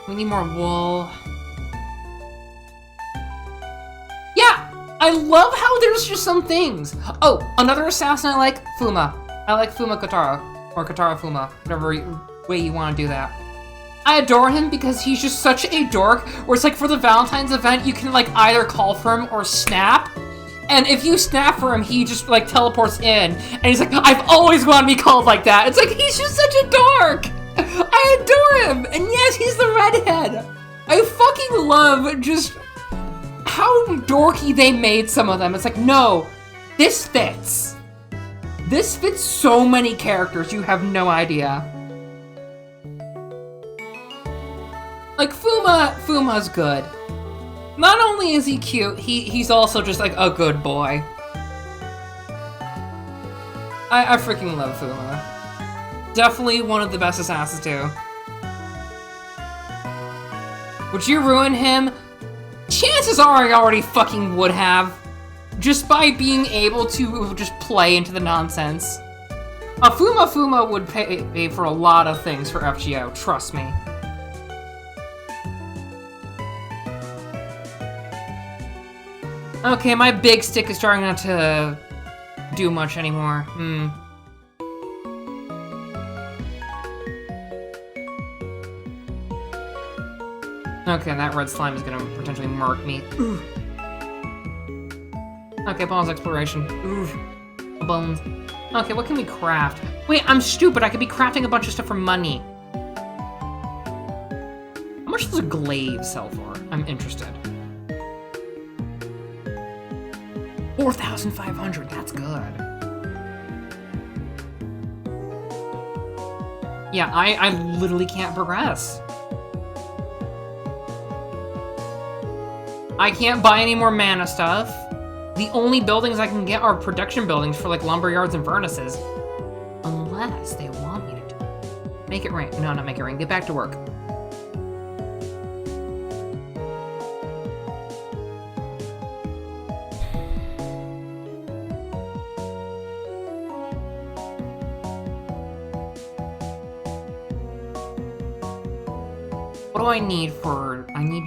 We need more wool. Yeah! I love how there's just some things. Oh, another assassin I like, Fuma. I like Fuma Katara, or Katara Fuma, whatever way you want to do that. I adore him because he's just such a dork, where it's like for the Valentine's event, you can, like, either call for him or snap. And if you snap for him, he just, like, teleports in. And he's like, I've always wanted to be called like that. It's like, he's just such a dork. I adore him. And yes, he's the redhead. I fucking love just how dorky they made some of them. It's like, no, this fits. This fits so many characters, you have no idea. Fuma's good. Not only is he cute, he's also just like a good boy. I freaking love Fuma. Definitely one of the best assassins too. Would you ruin him? Chances are I already fucking would have. Just by being able to just play into the nonsense. Fuma would pay for a lot of things for FGO, trust me. Okay, my big stick is starting not to do much anymore. Okay, that red slime is gonna potentially mark me. Ooh. Okay, pause exploration. Ooh. Bones. Okay, what can we craft? Wait, I'm stupid. I could be crafting a bunch of stuff for money. How much does a glaive sell for? I'm interested. 4,500, that's good. Yeah, I literally can't progress. I can't buy any more mana stuff. The only buildings I can get are production buildings for like lumber yards and furnaces. Unless they want me to make it rain. No, not make it rain. Get back to work. What do I need for... I need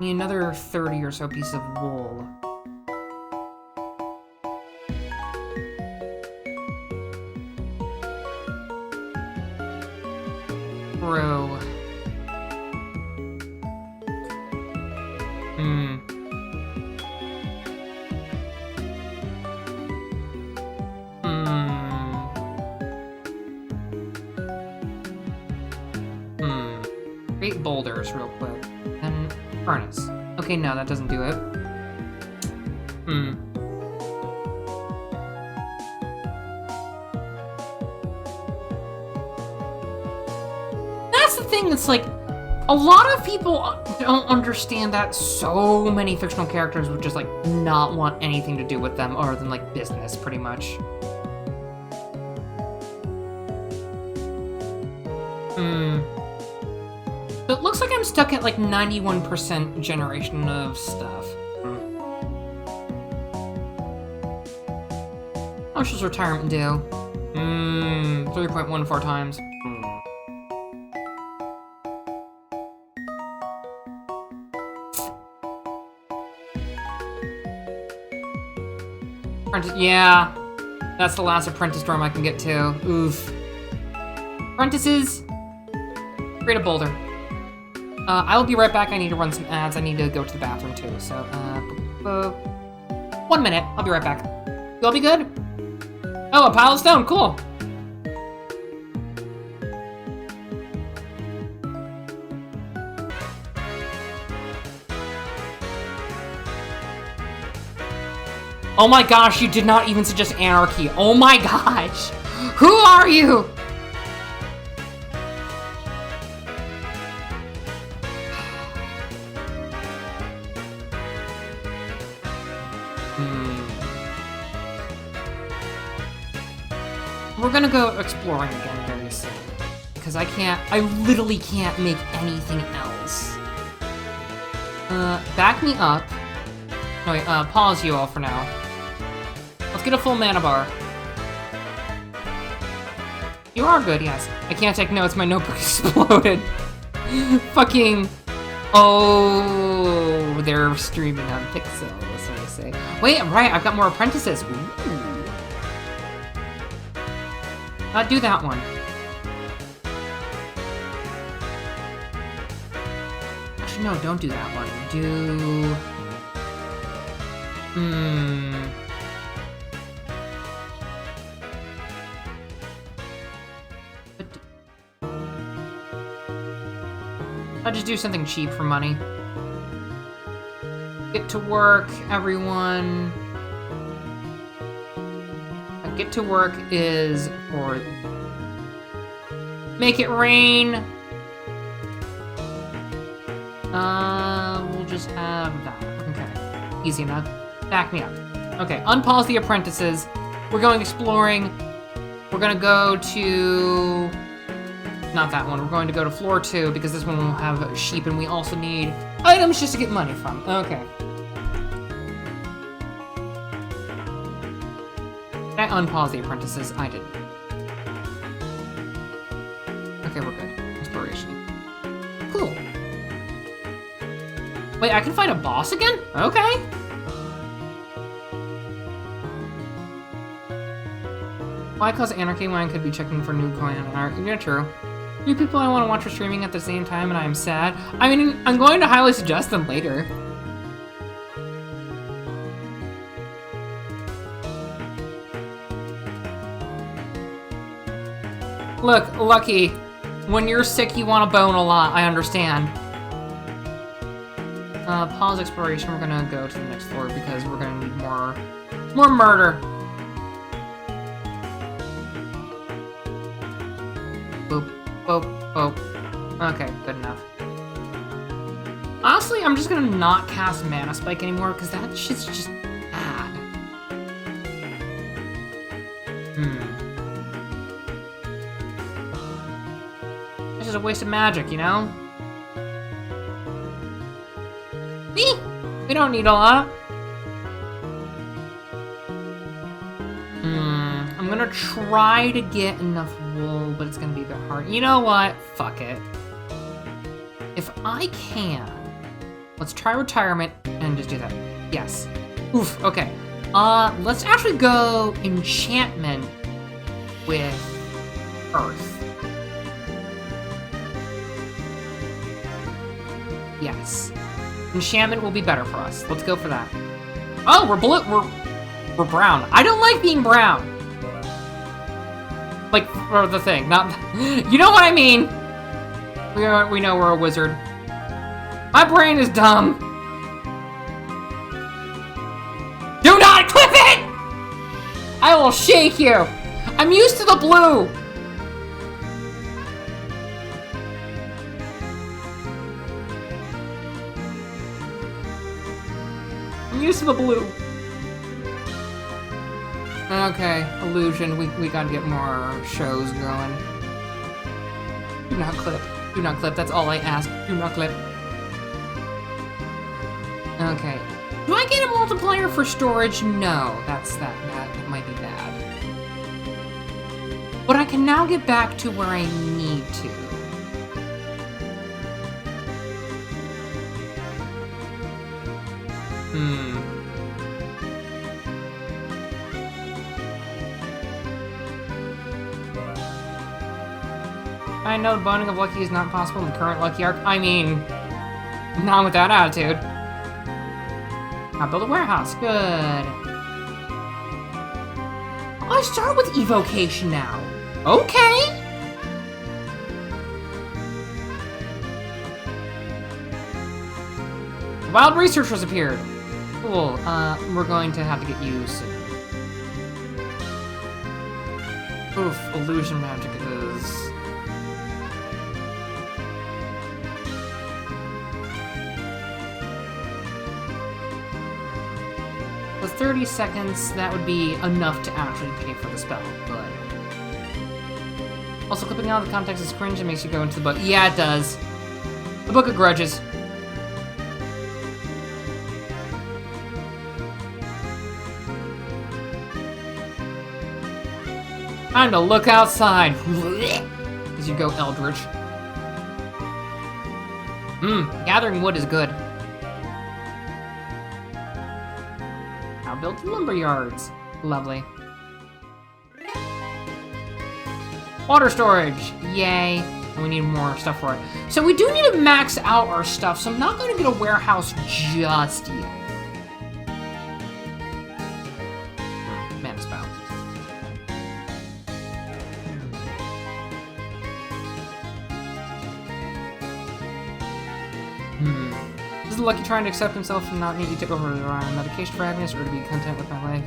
another 30 or so pieces of wool. Bro. Create boulders real quick. And furnace. Okay, no, that doesn't do it. That's the thing that's like, a lot of people don't understand that so many fictional characters would just like not want anything to do with them other than like business, pretty much. So it looks like I'm stuck at like 91% generation of stuff. How much does retirement do? 3.14 times. Yeah, that's the last apprentice dorm I can get to. Oof. Apprentices, create a boulder. I'll be right back. I need to run some ads. I need to go to the bathroom too. So, 1 minute. I'll be right back. You all be good? Oh, a pile of stone. Cool. Oh my gosh, you did not even suggest anarchy. Oh my gosh. Who are you? We're gonna go exploring again very soon. Because I literally can't make anything else. Back me up. No, wait, pause you all for now. Let's get a full mana bar. You are good, yes. I can't take notes, my notebook exploded. Fucking... Oh, they're streaming on Pixel, that's what I say. Wait, right, I've got more apprentices. Ooh. Do that one. Actually, no, don't do that one. Do... I'll just do something cheap for money. Get to work, everyone. Get to work is for... Make it rain. We'll just have that. Okay. Easy enough. Back me up. Okay, unpause the apprentices. We're going exploring. We're gonna go to... Not that one. We're going to go to floor 2 because this one will have sheep and we also need items just to get money from. Okay. Did I unpause the apprentices? I didn't. Okay, we're good. Exploration. Cool. Wait, I can fight a boss again? Okay. Why cause anarchy when I could be checking for new coin art? Yeah, true. New people I want to watch are streaming at the same time and I am sad. I mean, I'm going to highly suggest them later. Look, Lucky, when you're sick you want to bone a lot, I understand. Pause exploration, we're gonna go to the next floor because we're gonna need more murder. Boop, boop, boop. Okay, good enough. Honestly, I'm just gonna not cast Mana Spike anymore because that shit's just bad. This is a waste of magic, you know? We don't need a lot. I'm gonna try to get enough wool, but it's gonna be a bit hard. You know what? Fuck it. If I can, let's try retirement and just do that. Yes. Oof, okay. Let's actually go enchantment with earth. Yes. Enchantment will be better for us. Let's go for that. Oh, we're blue. We're brown. I don't like being brown. Like, for the thing, not... You know what I mean. We know we're a wizard. My brain is dumb. Do not equip it! I will shake you. I'm used to the blue. I'm used to the blue. Okay, illusion. We gotta get more shows going. Do not clip. Do not clip. That's all I ask. Do not clip. Okay. Do I get a multiplier for storage? No. That might be bad. But I can now get back to where I need to. I know boning of Lucky is not possible in the current Lucky arc. I mean, not with that attitude. Now build a warehouse. Good. Oh, I start with evocation now. Okay. Wild researchers appeared. Cool. We're going to have to get you soon. Oof, illusion magic is... With 30 seconds, that would be enough to actually pay for the spell, but... Also, clipping out of the context is cringe and makes you go into the book. Yeah, it does. The Book of Grudges. Time to look outside. As you go Eldritch. Gathering wood is good. Now build lumber yards. Lovely. Water storage. Yay. And we need more stuff for it. So we do need to max out our stuff, so I'm not going to get a warehouse just yet. Mana spell. Is Lucky trying to accept himself and not need to take over the medication for happiness or to be content with my life?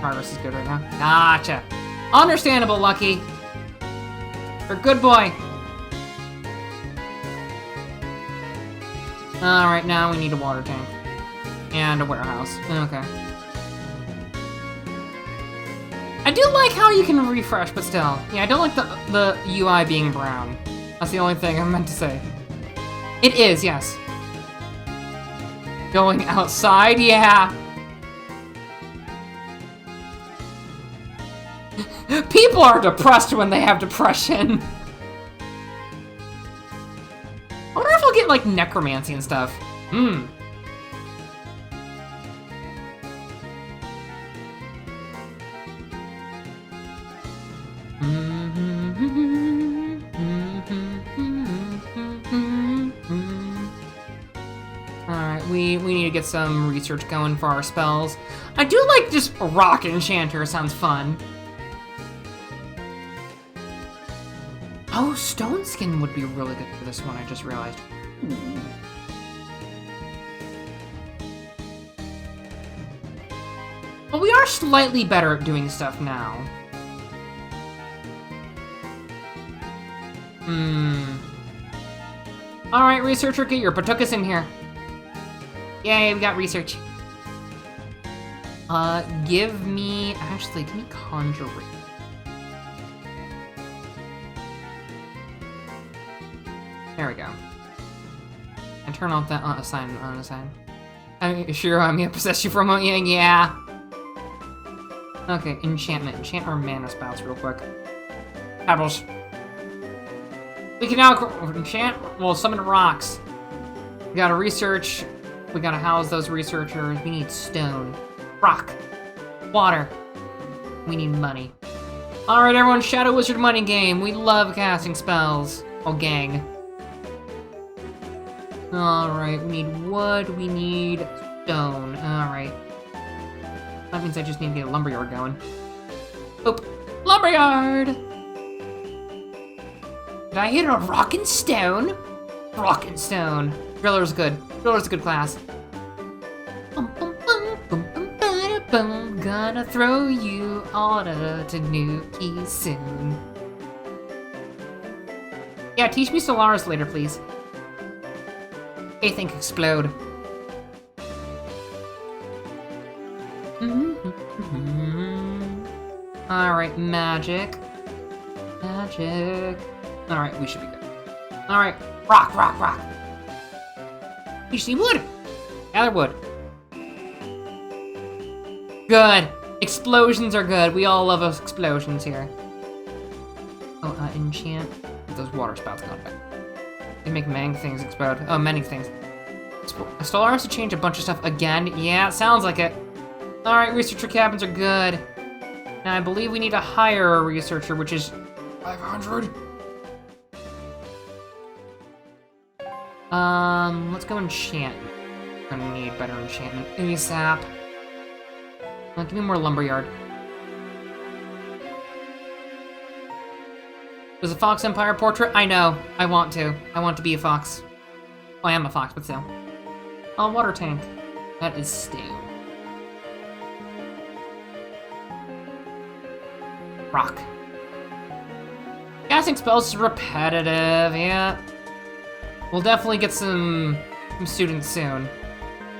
Progress is good right now. Gotcha. Understandable, Lucky. You're a good boy. Alright, now we need a water tank. And a warehouse. Okay. I do like how you can refresh, but still. Yeah, I don't like the UI being brown. That's the only thing I meant to say. It is, yes. Going outside, yeah. People are depressed when they have depression. I wonder if I'll get, like, necromancy and stuff. Hmm. Alright, we need to get some research going for our spells. I do like just Rock Enchanter, sounds fun. Oh, Stone Skin would be really good for this one, I just realized. But we are slightly better at doing stuff now. Alright, researcher, get your Patukas in here. Yay, we got research. Give me Conjuring. There we go. And turn off that unassign. Sure, I'm gonna possess you for a moment. Yeah. Okay, enchantment. Enchant our mana spouts real quick. Pebbles. We can now enchant, well, summon rocks. We gotta research. We gotta house those researchers. We need stone. Rock. Water. We need money. Alright, everyone, Shadow Wizard money game. We love casting spells. Oh, gang. Alright, we need wood, we need stone. Alright. That means I just need to get a lumberyard going. Oop. Lumberyard! Did I hit a rock and stone? Rock and stone. Driller's good. Driller's a good class. Gonna throw you all to Tanuki soon. Yeah, teach me Solaris later, please. I think explode. Alright, magic. Magic. Alright, we should be good. Alright, rock, rock, rock. You see wood? Gather wood. Good. Explosions are good. We all love explosions here. Oh, enchant. Get those water spouts going back. They make many things explode. Oh, many things. Solaris to change a bunch of stuff again? Yeah, sounds like it. Alright, researcher cabins are good. Now, I believe we need to hire a researcher, which is 500. Let's go enchant. We're gonna need better enchantment. Give me sap. Give me more lumberyard. There's a Fox Empire portrait? I know. I want to. I want to be a fox. Well, I am a fox, but still. Oh, water tank. That is stone. Rock. Casting spells is repetitive, yeah. We'll definitely get some students soon.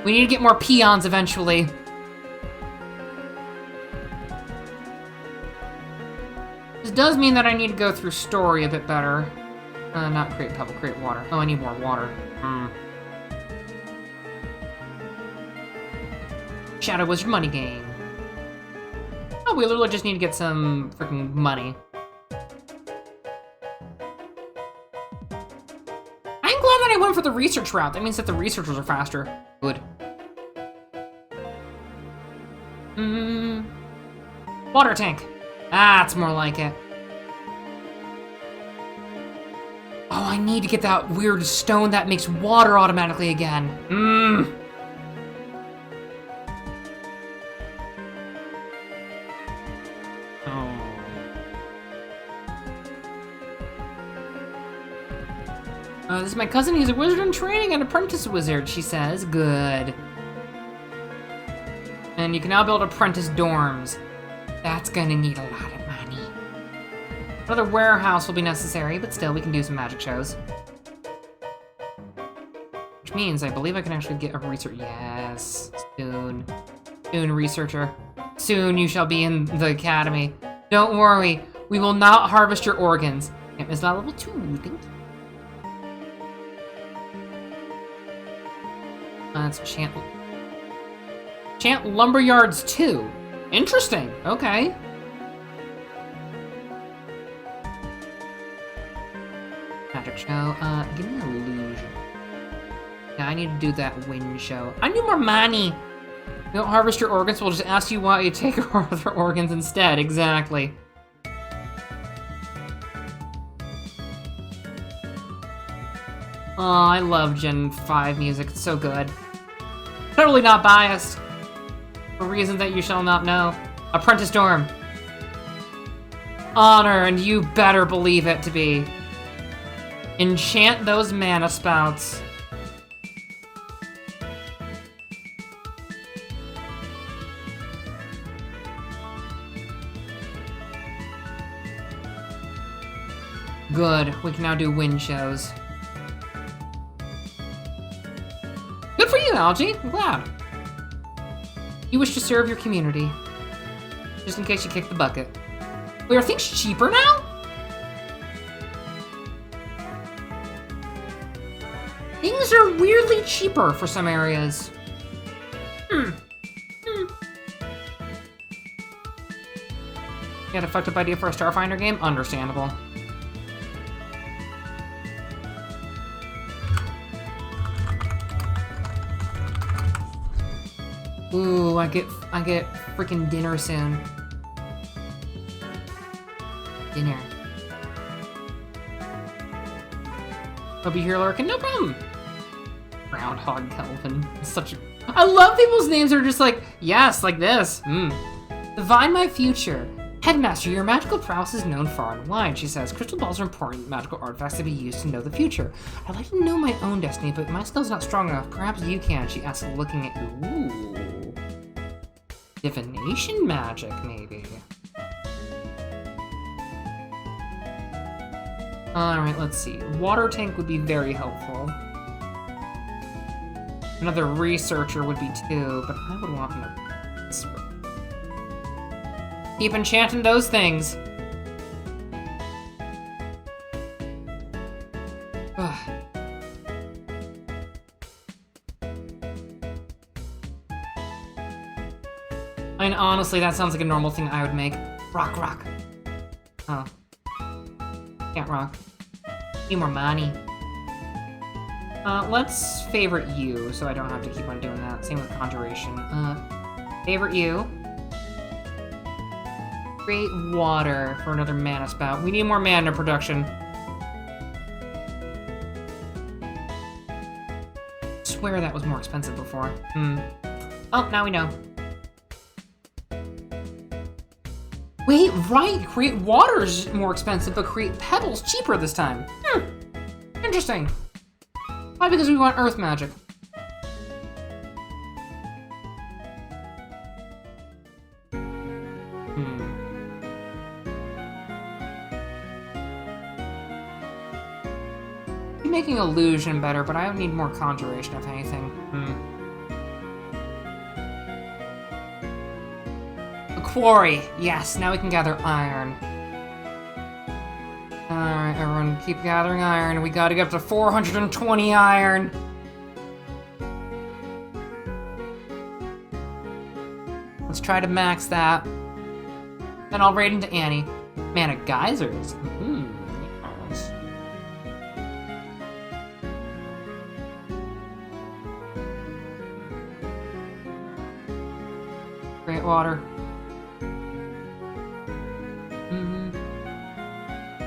We need to get more peons eventually. This does mean that I need to go through story a bit better. Not create pebble, create water. Oh, I need more water. Shadow Wizard money game. Oh, we literally just need to get some freaking money. I'm glad that I went for the research route. That means that the researchers are faster. Good. Water tank. That's more like it. Oh, I need to get that weird stone that makes water automatically again. This is my cousin. He's a wizard in training, an apprentice wizard, she says. Good. And you can now build apprentice dorms. That's gonna need a lot of money. Another warehouse will be necessary, but still, we can do some magic shows. Which means I believe I can actually get a research. Yes, soon. Soon, researcher. Soon you shall be in the academy. Don't worry, we will not harvest your organs. It's not level 2, thank you. Let's chant Lumberyards 2. Interesting, okay. Magic show, give me an illusion. Yeah, I need to do that wind show. I need more money. We don't harvest your organs, we'll just ask you why you take other organs instead, exactly. Oh, I love Gen 5 music, it's so good. Totally not biased. For reasons that you shall not know. Apprentice Dorm. Honor, and you better believe it to be. Enchant those mana spouts. Good, we can now do wind shows. Good for you, Algae, I'm glad. You wish to serve your community. Just in case you kick the bucket. Wait, are things cheaper now? Things are weirdly cheaper for some areas. You had a fucked up idea for a Starfinder game? Understandable. Ooh, I get freaking dinner soon. Dinner. I'll be here lurking, no problem. Groundhog Kelvin. Such a... I love people's names that are just like, yes, like this. Divine my future. Headmaster, your magical prowess is known far and wide, she says. Crystal balls are important magical artifacts to be used to know the future. I'd like to know my own destiny, but my skill's not strong enough. Perhaps you can, she asks, looking at you. Ooh. Divination magic, maybe. Alright, let's see. Water tank would be very helpful. Another researcher would be too, but I would want another. Keep enchanting those things. Ugh. I mean, honestly, that sounds like a normal thing I would make. Rock, rock. Oh. Can't rock. Need more money. Let's favorite you, so I don't have to keep on doing that. Same with conjuration. Favorite you. Create water for another mana spout. We need more mana production. Swear that was more expensive before. Oh, now we know. Wait, right! Create water is more expensive, but create pebbles cheaper this time. Interesting. Why? Because we want earth magic. I'm making illusion better, but I need more conjuration, if anything. Quarry! Yes, now we can gather iron. Alright, everyone, keep gathering iron. We gotta get up to 420 iron! Let's try to max that. Then I'll raid into Annie. Mana geysers. Yes. Great water.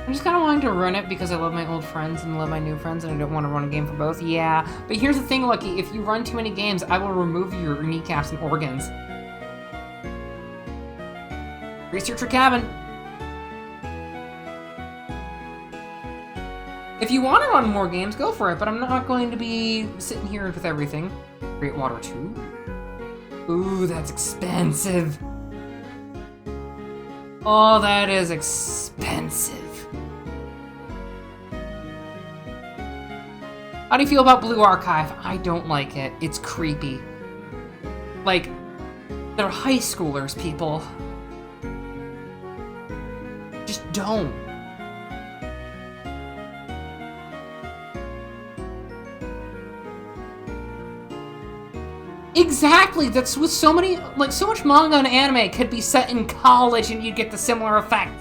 I'm just kind of wanting to run it because I love my old friends and love my new friends and I don't want to run a game for both. Yeah, but here's the thing, Lucky. If you run too many games, I will remove your kneecaps and organs. Researcher cabin. If you want to run more games, go for it, but I'm not going to be sitting here with everything. Great water too. Ooh, that's expensive. Oh, that is expensive. How do you feel about Blue Archive? I don't like it. It's creepy. Like, they're high schoolers, people. Just don't. Exactly! That's with so many, like, so much manga and anime could be set in college and you'd get the similar effect.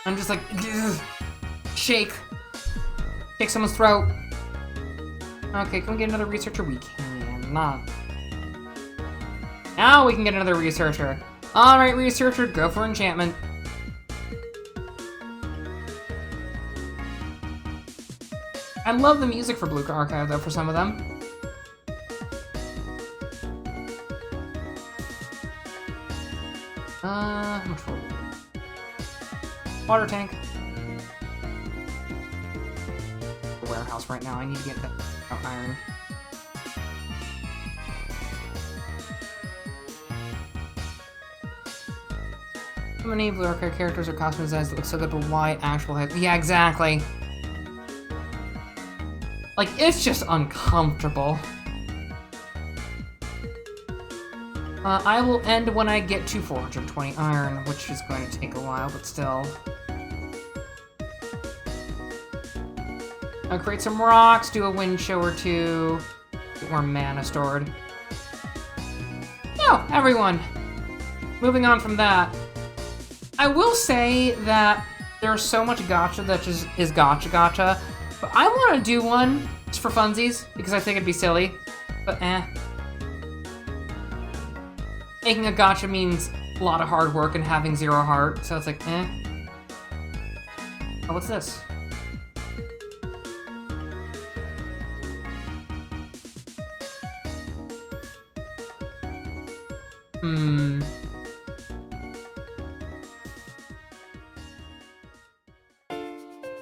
I'm just like, ugh. Shake. Shake someone's throat. Okay, can we get another researcher? We can not. Now we can get another researcher. Alright, researcher, go for enchantment. I love the music for Blue Archive, though, for some of them. How much for water tank? Warehouse right now. I need to get that iron. How many Blue Archive characters or costume designs that look so good, but why actual head? Yeah, exactly. Like, it's just uncomfortable. I will end when I get to 420 iron, which is going to take a while, but still. I'll create some rocks, do a wind show or two, get more mana stored. No, everyone. Moving on from that. I will say that there's so much gacha that just is gacha, but I want to do one just for funsies, because I think it'd be silly, but Making a gacha means a lot of hard work and having 0 heart, so it's like, Oh, what's this?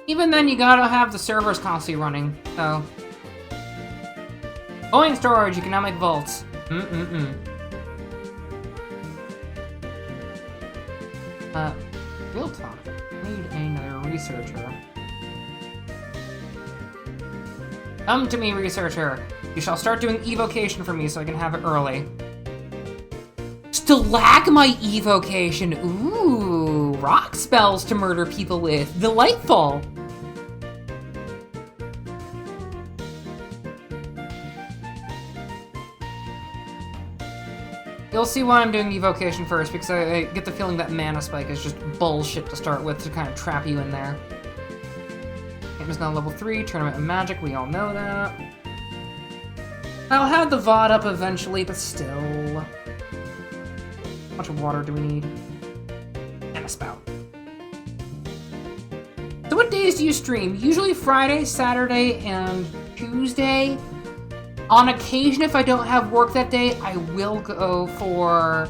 Even then, you gotta have the servers constantly running, so. Going storage, you can now make vaults. Real talk. I need another researcher. Come to me, researcher. You shall start doing evocation for me so I can have it early. Stalagmite evocation! Ooh, rock spells to murder people with. Delightful! You'll see why I'm doing evocation first, because I get the feeling that mana spike is just bullshit to start with to kind of trap you in there. Game is now level 3, tournament of magic, we all know that. I'll have the VOD up eventually, but still. How much water do we need? And a spout. So what days do you stream? Usually Friday, Saturday, and Tuesday. On occasion, if I don't have work that day, I will go for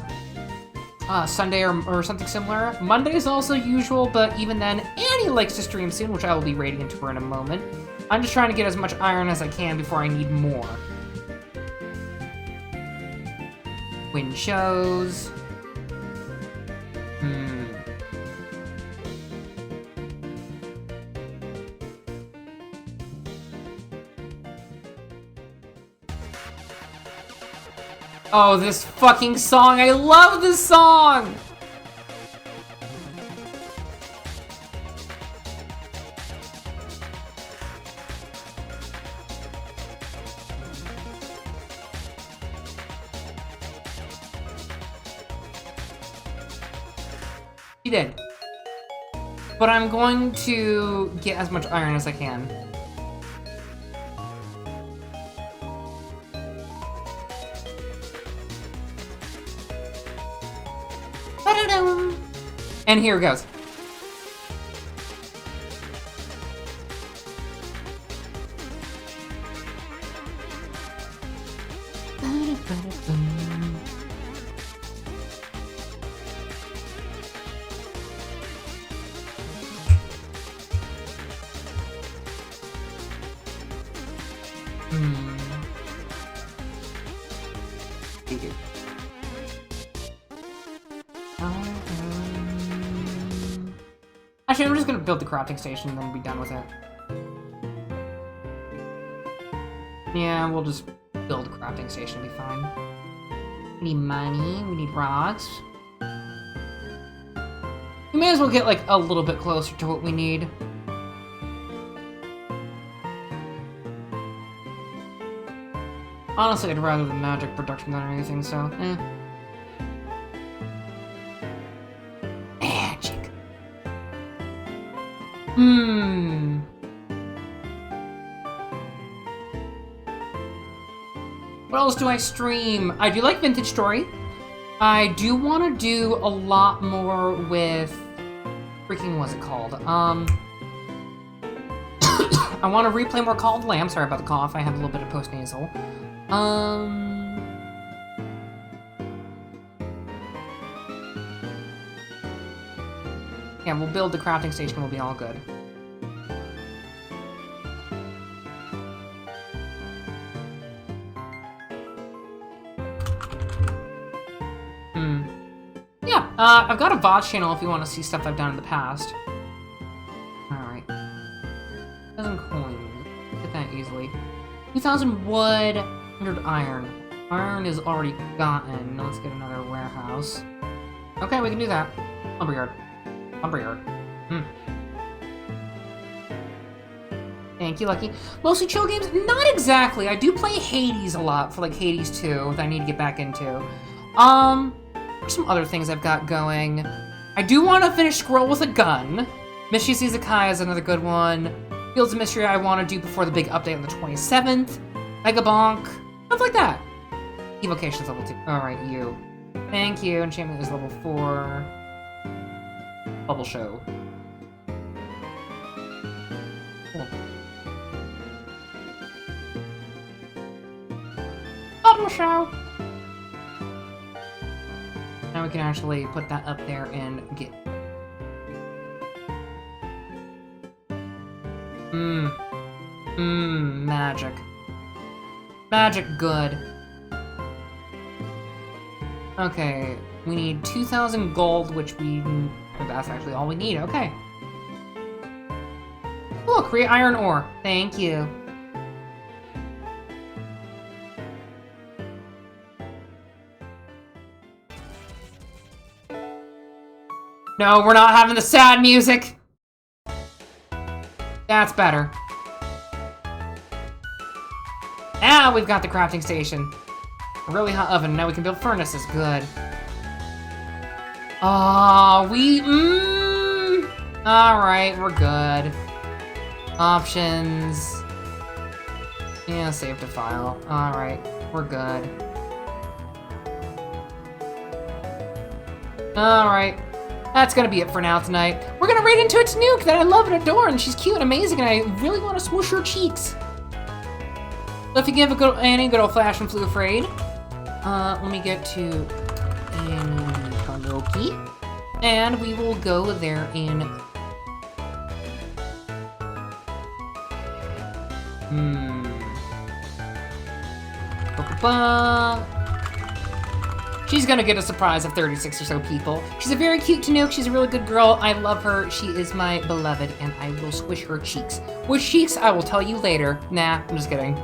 Sunday or something similar. Monday is also usual, but even then, Annie likes to stream soon, which I will be raiding into her in a moment. I'm just trying to get as much iron as I can before I need more. Wind shows. Oh, this fucking song! I love this song! She did. But I'm going to get as much iron as I can. And here it goes. Actually, I'm just gonna build the crafting station and then be done with it. Yeah, we'll just build a crafting station, it'll be fine. We need money, we need rocks. We may as well get, like, a little bit closer to what we need. Honestly, I'd rather the magic production than anything, so, eh. Magic. What else do I stream? I do like Vintage Story. I do want to do a lot more with... Freaking, what's it called? I want to replay more Call of the Lamb. Sorry about the cough. I have a little bit of post-nasal. Yeah, we'll build the crafting station and we'll be all good. Yeah, I've got a VOD channel if you want to see stuff I've done in the past. Alright. 1,000 coins. Get that easily. 2,000 wood, 100 iron. Iron is already gotten. Now let's get another warehouse. Okay, we can do that. Lumberyard. Lumberyard. Thank you, Lucky. Mostly chill games? Not exactly. I do play Hades a lot for like Hades 2 that I need to get back into. Some other things I've got going. I do want to finish Scroll with a Gun. Mystery Isekai is another good one. Fields of Mystery I want to do before the big update on the 27th. Mega Bonk. Stuff like that. Evocation's level 2. Alright, you. Thank you. Enchantment is level 4. Bubble Show. Cool. Bubble Show! Now we can actually put that up there and get... Magic. Magic, good. Okay, we need 2,000 gold, which we... That's actually all we need, okay. Cool, create iron ore. Thank you. No, we're not having the sad music! That's better. Now we've got the crafting station. A really hot oven, now we can build furnaces, good. Alright, we're good. Options. Yeah, save to file. Alright, we're good. Alright. That's gonna be it for now tonight. We're gonna raid into a Tanuke that I love and adore, and she's cute and amazing, and I really want to smoosh her cheeks. So if you give Annie a good old Flash and Flew Afraid, let me get to Annie Tanuki, and we will go there in... She's gonna get a surprise of 36 or so people. She's a very cute Tanuki. She's a really good girl. I love her. She is my beloved, and I will squish her cheeks. Which cheeks, I will tell you later. Nah, I'm just kidding.